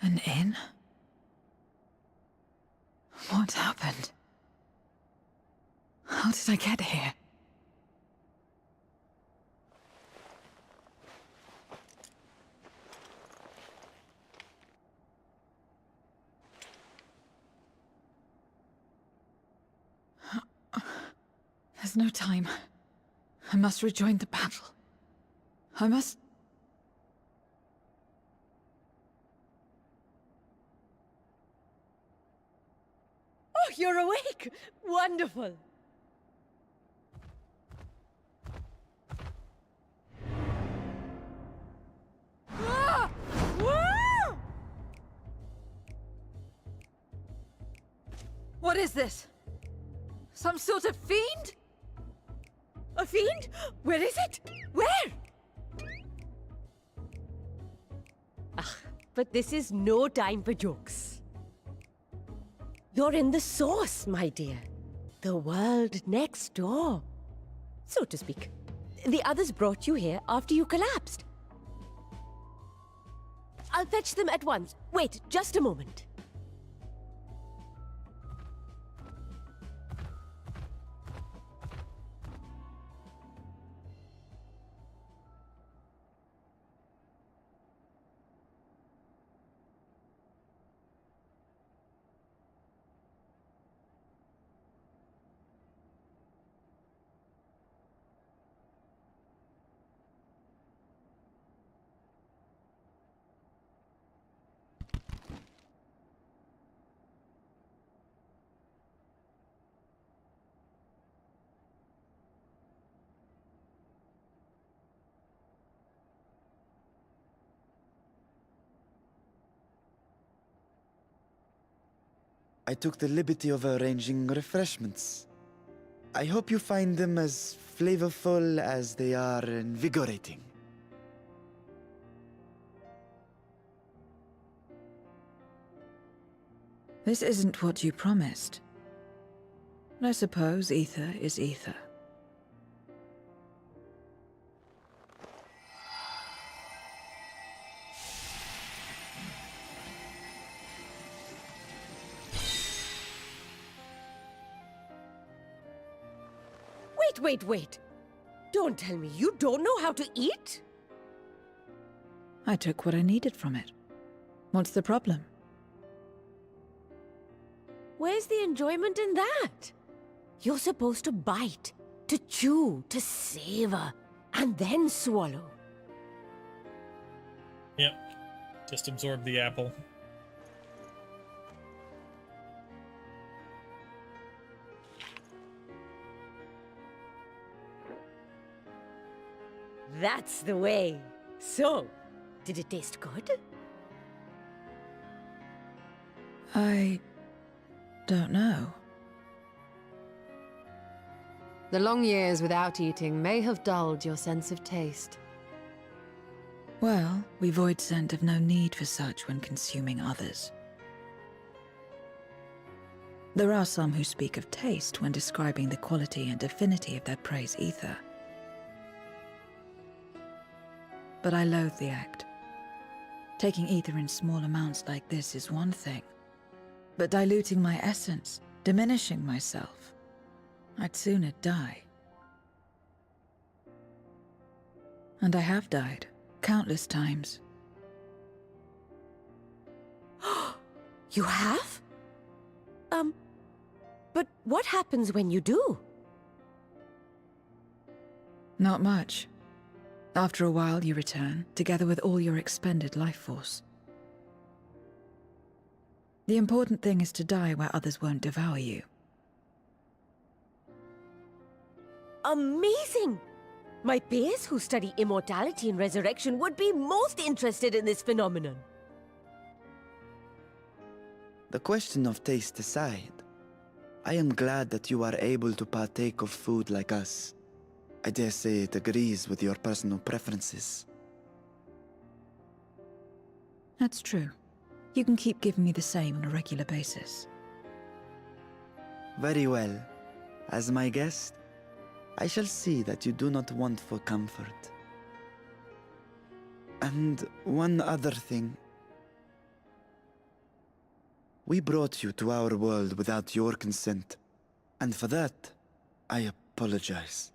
an inn? What happened? How did I get here? There's no time. I must rejoin the battle. I must... Oh, you're awake! Wonderful! Ah! Ah! What is this? Some sort of fiend? A fiend? Where is it? Where? Ah, but this is no time for jokes. You're in the sauce, my dear. The world next door, so to speak. The others brought you here after you collapsed. I'll fetch them at once. Wait, just a moment. I took the liberty of arranging refreshments. I hope you find them as flavorful as they are invigorating. This isn't what you promised. I suppose ether is ether. Wait. Don't tell me you don't know how to eat? I took what I needed from it. What's the problem? Where's the enjoyment in that? You're supposed to bite, to chew, to savor, and then swallow. Yep. Just absorb the apple. That's the way. So, did it taste good? I don't know. The long years without eating may have dulled your sense of taste. Well, we Voidsent have no need for such when consuming others. There are some who speak of taste when describing the quality and affinity of their prey's ether. But I loathe the act. Taking ether in small amounts like this is one thing. But diluting my essence, diminishing myself, I'd sooner die. And I have died, countless times. You have? But what happens when you do? Not much. After a while, you return, together with all your expended life force. The important thing is to die where others won't devour you. Amazing! My peers who study immortality and resurrection would be most interested in this phenomenon. The question of taste aside, I am glad that you are able to partake of food like us. I dare say it agrees with your personal preferences. That's true. You can keep giving me the same on a regular basis. Very well. As my guest, I shall see that you do not want for comfort. And one other thing. We brought you to our world without your consent, and for that, I apologize.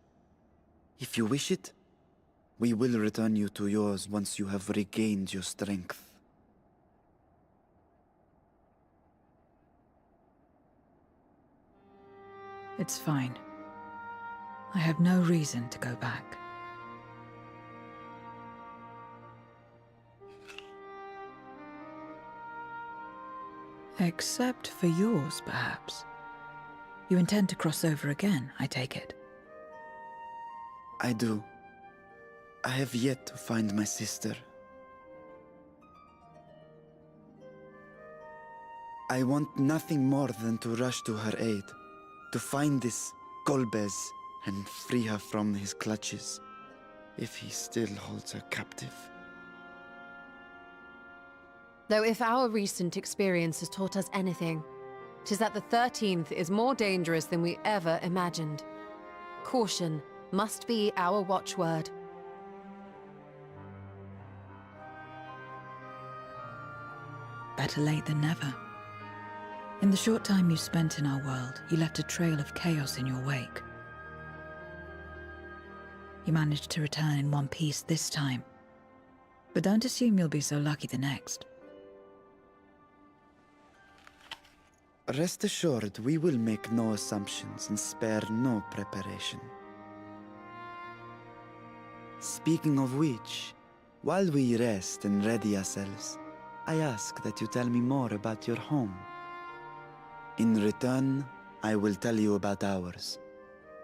If you wish it, we will return you to yours once you have regained your strength. It's fine. I have no reason to go back. Except for yours, perhaps. You intend to cross over again, I take it. I do. I have yet to find my sister. I want nothing more than to rush to her aid, to find this Golbez and free her from his clutches, if he still holds her captive. Though if our recent experience has taught us anything, 'tis that the 13th is more dangerous than we ever imagined. Caution must be our watchword. Better late than never. In the short time you spent in our world, you left a trail of chaos in your wake. You managed to return in one piece this time. But don't assume you'll be so lucky the next. Rest assured, we will make no assumptions and spare no preparation. Speaking of which, while we rest and ready ourselves, I ask that you tell me more about your home. In return, I will tell you about ours.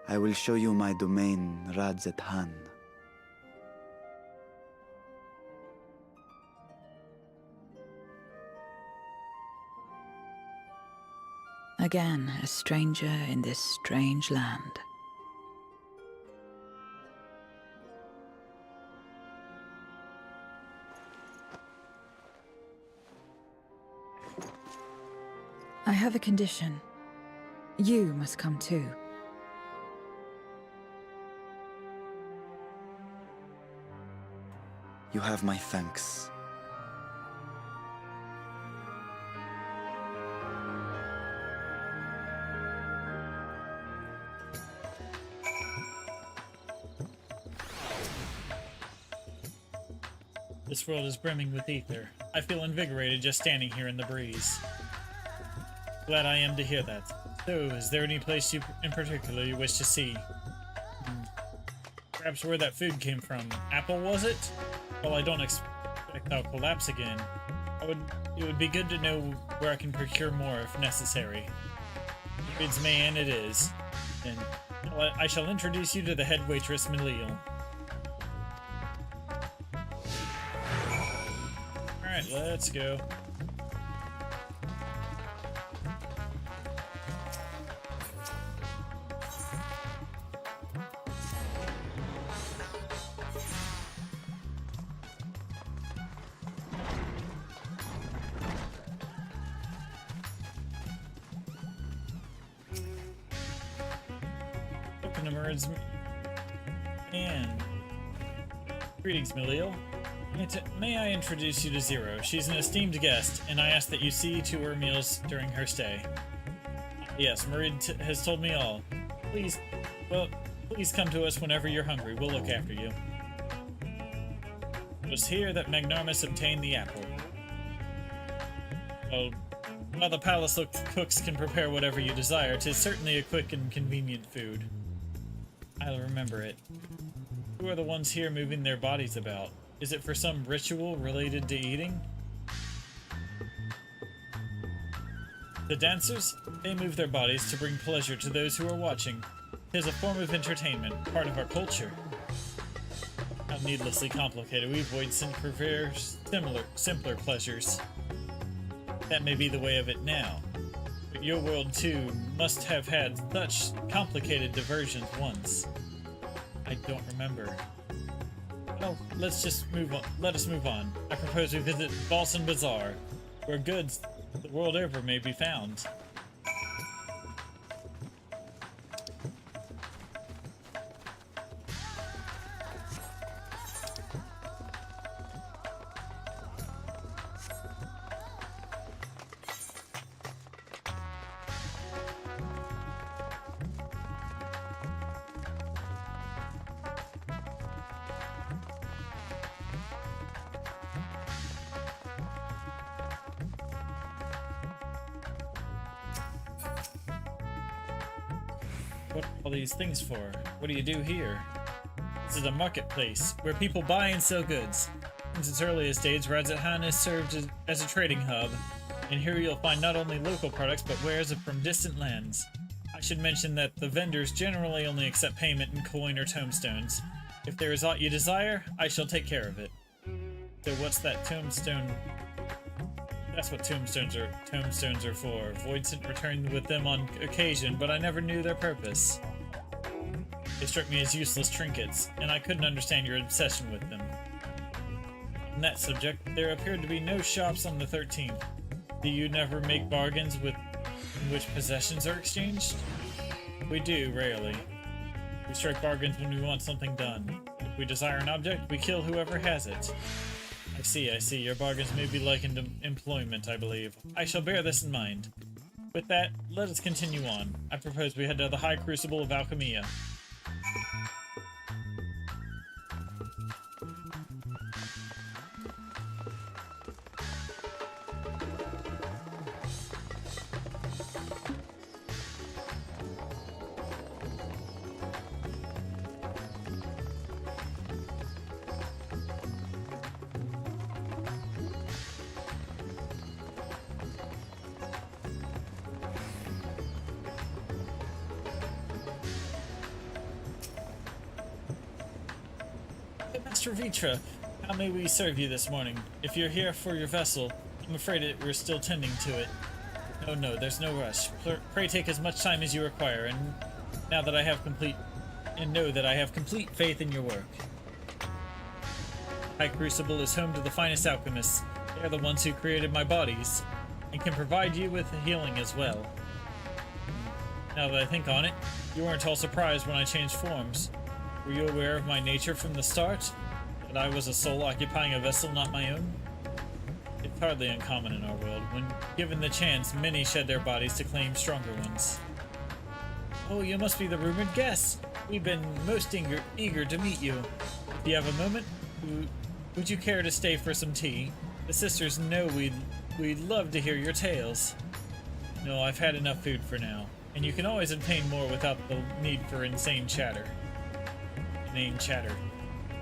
I will show you my domain, Radzathan. Again, a stranger in this strange land. I have a condition. You must come too. You have my thanks. This world is brimming with ether. I feel invigorated just standing here in the breeze. Glad I am to hear that. So, is there any place you in particular you wish to see? Perhaps where that food came from. Apple, was it? Well, I don't expect I'll collapse again. It would be good to know where I can procure more if necessary. If it's man, it is. And I shall introduce you to the head waitress, Melil. Alright, let's go. And greetings, Melil. May I introduce you to Zero? She's an esteemed guest, and I ask that you see to her meals during her stay. Yes, Marid has told me all. Please come to us whenever you're hungry. We'll look after you. It was here that Magnarmus obtained the apple. Well, while the palace cooks can prepare whatever you desire, 'tis certainly a quick and convenient food. I'll remember it. Who are the ones here moving their bodies about? Is it for some ritual related to eating? The dancers? They move their bodies to bring pleasure to those who are watching. It is a form of entertainment, part of our culture. How needlessly complicated. We avoid simpler pleasures. That may be the way of it now. But your world, too, must have had such complicated diversions once. I don't remember. Well, let us move on. I propose we visit Balsan Bazaar, where goods the world over may be found. What are all these things for? What do you do here? This is a marketplace, where people buy and sell goods. Since its earliest days, Radzathan has served as a trading hub, and here you'll find not only local products, but wares from distant lands. I should mention that the vendors generally only accept payment in coin or tomestones. If there is aught you desire, I shall take care of it. So what's that tombstone? That's what tombstones are for. Voidsent returned with them on occasion, but I never knew their purpose. They struck me as useless trinkets, and I couldn't understand your obsession with them. On that subject, there appeared to be no shops on the 13th. Do you never make bargains with in which possessions are exchanged? We do, rarely. We strike bargains when we want something done. If we desire an object, we kill whoever has it. I see, I see. Your bargains may be likened to employment, I believe. I shall bear this in mind. With that, let us continue on. I propose we head to the High Crucible of Alchemia. Master Vitra, how may we serve you this morning? If you're here for your vessel, I'm afraid we're still tending to it. No, there's no rush. Pray take as much time as you require, and now that I have complete faith in your work. High Crucible is home to the finest alchemists. They are the ones who created my bodies, and can provide you with healing as well. Now that I think on it, you weren't all surprised when I changed forms. Were you aware of my nature from the start? That I was a soul occupying a vessel not my own? It's hardly uncommon in our world. When given the chance, many shed their bodies to claim stronger ones. Oh, you must be the rumored guest. We've been most eager to meet you. If you have a moment, would you care to stay for some tea? The sisters know we'd love to hear your tales. No, I've had enough food for now. And you can always obtain more without the need for insane chatter. Inane chatter.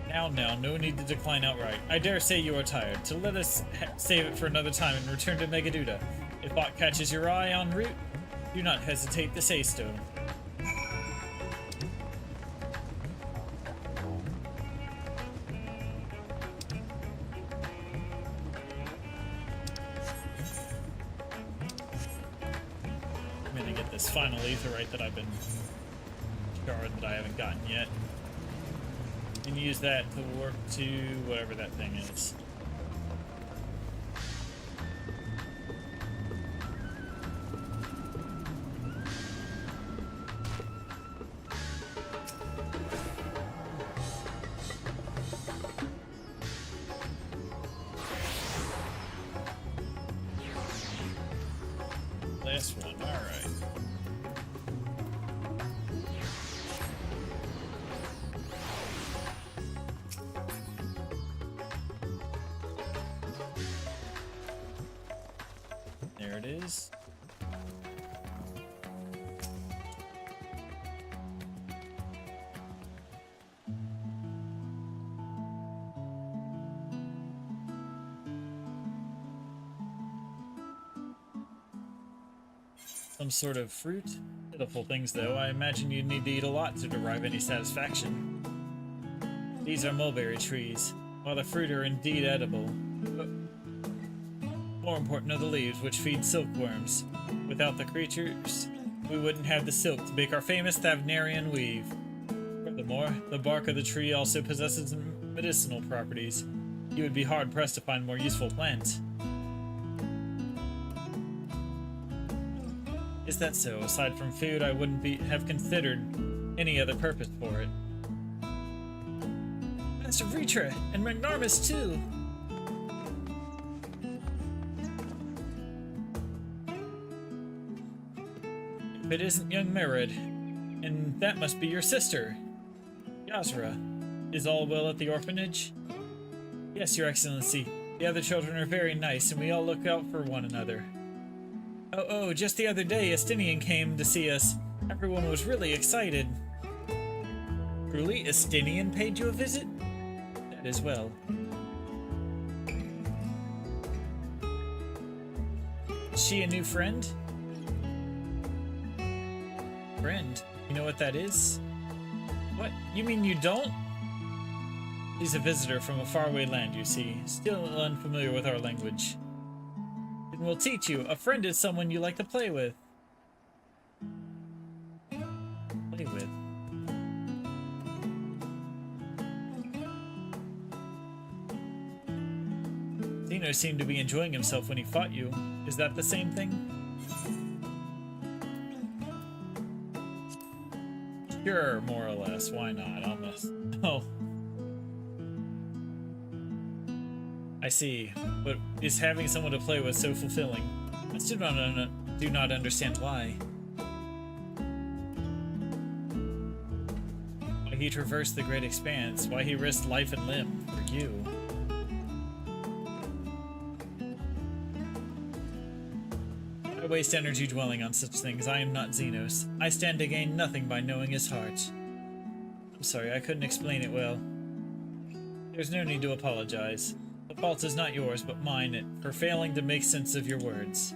Now, no need to decline outright. I dare say you are tired, so let us save it for another time and return to Megaduda. If aught catches your eye en route, do not hesitate to say so. I'm gonna get this final aetherite that I've been shard that I haven't gotten yet. And use that to work to whatever that thing is. Last one, alright. There it is. Some sort of fruit? Pitiful things, though. I imagine you'd need to eat a lot to derive any satisfaction. These are mulberry trees. While the fruit are indeed edible, more important are the leaves, which feed silkworms. Without the creatures, we wouldn't have the silk to make our famous Thavnarian weave. Furthermore, the bark of the tree also possesses medicinal properties. You would be hard-pressed to find more useful plants. Is that so? Aside from food, I wouldn't have considered any other purpose for it. Master Vitra, and Magnarmus too! If it isn't young Merid, and that must be your sister, Yazra. Is all well at the orphanage? Yes, Your Excellency. The other children are very nice, and we all look out for one another. Oh, just the other day, Estinian came to see us. Everyone was really excited. Truly, Estinian paid you a visit? That is well. Is she a new friend? Friend? You know what that is? What? You mean you don't? She's a visitor from a faraway land, you see. Still unfamiliar with our language. Then we'll teach you. A friend is someone you like to play with. Play with? Zeno seemed to be enjoying himself when he fought you. Is that the same thing? Sure, more or less. Why not? Almost. Oh. I see. But is having someone to play with so fulfilling? I still do not understand why. Why he traversed the great expanse. Why he risked life and limb for you. I waste energy dwelling on such things. I am not Xenos. I stand to gain nothing by knowing his heart. I'm sorry, I couldn't explain it well. There's no need to apologize. The fault is not yours, but mine, for failing to make sense of your words.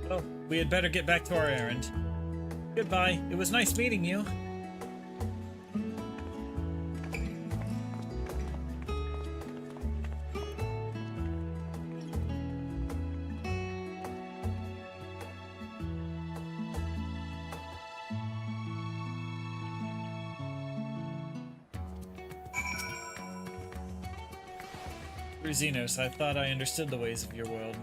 Well, we had better get back to our errand. Goodbye. It was nice meeting you. Through Xenos, I thought I understood the ways of your world.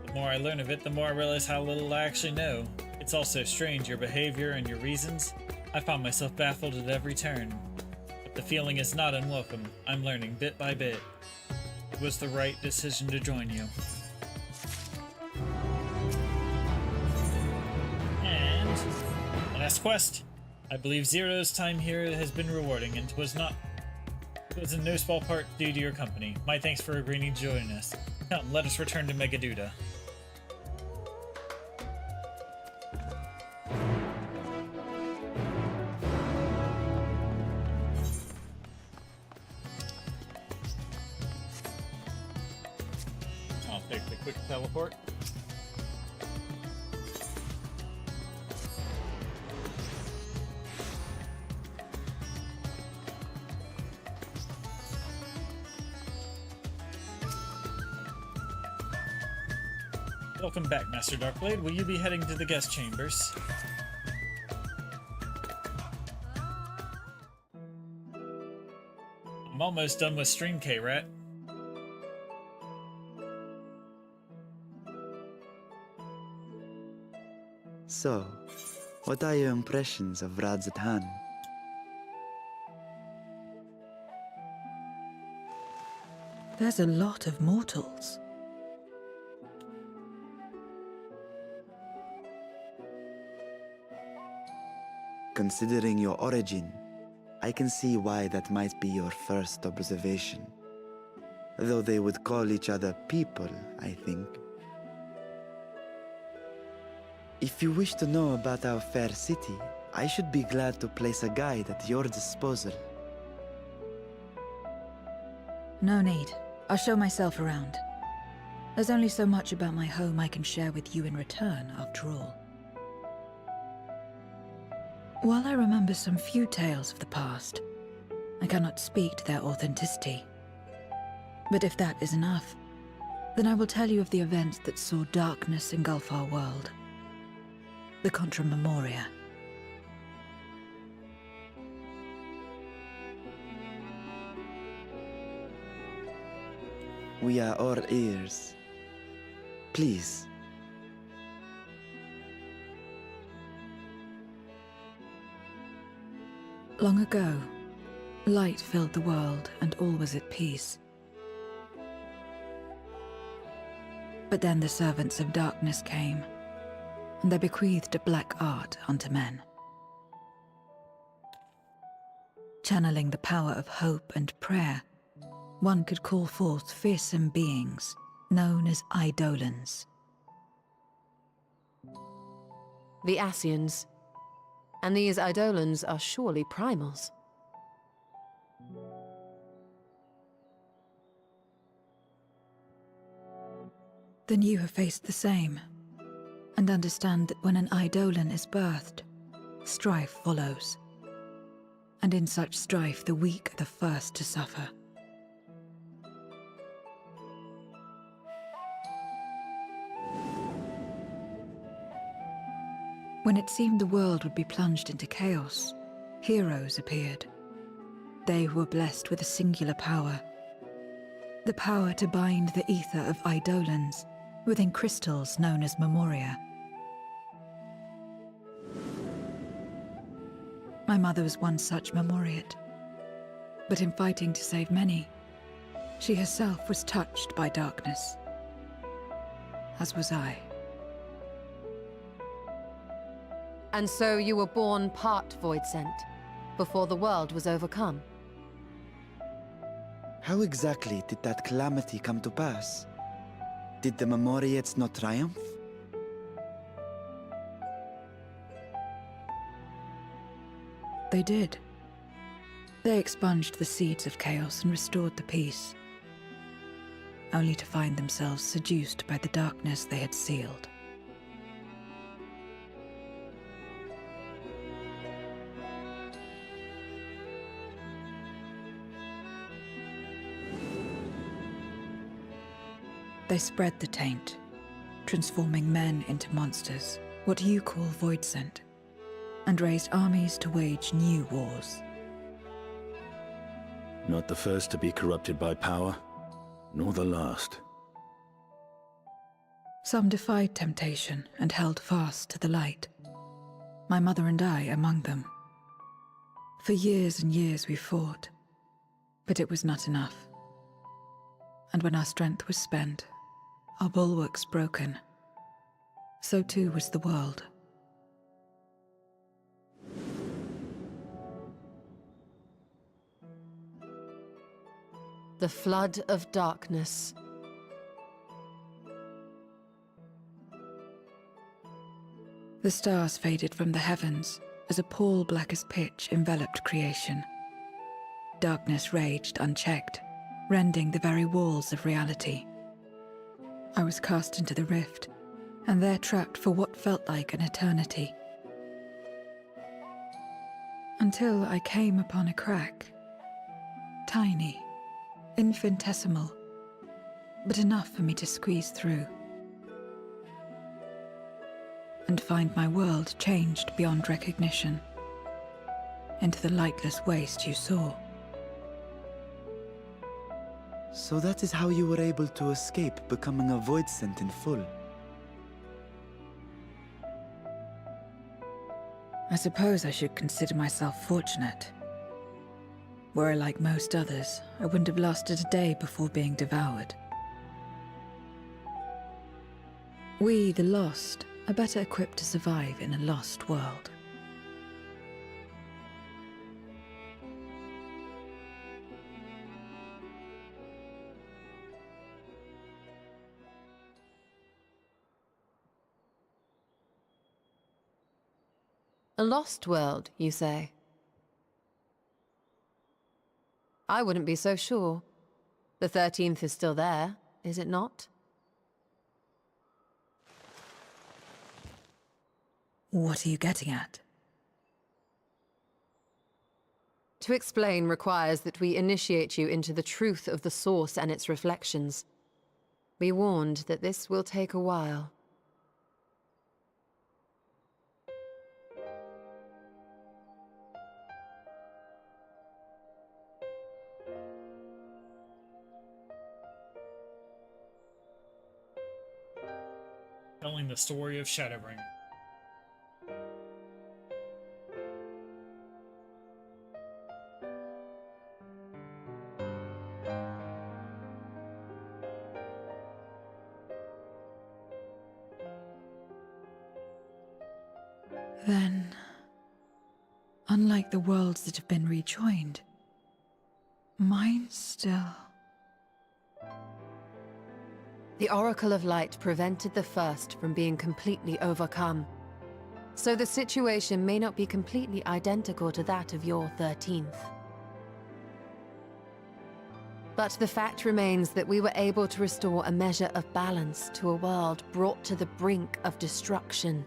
The more I learn of it, the more I realize how little I actually know. It's also strange, your behavior and your reasons. I found myself baffled at every turn. But the feeling is not unwelcome. I'm learning bit by bit. It was the right decision to join you. And last quest. I believe Zero's time here has been rewarding, and it was in no small part due to your company. My thanks for agreeing to join us. Come, let us return to Megaduda. I'll take the quick teleport. Welcome back, Master Darkblade. Will you be heading to the guest chambers? I'm almost done with stream, K-Rat. So, what are your impressions of Radzatan? There's a lot of mortals. Considering your origin, I can see why that might be your first observation. Though they would call each other people, I think. If you wish to know about our fair city, I should be glad to place a guide at your disposal. No need. I'll show myself around. There's only so much about my home I can share with you in return, after all. While I remember some few tales of the past, I cannot speak to their authenticity. But if that is enough, then I will tell you of the events that saw darkness engulf our world. The Contra Memoria. We are all ears. Please. Long ago, light filled the world and all was at peace. But then the servants of darkness came, and they bequeathed a black art unto men. Channeling the power of hope and prayer, one could call forth fearsome beings known as Eidolons. The Ascians. And these Eidolons are surely primals. Then you have faced the same, and understand that when an Eidolon is birthed, strife follows. And in such strife, the weak are the first to suffer. When it seemed the world would be plunged into chaos, heroes appeared. They who were blessed with a singular power. The power to bind the ether of Eidolons within crystals known as Memoria. My mother was one such Memoriate. But in fighting to save many, she herself was touched by darkness. As was I. And so you were born part Voidsent, before the world was overcome. How exactly did that calamity come to pass? Did the Memoriates not triumph? They did. They expunged the seeds of chaos and restored the peace, only to find themselves seduced by the darkness they had sealed. They spread the taint, transforming men into monsters, what you call Voidsent, and raised armies to wage new wars. Not the first to be corrupted by power, nor the last. Some defied temptation and held fast to the light. My mother and I among them. For years and years we fought, but it was not enough. And when our strength was spent, our bulwarks broken, so too was the world. The flood of darkness. The stars faded from the heavens as a pall black as pitch enveloped creation. Darkness raged unchecked, rending the very walls of reality. I was cast into the rift, and there trapped for what felt like an eternity. Until I came upon a crack. Tiny, infinitesimal, but enough for me to squeeze through. And find my world changed beyond recognition, into the lightless waste you saw. So that is how you were able to escape becoming a Voidsent in full. I suppose I should consider myself fortunate. Were I like most others, I wouldn't have lasted a day before being devoured. We, the lost, are better equipped to survive in a lost world. A lost world, you say? I wouldn't be so sure. The 13th is still there, is it not? What are you getting at? To explain requires that we initiate you into the truth of the source and its reflections. Be warned that this will take a while. Telling the story of Shadowbringer. Then, unlike the worlds that have been rejoined, mine still... The Oracle of Light prevented the first from being completely overcome. So the situation may not be completely identical to that of your 13th. But the fact remains that we were able to restore a measure of balance to a world brought to the brink of destruction.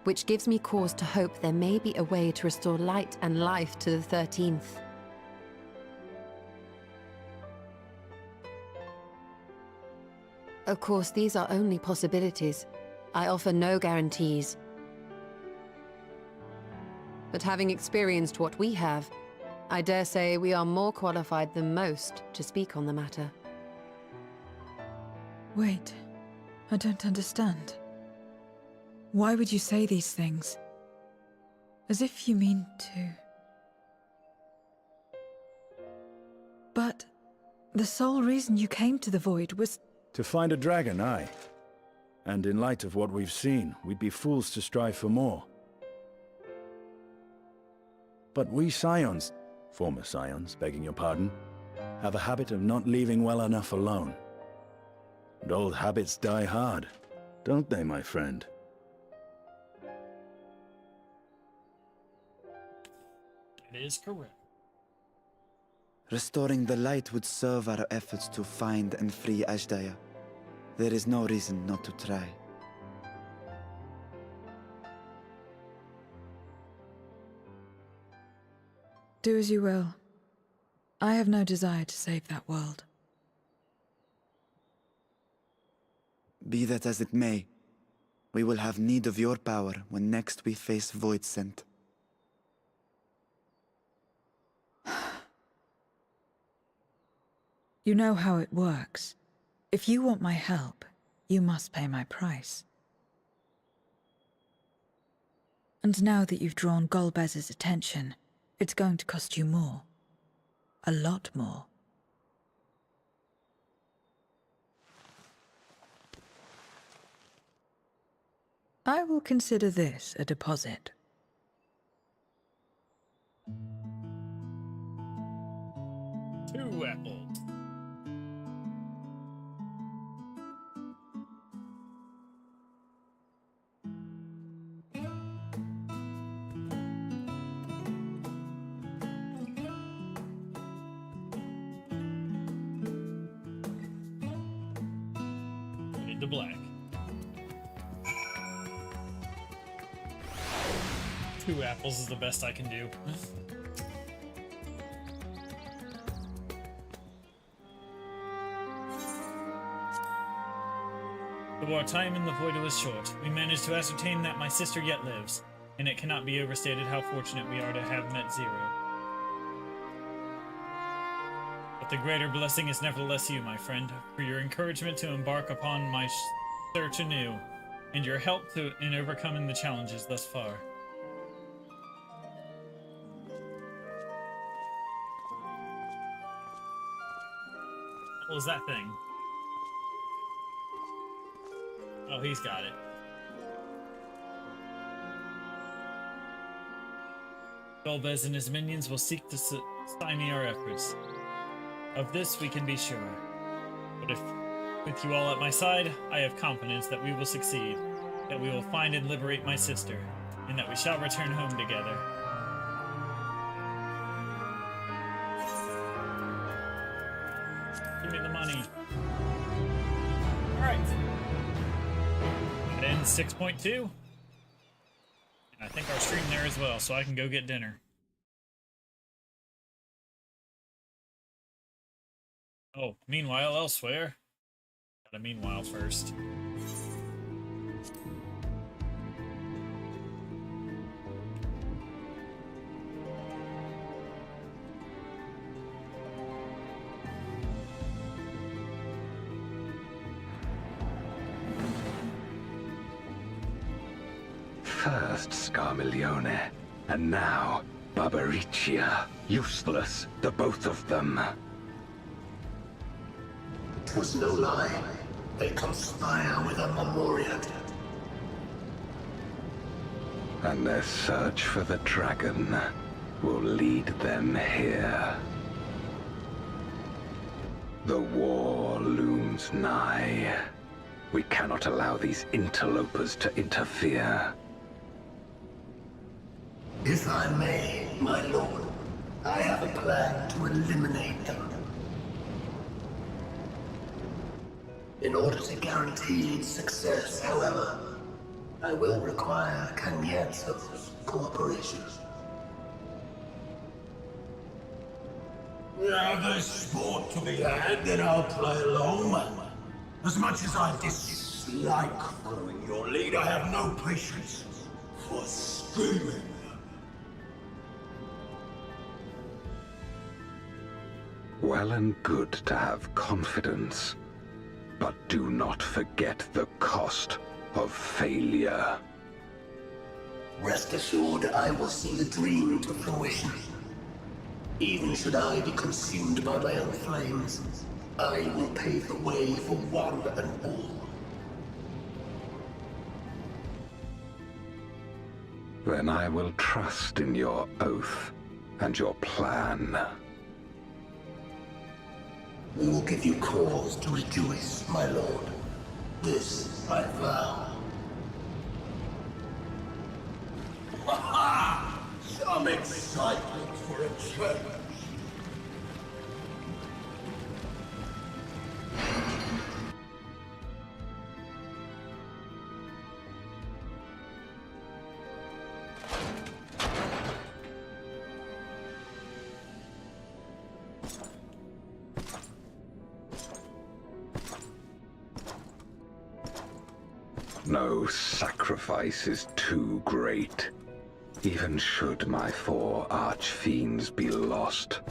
Which gives me cause to hope there may be a way to restore light and life to the 13th. Of course, these are only possibilities. I offer no guarantees. But having experienced what we have, I dare say we are more qualified than most to speak on the matter. Wait, I don't understand. Why would you say these things? As if you mean to... But the sole reason you came to the Void was... To find a dragon, aye. And in light of what we've seen, we'd be fools to strive for more. But we Scions, former Scions, begging your pardon, have a habit of not leaving well enough alone. And old habits die hard, don't they, my friend? It is correct. Restoring the light would serve our efforts to find and free Ashdaya. There is no reason not to try. Do as you will. I have no desire to save that world. Be that as it may, we will have need of your power when next we face Voidsent. You know how it works. If you want my help, you must pay my price. And now that you've drawn Golbez's attention, it's going to cost you more. A lot more. I will consider this a deposit. Two apples. Into black. 2 apples is the best I can do. Though our time in the Void was short, we managed to ascertain that my sister yet lives, and it cannot be overstated how fortunate we are to have met Zero. But the greater blessing is nevertheless you, my friend, for your encouragement to embark upon my search anew, and your help in overcoming the challenges thus far. What was that thing? Oh, he's got it. Golbez and his minions will seek to stymie our efforts. Of this we can be sure. But if, with you all at my side, I have confidence that we will succeed, that we will find and liberate my sister, and that we shall return home together. Give me the money. Alright. That ends 6.2. And I think our stream there as well, so I can go get dinner. Oh, meanwhile, elsewhere. Gotta meanwhile first. First Scarmiglione, and now Barbaricia. Useless, the both of them. It was no lie. They conspire with a Memoriat. And their search for the dragon will lead them here. The war looms nigh. We cannot allow these interlopers to interfere. If I may, my lord, I have a plan to eliminate them. In order to guarantee its success, however, I will require Cagnazzo's cooperation. Now there's sport to be had, then I'll play along. As much as I dislike following your lead, I have no patience for screaming. Well and good to have confidence, but do not forget the cost of failure. Rest assured, I will see the dream to fruition. Even should I be consumed by my own flames, I will pave the way for one and all. Then I will trust in your oath and your plan. We will give you cause to rejoice, my lord. This I vow. Ha-ha! Some excitement for a change. No sacrifice is too great. Even should my 4 archfiends be lost,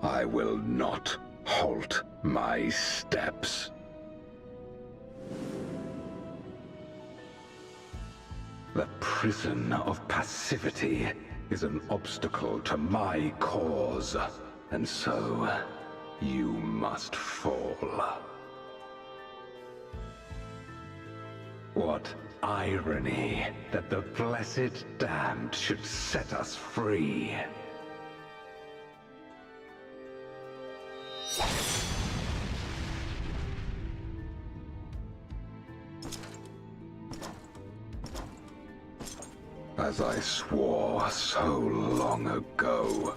I will not halt my steps. The prison of passivity is an obstacle to my cause, and so you must fall. What irony that the blessed damned should set us free. As I swore so long ago.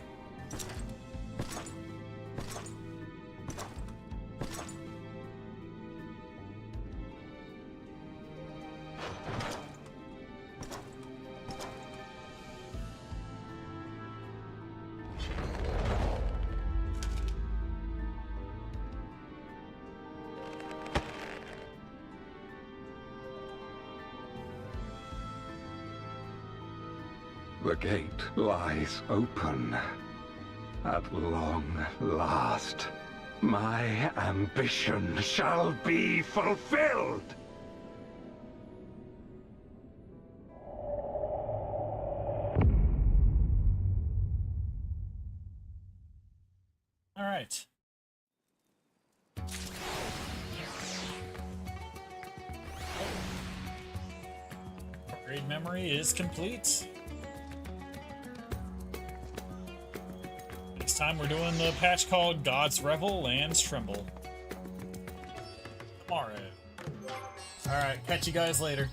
The gate lies open. At long last, my ambition shall be fulfilled! All right. Upgrade memory is complete. Next time we're doing the patch called God's Revel, Lands Tremble. Tomorrow. Alright, catch you guys later.